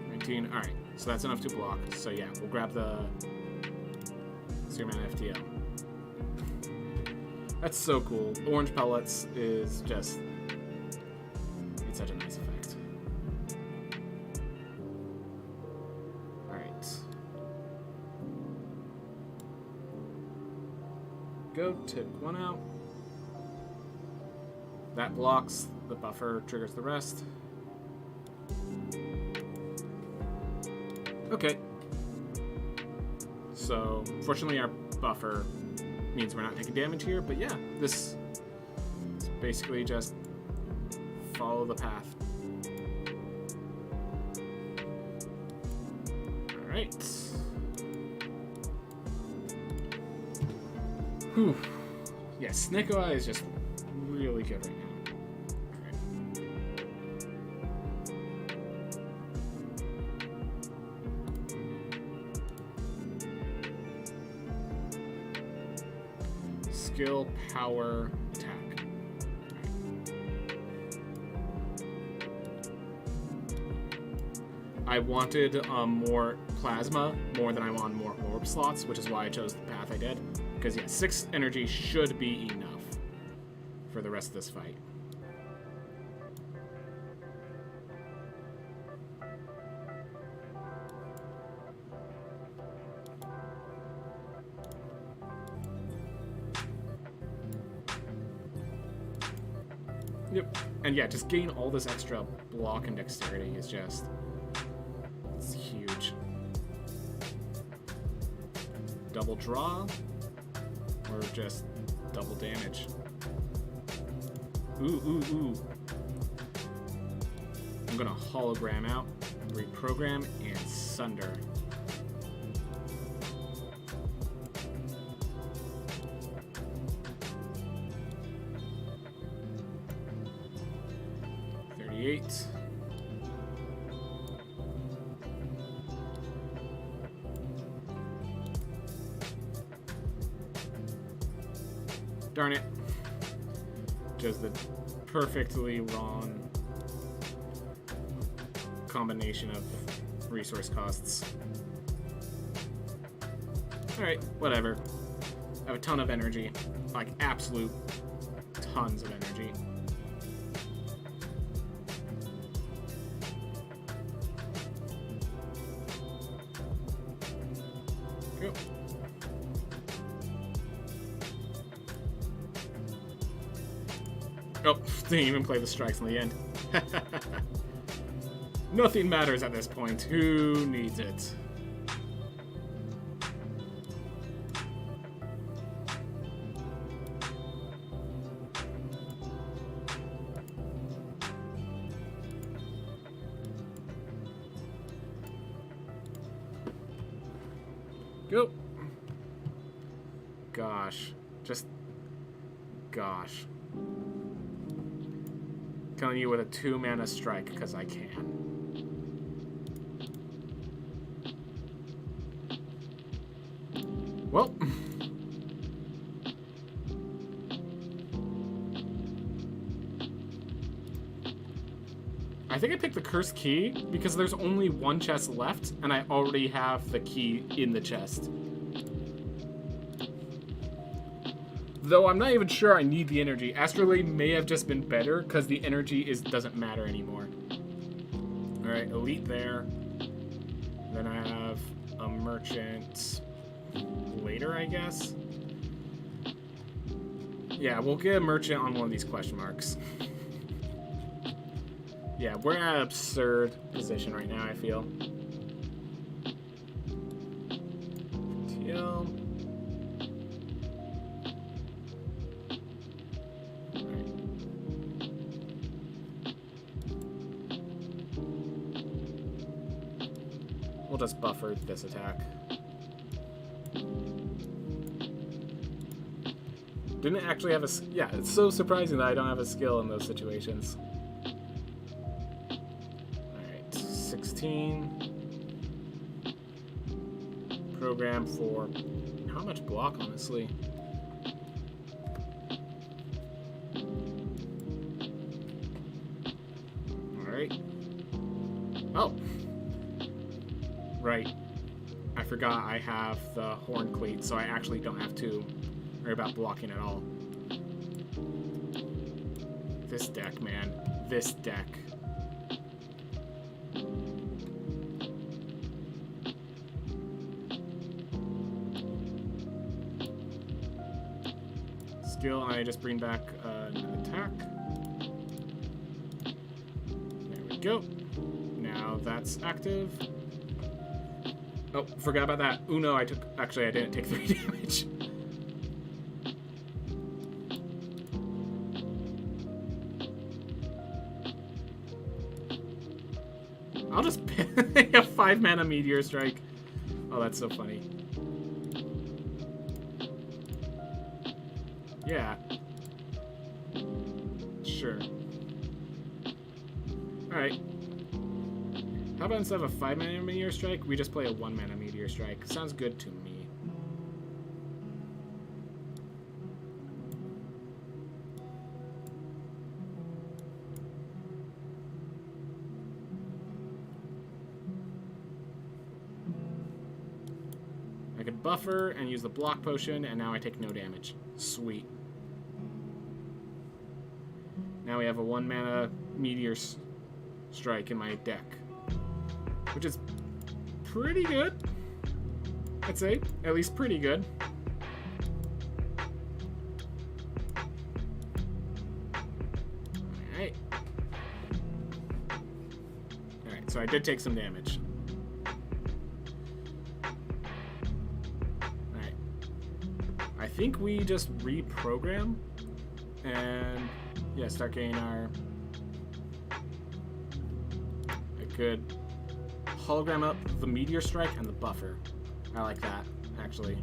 19. Alright. So that's enough to block. So yeah, we'll grab the 0 mana FTL. That's so cool. Orange pellets is just... it's such a nice effect. Alright. Go, took one out. That blocks, the buffer triggers the rest. Okay. So, fortunately our buffer means we're not taking damage here, but yeah, this is basically just follow the path. Alright. Whew. Yeah, Sneko Eye is just really good right now. Skill, power, attack. I wanted more plasma more than I wanted more orb slots, which is why I chose the path I did. Because yeah, 6 energy should be enough for the rest of this fight. Yep. And yeah, just gain all this extra block and dexterity is just... it's huge. Double draw, or just double damage. Ooh, ooh, ooh. I'm gonna hologram out, reprogram, and sunder. Darn it. Just the perfectly wrong combination of resource costs. Alright, whatever. I have a ton of energy. Like, absolute tons of energy. Go. Oh, didn't even play the strikes in the end. Nothing matters at this point. Who needs it? Go. Gosh. Just... Gosh. Killing you with a 2-mana strike, because I can. Well. I think I picked the cursed key because there's only one chest left, and I already have the key in the chest. Though I'm not even sure I need the energy. Astrolabe may have just been better because the energy doesn't matter anymore. Alright, elite there. Then I have a merchant later, I guess. Yeah, we'll get a merchant on one of these question marks. Yeah, we're at an absurd position right now, I feel. TL. We'll just buffer this attack. Didn't actually have a... Yeah, it's so surprising that I don't have a skill in those situations. Alright, 16. Program for... How much block, honestly? Alright. Oh! Right. I forgot I have the horn cleat, so I actually don't have to worry about blocking at all. This deck, man. This deck. Skill, I just bring back an attack. There we go. Now that's active. Oh, forgot about that. Uno, I didn't take 3 damage. I'll just pick a 5-mana Meteor Strike. Oh, that's so funny. Yeah. Sure. Alright. How about instead of a 5-mana Meteor Strike, we just play a 1-mana Meteor Strike? Sounds good to me. I could buffer and use the block potion, and now I take no damage. Sweet. Now we have a 1-mana Meteor Strike in my deck. Which is pretty good, I'd say. At least pretty good. Alright. Alright, so I did take some damage. Alright. I think we just reprogram and, yeah, start getting our... I could... hologram up the Meteor Strike and the buffer. I like that, actually.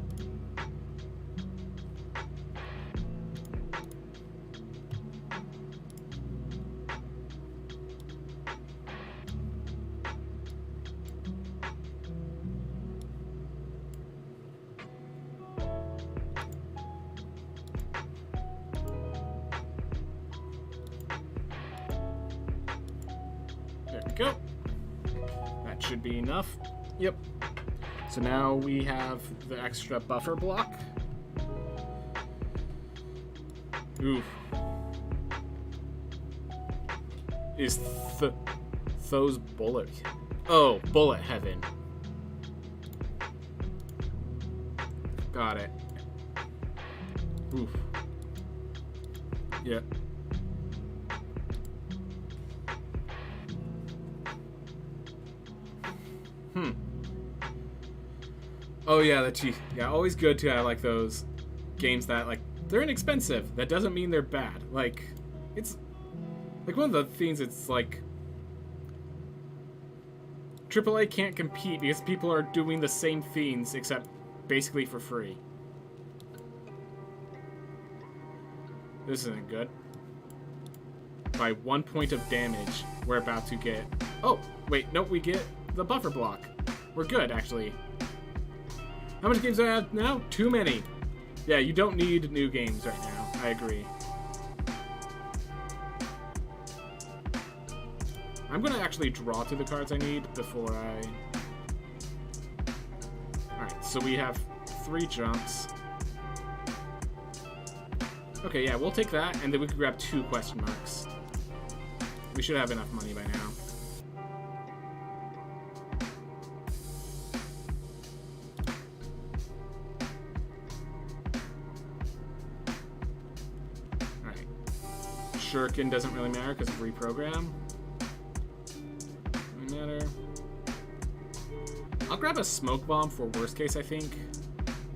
There we go. Should be enough. Yep. So now we have the extra buffer block. Ooh. Is Tho's bullet? Oh, bullet heaven. Got it. Oof. Yep. Oh yeah, yeah, always good to have like those games that like they're inexpensive. That doesn't mean they're bad. Like it's like one of the things. It's like AAA can't compete because people are doing the same things except basically for free. This isn't good. By 1 point of damage, we're about to get... Oh, wait, no, we get the buffer block. We're good, actually. How many games do I have now? Too many. Yeah, you don't need new games right now. I agree. I'm going to actually draw to the cards I need before I... Alright, so we have 3 jumps. Okay, yeah, we'll take that, and then we can grab 2 question marks. We should have enough money by now. Alright. Shuriken doesn't really matter because of reprogram. Doesn't matter. I'll grab a smoke bomb for worst case, I think.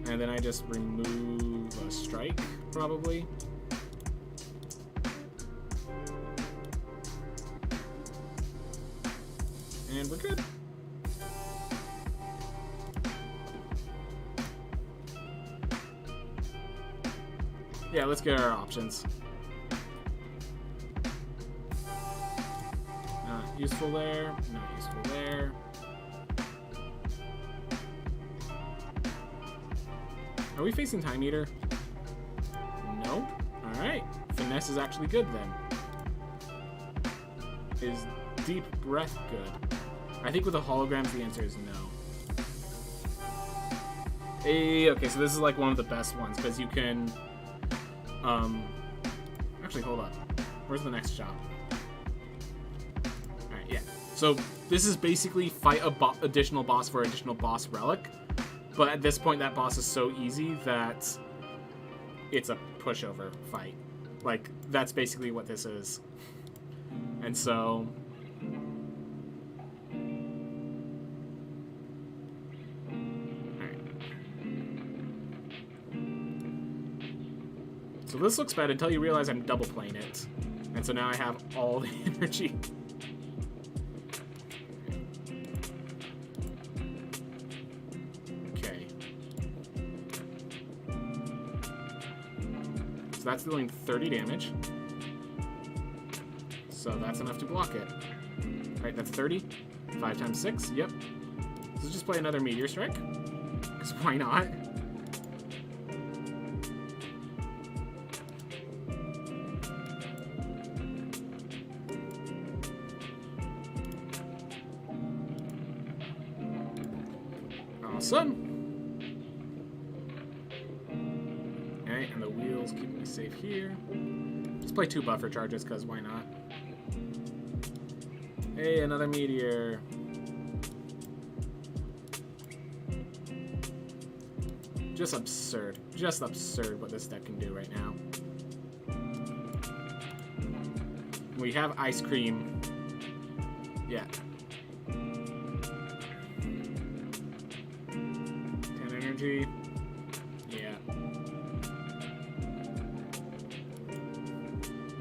And then I just remove a strike, probably. And we're good. Yeah, let's get our options. Not useful there, not useful there. Are we facing Time Eater? Nope. Alright. Finesse is actually good then. Is Deep Breath good? I think with the holograms the answer is no. Hey, okay, so this is like one of the best ones because you can actually hold up. Where's the next job? Alright, yeah. So this is basically fight a additional boss for additional boss relic. But at this point, that boss is so easy that it's a pushover fight. Like, that's basically what this is. And so... Alright. So this looks bad until you realize I'm double playing it. And so now I have all the energy. So that's dealing 30 damage. So that's enough to block it. Alright, that's 30. 5 times 6, yep. So just play another Meteor Strike. Because why not? Awesome. And the wheels keep me safe here. Let's play 2 buffer charges, because why not? Hey, another meteor. Just absurd. Just absurd what this deck can do right now. We have ice cream. Yeah. 10 energy.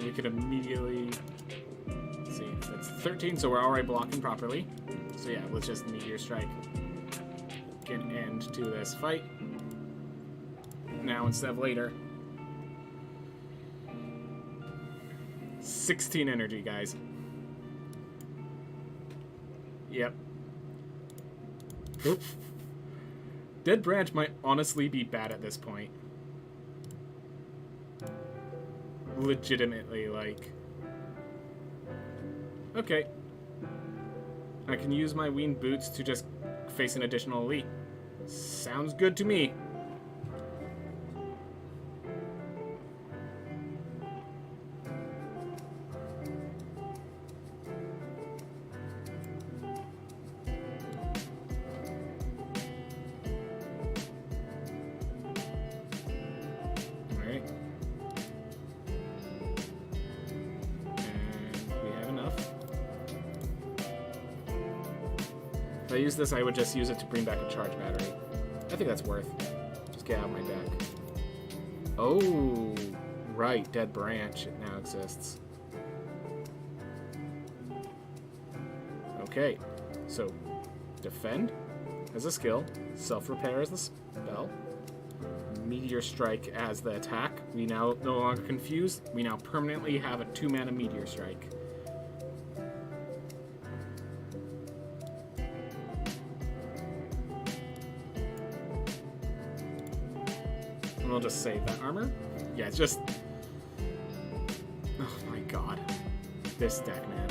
We could immediately, let's see, that's 13, so we're already blocking properly. So yeah, let's just Meteor Strike. Get an end to this fight. Now instead of later. 16 energy, guys. Yep. Dead Branch might honestly be bad at this point. Legitimately, like... Okay. I can use my winged boots to just face an additional elite. Sounds good to me. If I use this, I would just use it to bring back a charge battery. I think that's worth. Just get out of my deck. Oh, right. Dead branch. It now exists. Okay. So, defend as a skill. Self-repair as the spell. Meteor Strike as the attack. We now no longer confused. We now permanently have a 2-mana Meteor Strike. And we'll just save that armor. Yeah, it's just... Oh my god. This deck, man.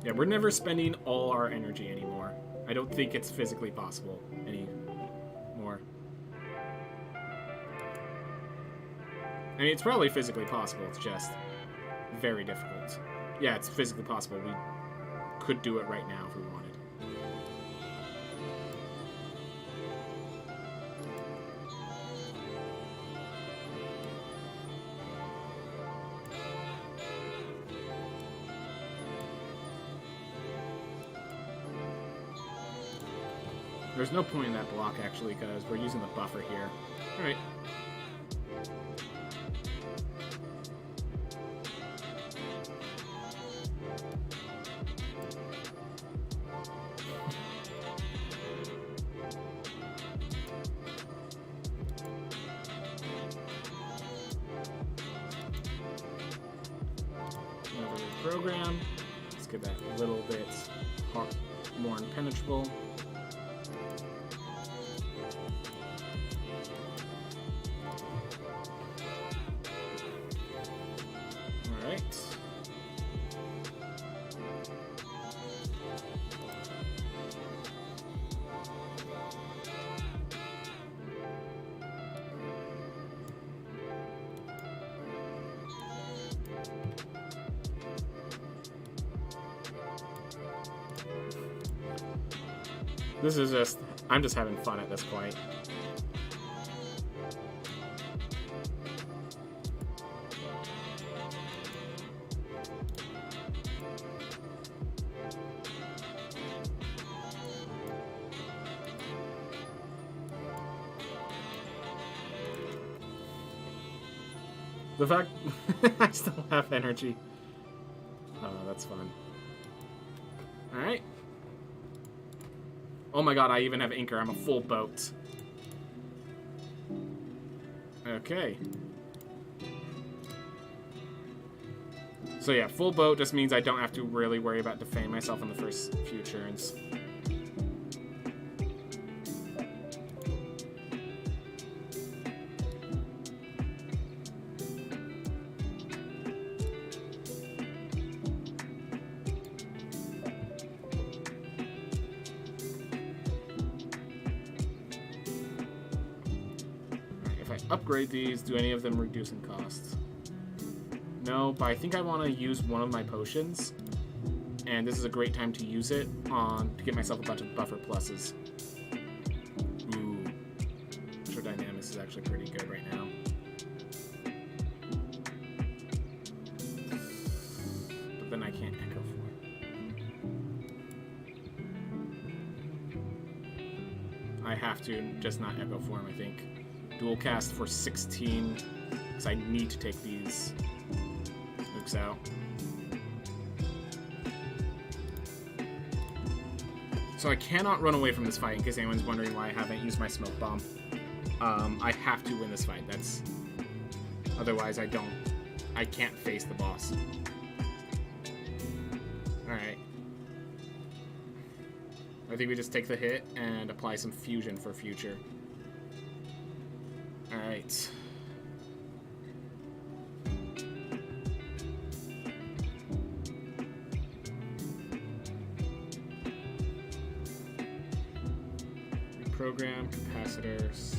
Yeah, we're never spending all our energy anymore. I don't think it's physically possible anymore. I mean, it's probably physically possible. It's just very difficult. Yeah, it's physically possible. We could do it right now if we wanted. There's no point in that block, actually, because we're using the buffer here. Alright. Program. Let's get that a little bit more impenetrable. Alright. This is just, I'm just having fun at this point. The fact I still have energy. Oh, that's fun. Alright. Oh my god, I even have anchor. I'm a full boat. Okay. So yeah, full boat just means I don't have to really worry about defending myself in the first few turns. Upgrade these. Do any of them reduce in cost? No, but I think I want to use one of my potions, and this is a great time to use it to get myself a bunch of buffer pluses. Ooh, Ultra Dynamics is actually pretty good right now. But then I can't Echo Form. I have to just not Echo Form, I think. Dual cast for 16, because I need to take these nukes out. So I cannot run away from this fight, in case anyone's wondering why I haven't used my smoke bomb. I have to win this fight. Otherwise I can't face the boss. Alright. I think we just take the hit and apply some fusion for future. Alright. Reprogram capacitors.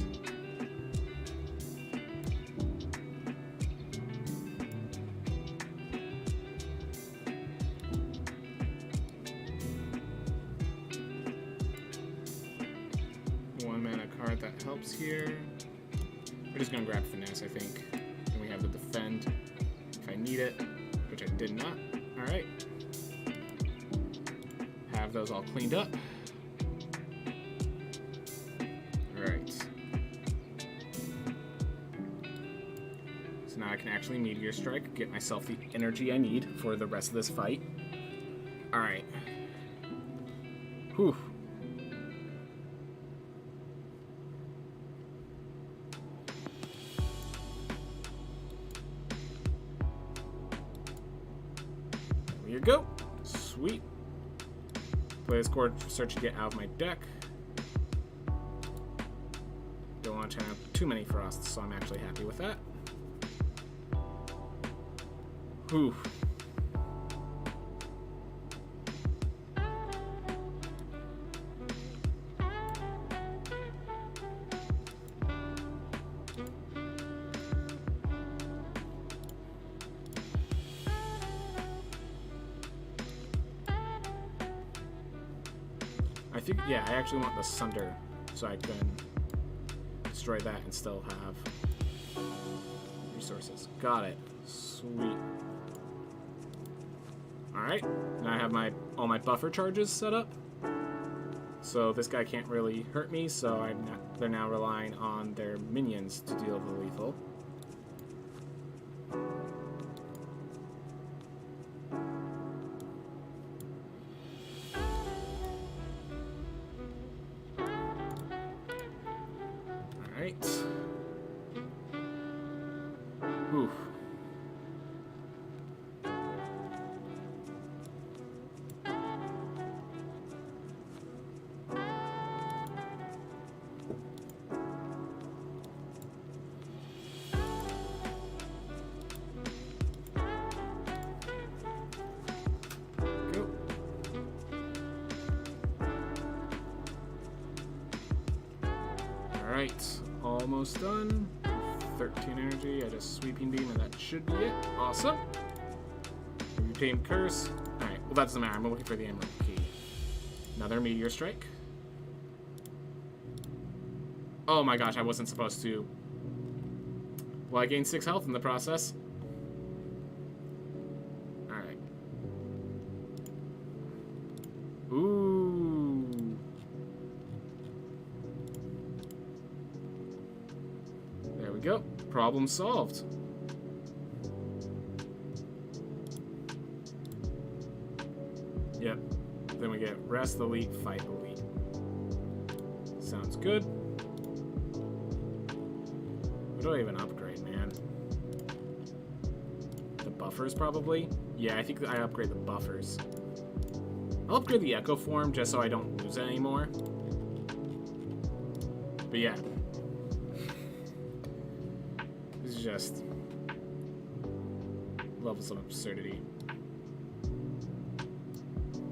Alright, that helps here. We're just gonna grab finesse, I think. And we have the defend if I need it, which I did not. Alright. Have those all cleaned up. Alright. So now I can actually Meteor Strike, get myself the energy I need for the rest of this fight. Alright. Whew. There you go. Sweet. Play this chord, start to get out of my deck. Don't want to have too many frosts, so I'm actually happy with that. Whew. I think, yeah, I actually want the Sunder so I can destroy that and still have resources. Got it. Sweet. Alright, now I have all my buffer charges set up. So this guy can't really hurt me, so they're now relying on their minions to deal the lethal. Alright. Whew. Alright, almost done. 13 energy, I just sweeping beam and that should be it. Awesome. Retain curse. Alright, well that doesn't matter, I'm looking for the emerald key. Another meteor strike. Oh my gosh, I wasn't supposed to. Well, I gained 6 health in the process. Alright. Ooh. There we go. Problem solved. Yep. Then we get rest elite, fight elite. Sounds good. What do I even upgrade, man? The buffers, probably? Yeah, I think I upgrade the buffers. I'll upgrade the Echo Form just so I don't lose it anymore. But yeah. This is just levels of absurdity.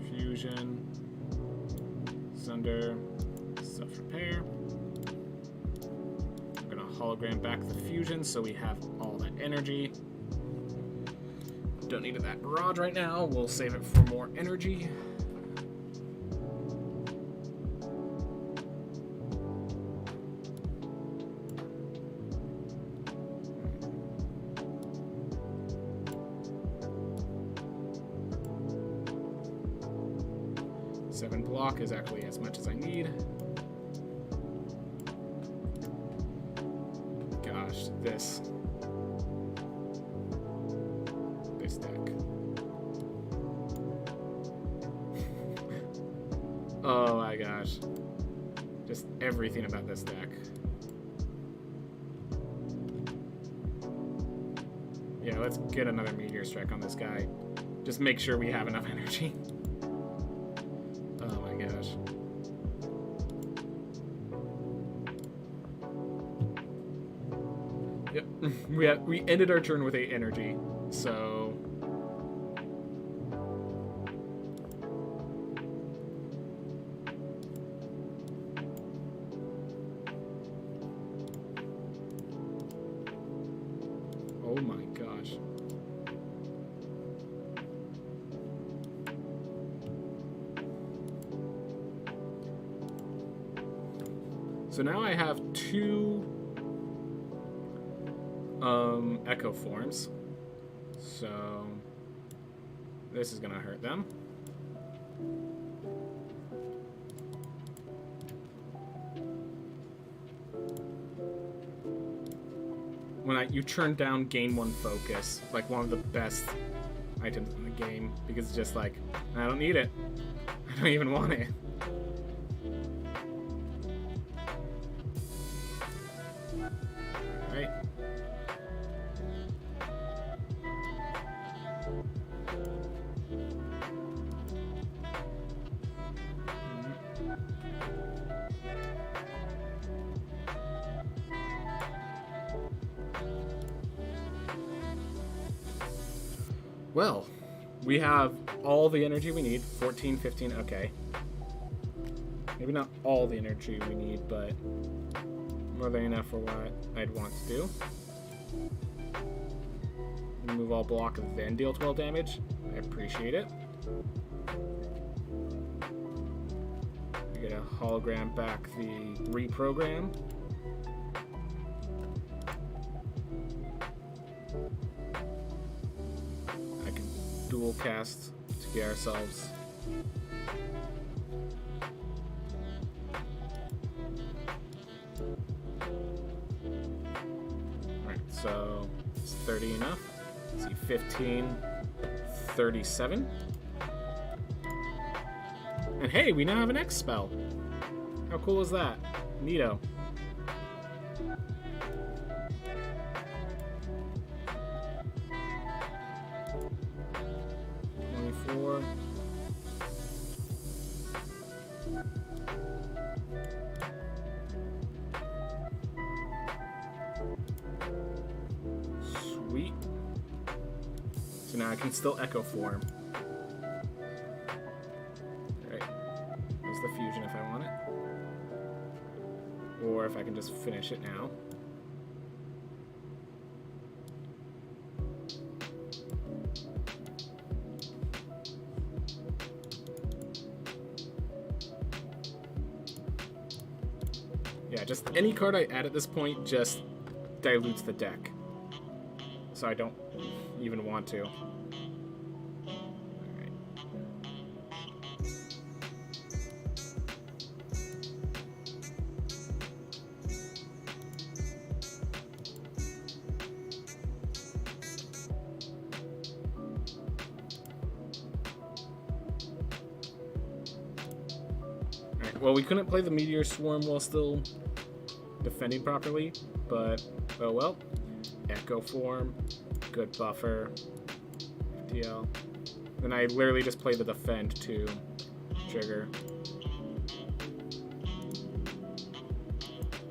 Fusion. Sunder. Self-repair. I'm gonna hologram back the fusion so we have all that energy. Don't need that barrage right now. We'll save it for more energy. Seven block is actually as much as I need. Gosh, this deck. Oh my gosh. Just everything about this deck. Yeah, let's get another Meteor Strike on this guy. Just make sure we have enough energy. Oh my gosh. Yep, we ended our turn with 8 energy, so... Oh my gosh. So now I have 2 echo forms. So this is gonna hurt them. When you turn down gain 1 focus, like one of the best items in the game, because it's just like, I don't need it. I don't even want it. Alright. Well, we have all the energy we need. 14, 15, okay. Maybe not all the energy we need, but more than enough for what I'd want to do. Remove all block, then deal 12 damage. I appreciate it. We get a hologram back the reprogram. Dual cast to get ourselves alright, so it's 30 enough. Let's see, 15, 37. And hey, we now have an X spell. How cool is that? Neato. Sweet. So now I can still echo form. Alright. There's the fusion if I want it. Or if I can just finish it now. Yeah, just any card I add at this point just dilutes the deck. So I don't even want to. Alright. Alright, well, we couldn't play the Meteor Swarm while still defending properly, but oh well. Echo form, good buffer, FTL. Then I literally just play the defend to trigger.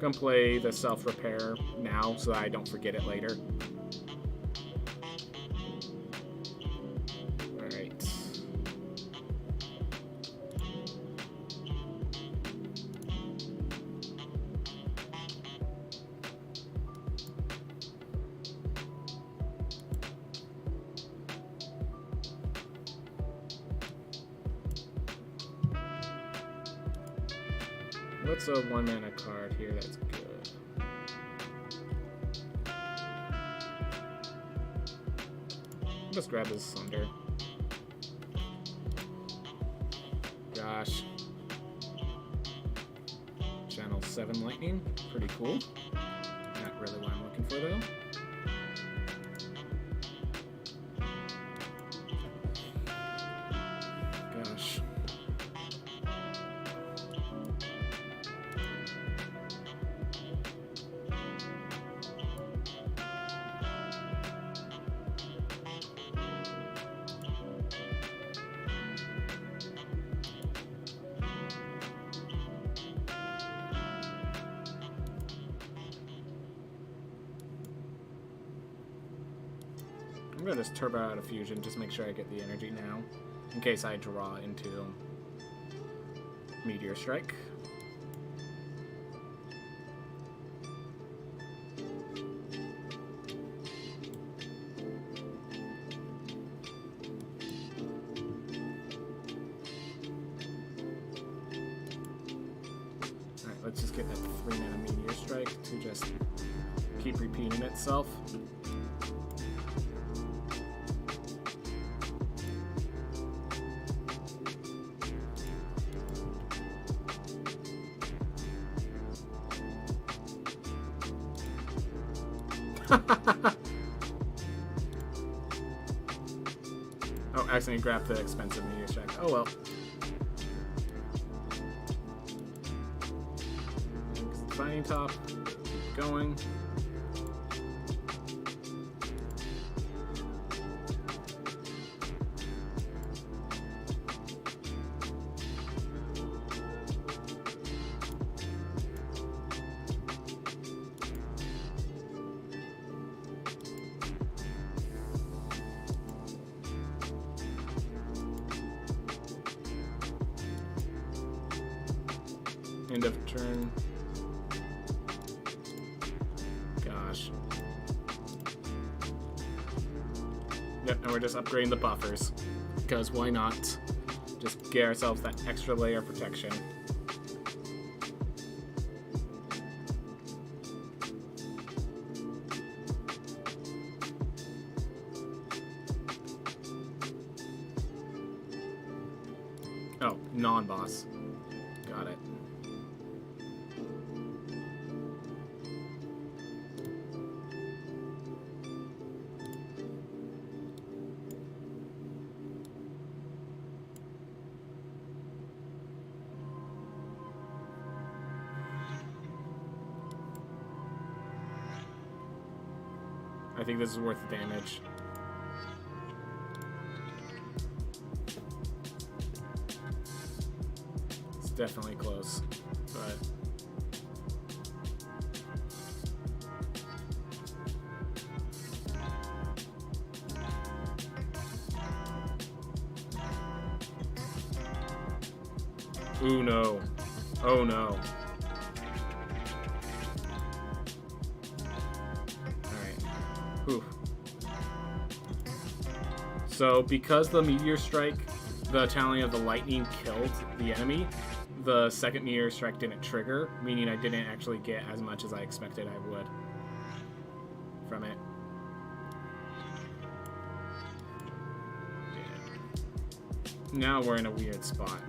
Gonna play the self-repair now so that I don't forget it later. Alright. What's a 1-mana card here that's good? I'll just grab this Sunder. Gosh. Channel 7 Lightning. Pretty cool. Not really what I'm looking for though. Gosh. I'm gonna just turbo out a fusion, just make sure I get the energy now, in case I draw into Meteor Strike. Alright, let's just get that 3-mana Meteor Strike to just keep repeating itself. Oh, accidentally grabbed the expensive Meteor Strike. Oh well. Finding top, keep going. End of turn. Gosh. Yep, and we're just upgrading the buffers. Because why not? Just get ourselves that extra layer of protection. Oh, non-boss. Got it. I think this is worth the damage. It's definitely close, but... Ooh, no. Oh, no. Ooh. So, because the Meteor Strike, the channeling of the lightning killed the enemy, the second Meteor Strike didn't trigger, meaning I didn't actually get as much as I expected I would from it. Yeah. Now we're in a weird spot.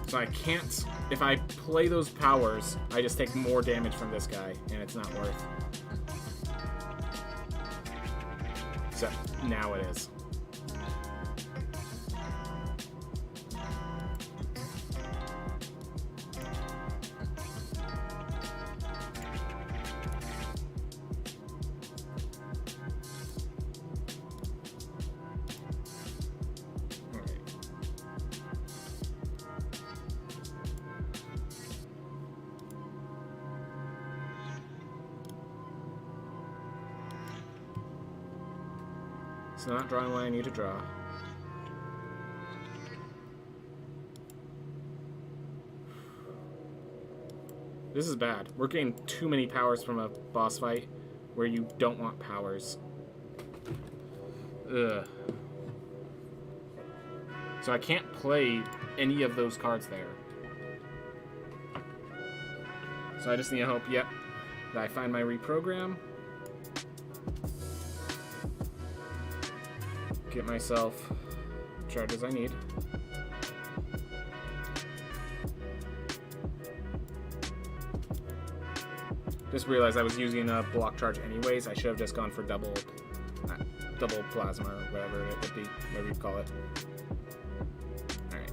So I can't, if I play those powers, I just take more damage from this guy, and it's not worth. So now it is. It's not drawing what I need to draw. This is bad. We're getting too many powers from a boss fight where you don't want powers. Ugh. So I can't play any of those cards there. So I just need to hope, yep, that I find my reprogram. Get myself charges I need. Just realized I was using a block charge anyways. I should have just gone for double plasma or whatever it would be, whatever you call it. Alright.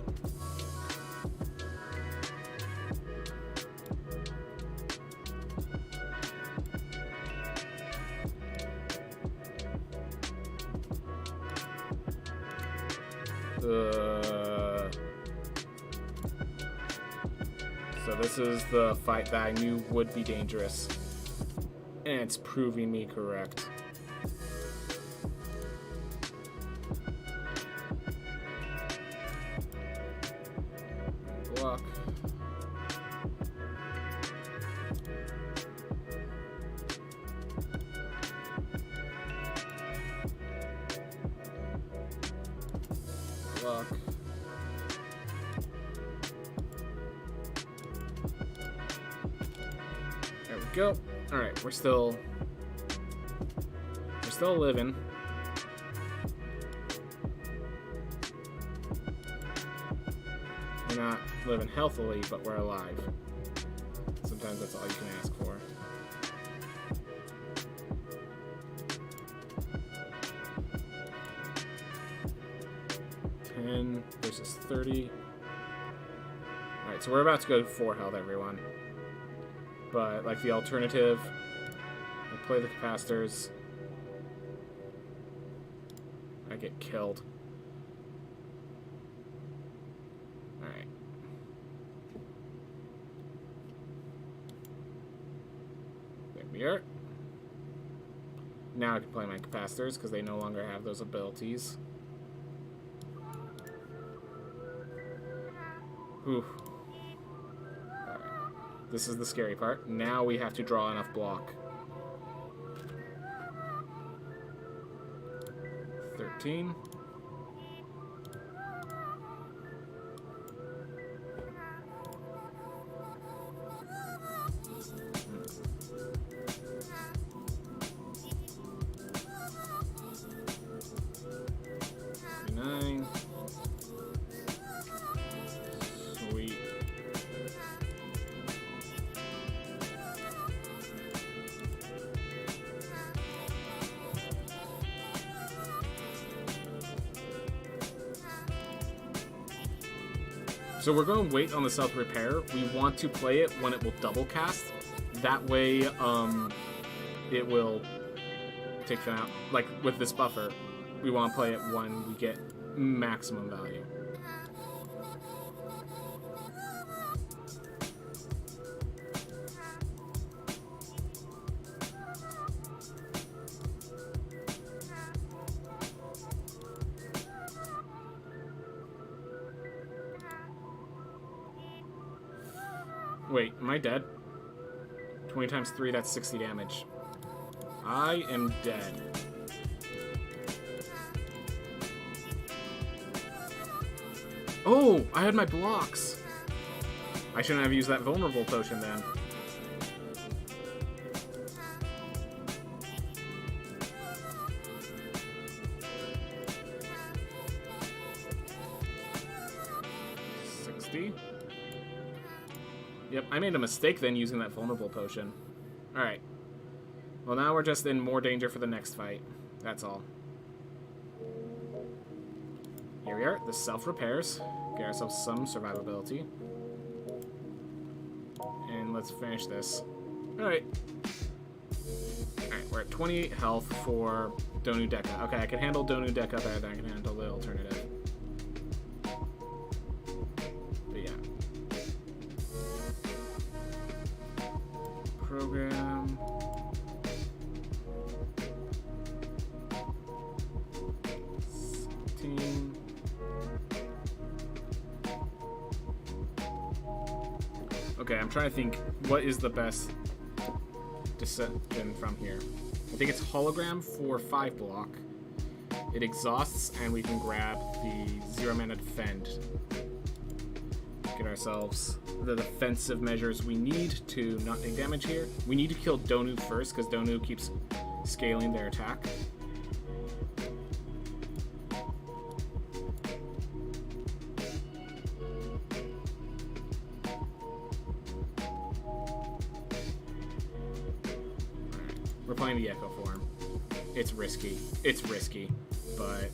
So this is the fight that I knew would be dangerous, and it's proving me correct. Block. block. There we go. Alright, we're still living. We're not living healthily, but we're alive. Sometimes that's all you can ask for. Versus 30. Alright, so we're about to go to 4 health, everyone. But, like the alternative, I play the capacitors. I get killed. Alright. There we are. Now I can play my capacitors because they no longer have those abilities. Ooh. Right. This is the scary part. Now we have to draw enough block. 13. So we're going to wait on the self-repair. We want to play it when it will double cast. That way, it will take them out. Like with this buffer, we want to play it when we get maximum value. Wait, am I dead? 20 times 3, that's 60 damage. I am dead. Oh, I had my blocks. I shouldn't have used that vulnerable potion then. Yep, I made a mistake then using that vulnerable potion. Alright. Well, now we're just in more danger for the next fight. That's all. Here we are. The self-repairs. Get ourselves some survivability. And let's finish this. Alright. Alright, we're at 28 health for Donu Deka. Okay, I can handle Donu Deka better than I can handle the alternative. Program. Team. Okay, I'm trying to think what is the best decision from here. I think it's hologram for 5 block. It exhausts, and we can grab the 0 mana defend. Get ourselves the defensive measures we need to not take damage here. We need to kill Donu first because Donu keeps scaling their attack. We're playing the Echo form. It's risky. It's risky, but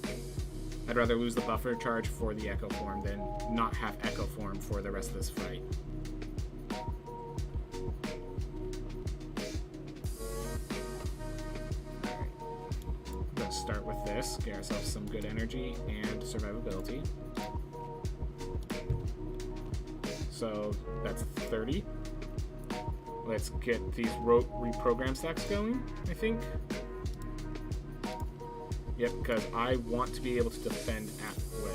I'd rather lose the buffer charge for the Echo form than not have Echo form for the rest of this fight. Alright. Let's start with this. Get ourselves some good energy and survivability. So that's 30. Let's get these reprogram stacks going, I think. Yep, because I want to be able to defend at will.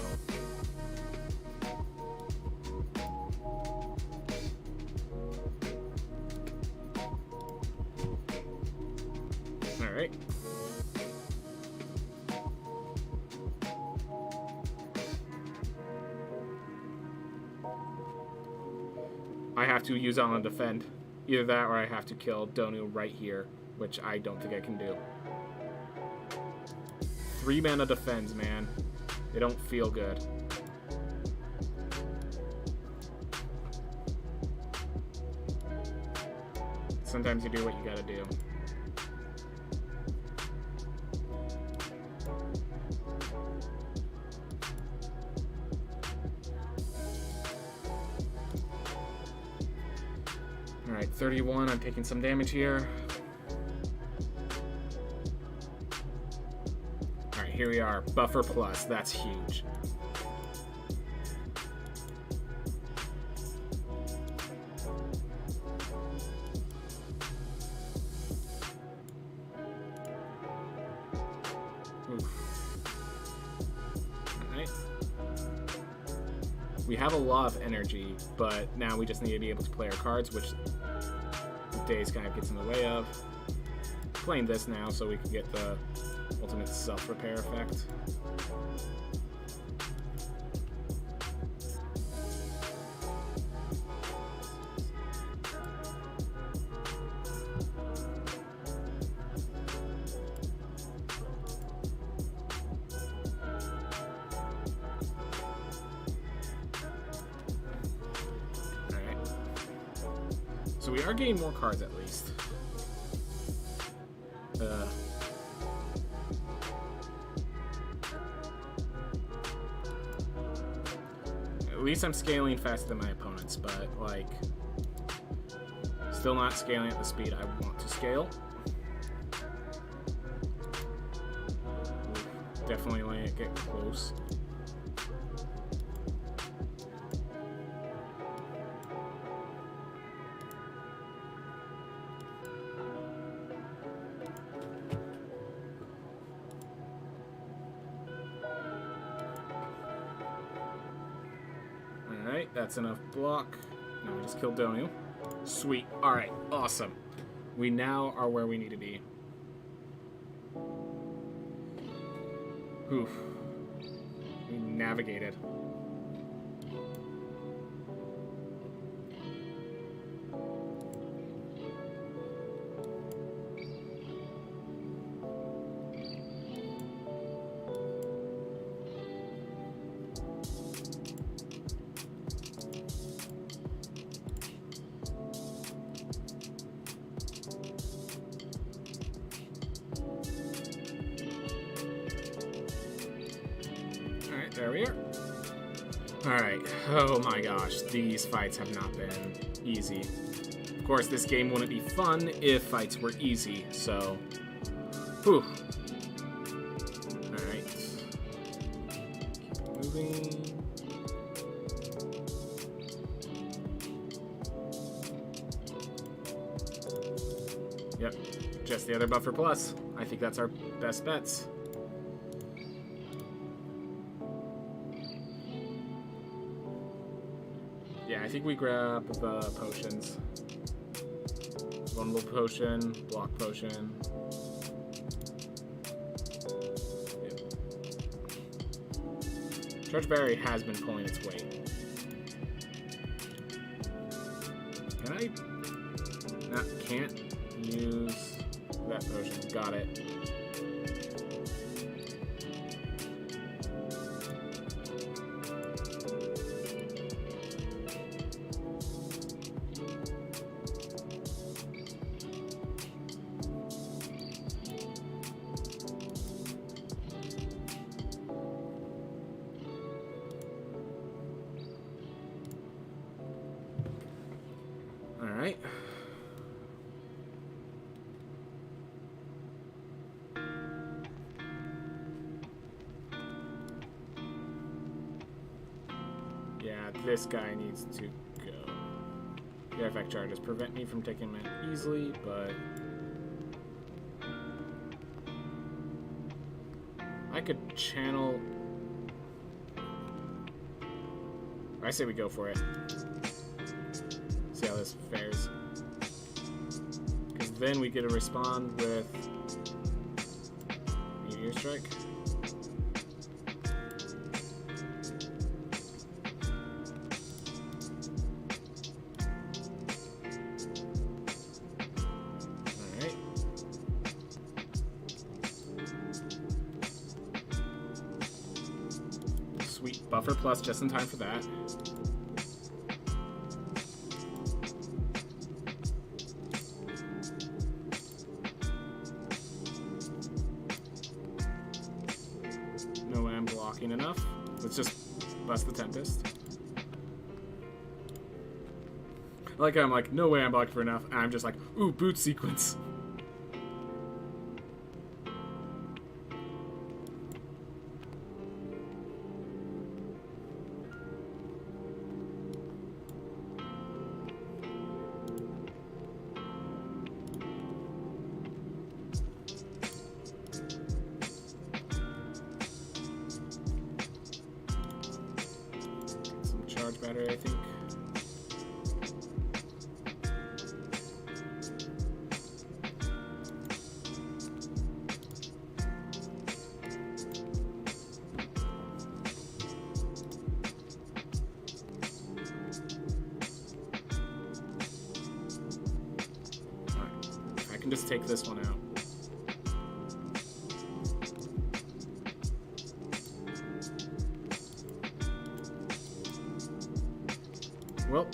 Alright. I have to use on a defend. Either that or I have to kill Donu right here, which I don't think I can do. 3 mana defends, man. They don't feel good. Sometimes you do what you gotta do. Alright, 31. I'm taking some damage here. Alright, here we are. Buffer plus. That's huge. We have a lot of energy, but now we just need to be able to play our cards, which the days kind of gets in the way of. Playing this now so we can get the ultimate self-repair effect. So we are getting more cards at least. At least I'm scaling faster than my opponents, but like still not scaling at the speed I want to scale. Definitely letting it get close. Alright, that's enough block. Now we just killed Donu. Sweet. Alright, awesome. We now are where we need to be. Oof. We navigated. There we are. Alright. Oh my gosh. These fights have not been easy. Of course, this game wouldn't be fun if fights were easy, so... Whew. Alright. Keep moving. Yep. Just the other buffer plus. I think that's our best bets. Yeah, I think we grab the potions. Vulnerable potion, block potion. Yep. Charge Berry has been pulling its weight. Can I? No, can't use that potion. Got it. Alright. Yeah, this guy needs to go. The effect charges prevent me from taking him out easily, but I could channel. I say we go for it. See how this fares. Because then we get to respond with Meteor Strike. buffer plus just in time for that. No way I'm blocking enough. Let's just bust the Tempest. I like how I'm like, no way I'm blocking for enough. And I'm just like, ooh, boot sequence. Some charge battery, I think. I can just take this one out. Well,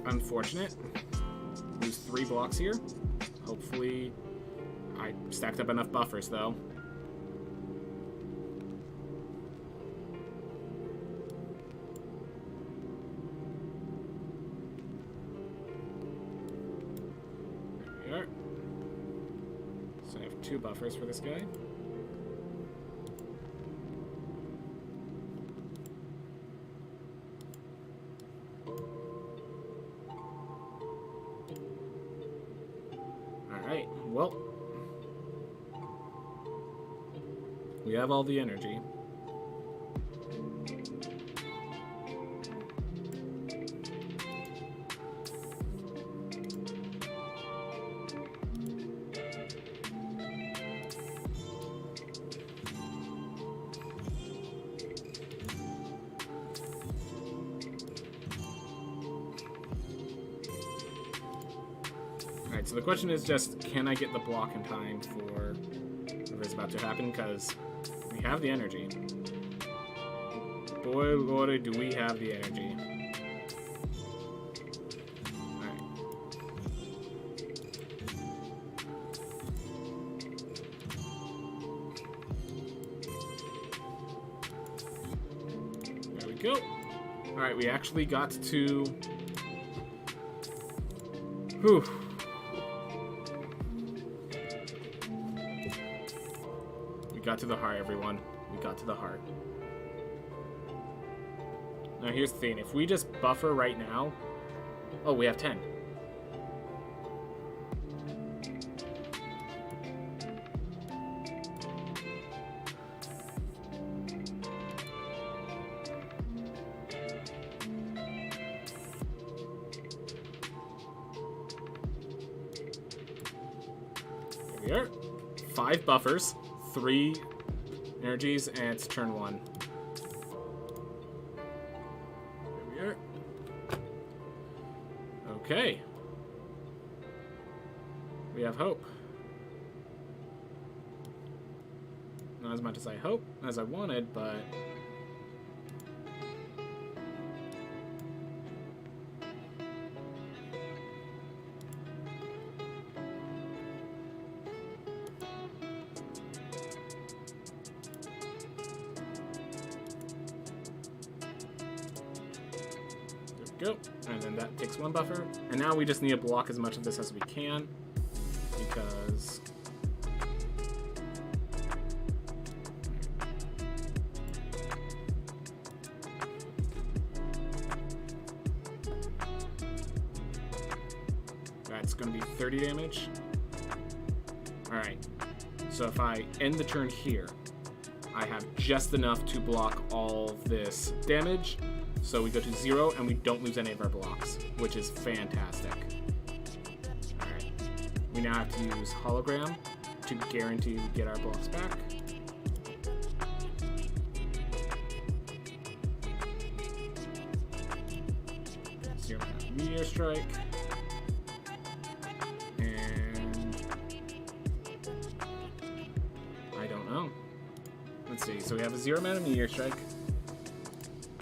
unfortunate. Lose 3 blocks here. Hopefully, I stacked up enough buffers though. So I have 2 buffers for this guy. Alright, well. We have all the energy. Alright, so the question is just, can I get the block in time for whatever's about to happen? Because we have the energy. Boy, lordy, do we have the energy. Alright. There we go. Alright, we actually got to... Whew. We got to the heart, everyone. We got to the heart. Now here's the thing. If we just buffer right now... Oh, we have 10. There we are. 5 buffers. 3 energies, and it's turn 1. There we are. Okay. We have hope. Not as much as I hope, as I wanted, but... Go, and then that takes 1 buffer, and now we just need to block as much of this as we can, because that's going to be 30 damage. Alright, so if I end the turn here, I have just enough to block all this damage. So we go to 0, and we don't lose any of our blocks, which is fantastic. Alright. We now have to use Hologram to guarantee we get our blocks back. Zero Meteor Strike. And... I don't know. Let's see. So we have a 0 mana Meteor Strike.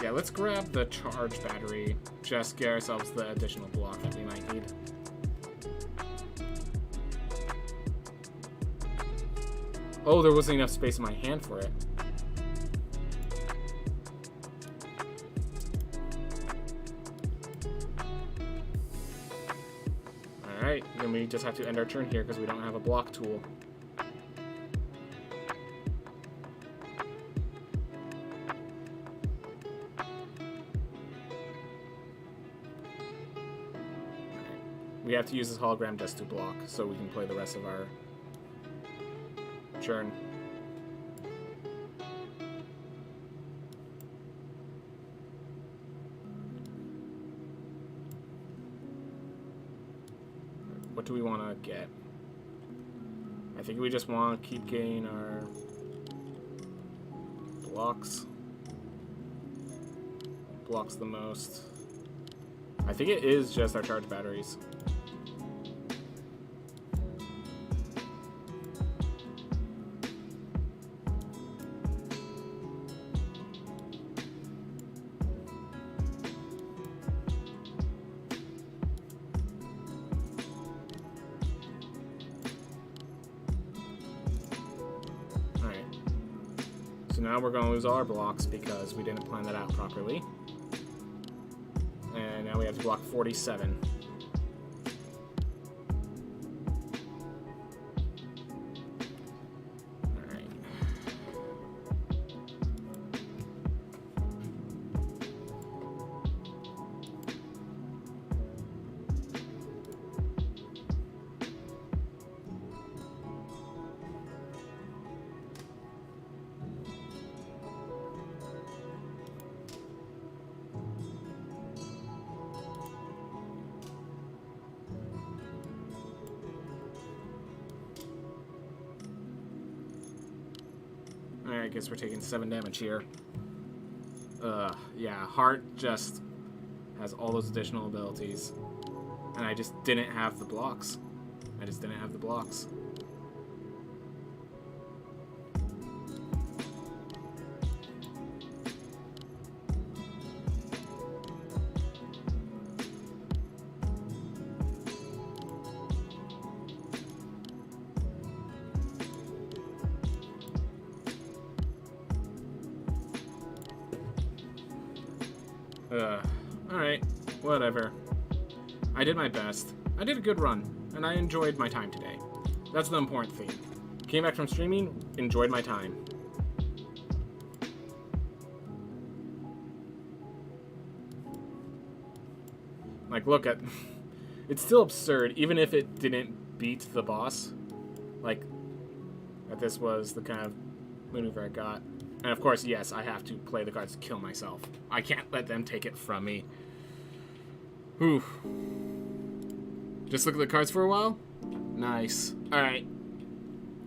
Yeah, let's grab the charge battery. Just get ourselves the additional block that we might need. Oh, there wasn't enough space in my hand for it. Alright, then we just have to end our turn here because we don't have a block tool. We have to use this hologram just to block so we can play the rest of our turn. What do we want to get? I think we just want to keep getting our blocks. Blocks the most. I think it is just our charge batteries. So now we're going to lose all our blocks because we didn't plan that out properly. And now we have to block 47. Alright. Alright, I guess we're taking 7 damage here. Yeah, Heart just has all those additional abilities. And I just didn't have the blocks. I just didn't have the blocks. Alright, whatever. I did my best. I did a good run, and I enjoyed my time today. That's the important thing. Came back from streaming, enjoyed my time. Like, look at... It's still absurd, even if it didn't beat the boss. Like, that this was the kind of maneuver I got. And of course, yes, I have to play the cards to kill myself. I can't let them take it from me. Whew. Just look at the cards for a while? Nice. Alright.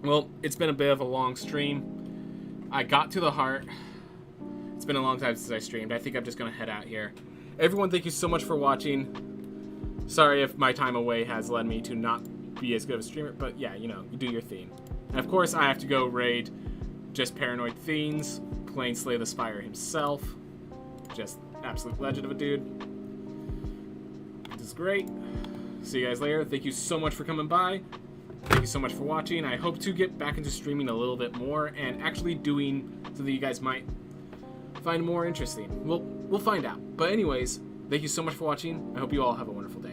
Well, it's been a bit of a long stream. I got to the heart. It's been a long time since I streamed. I think I'm just going to head out here. Everyone, thank you so much for watching. Sorry if my time away has led me to not be as good of a streamer, but yeah, you know, you do your thing. And of course, I have to go raid just Paranoid Fiends, playing Slay the Spire himself. Just absolute legend of a dude. This is great. See you guys later. Thank you so much for coming by. Thank you so much for watching. I hope to get back into streaming a little bit more and actually doing something you guys might find more interesting. We'll find out. But anyways, thank you so much for watching. I hope you all have a wonderful day.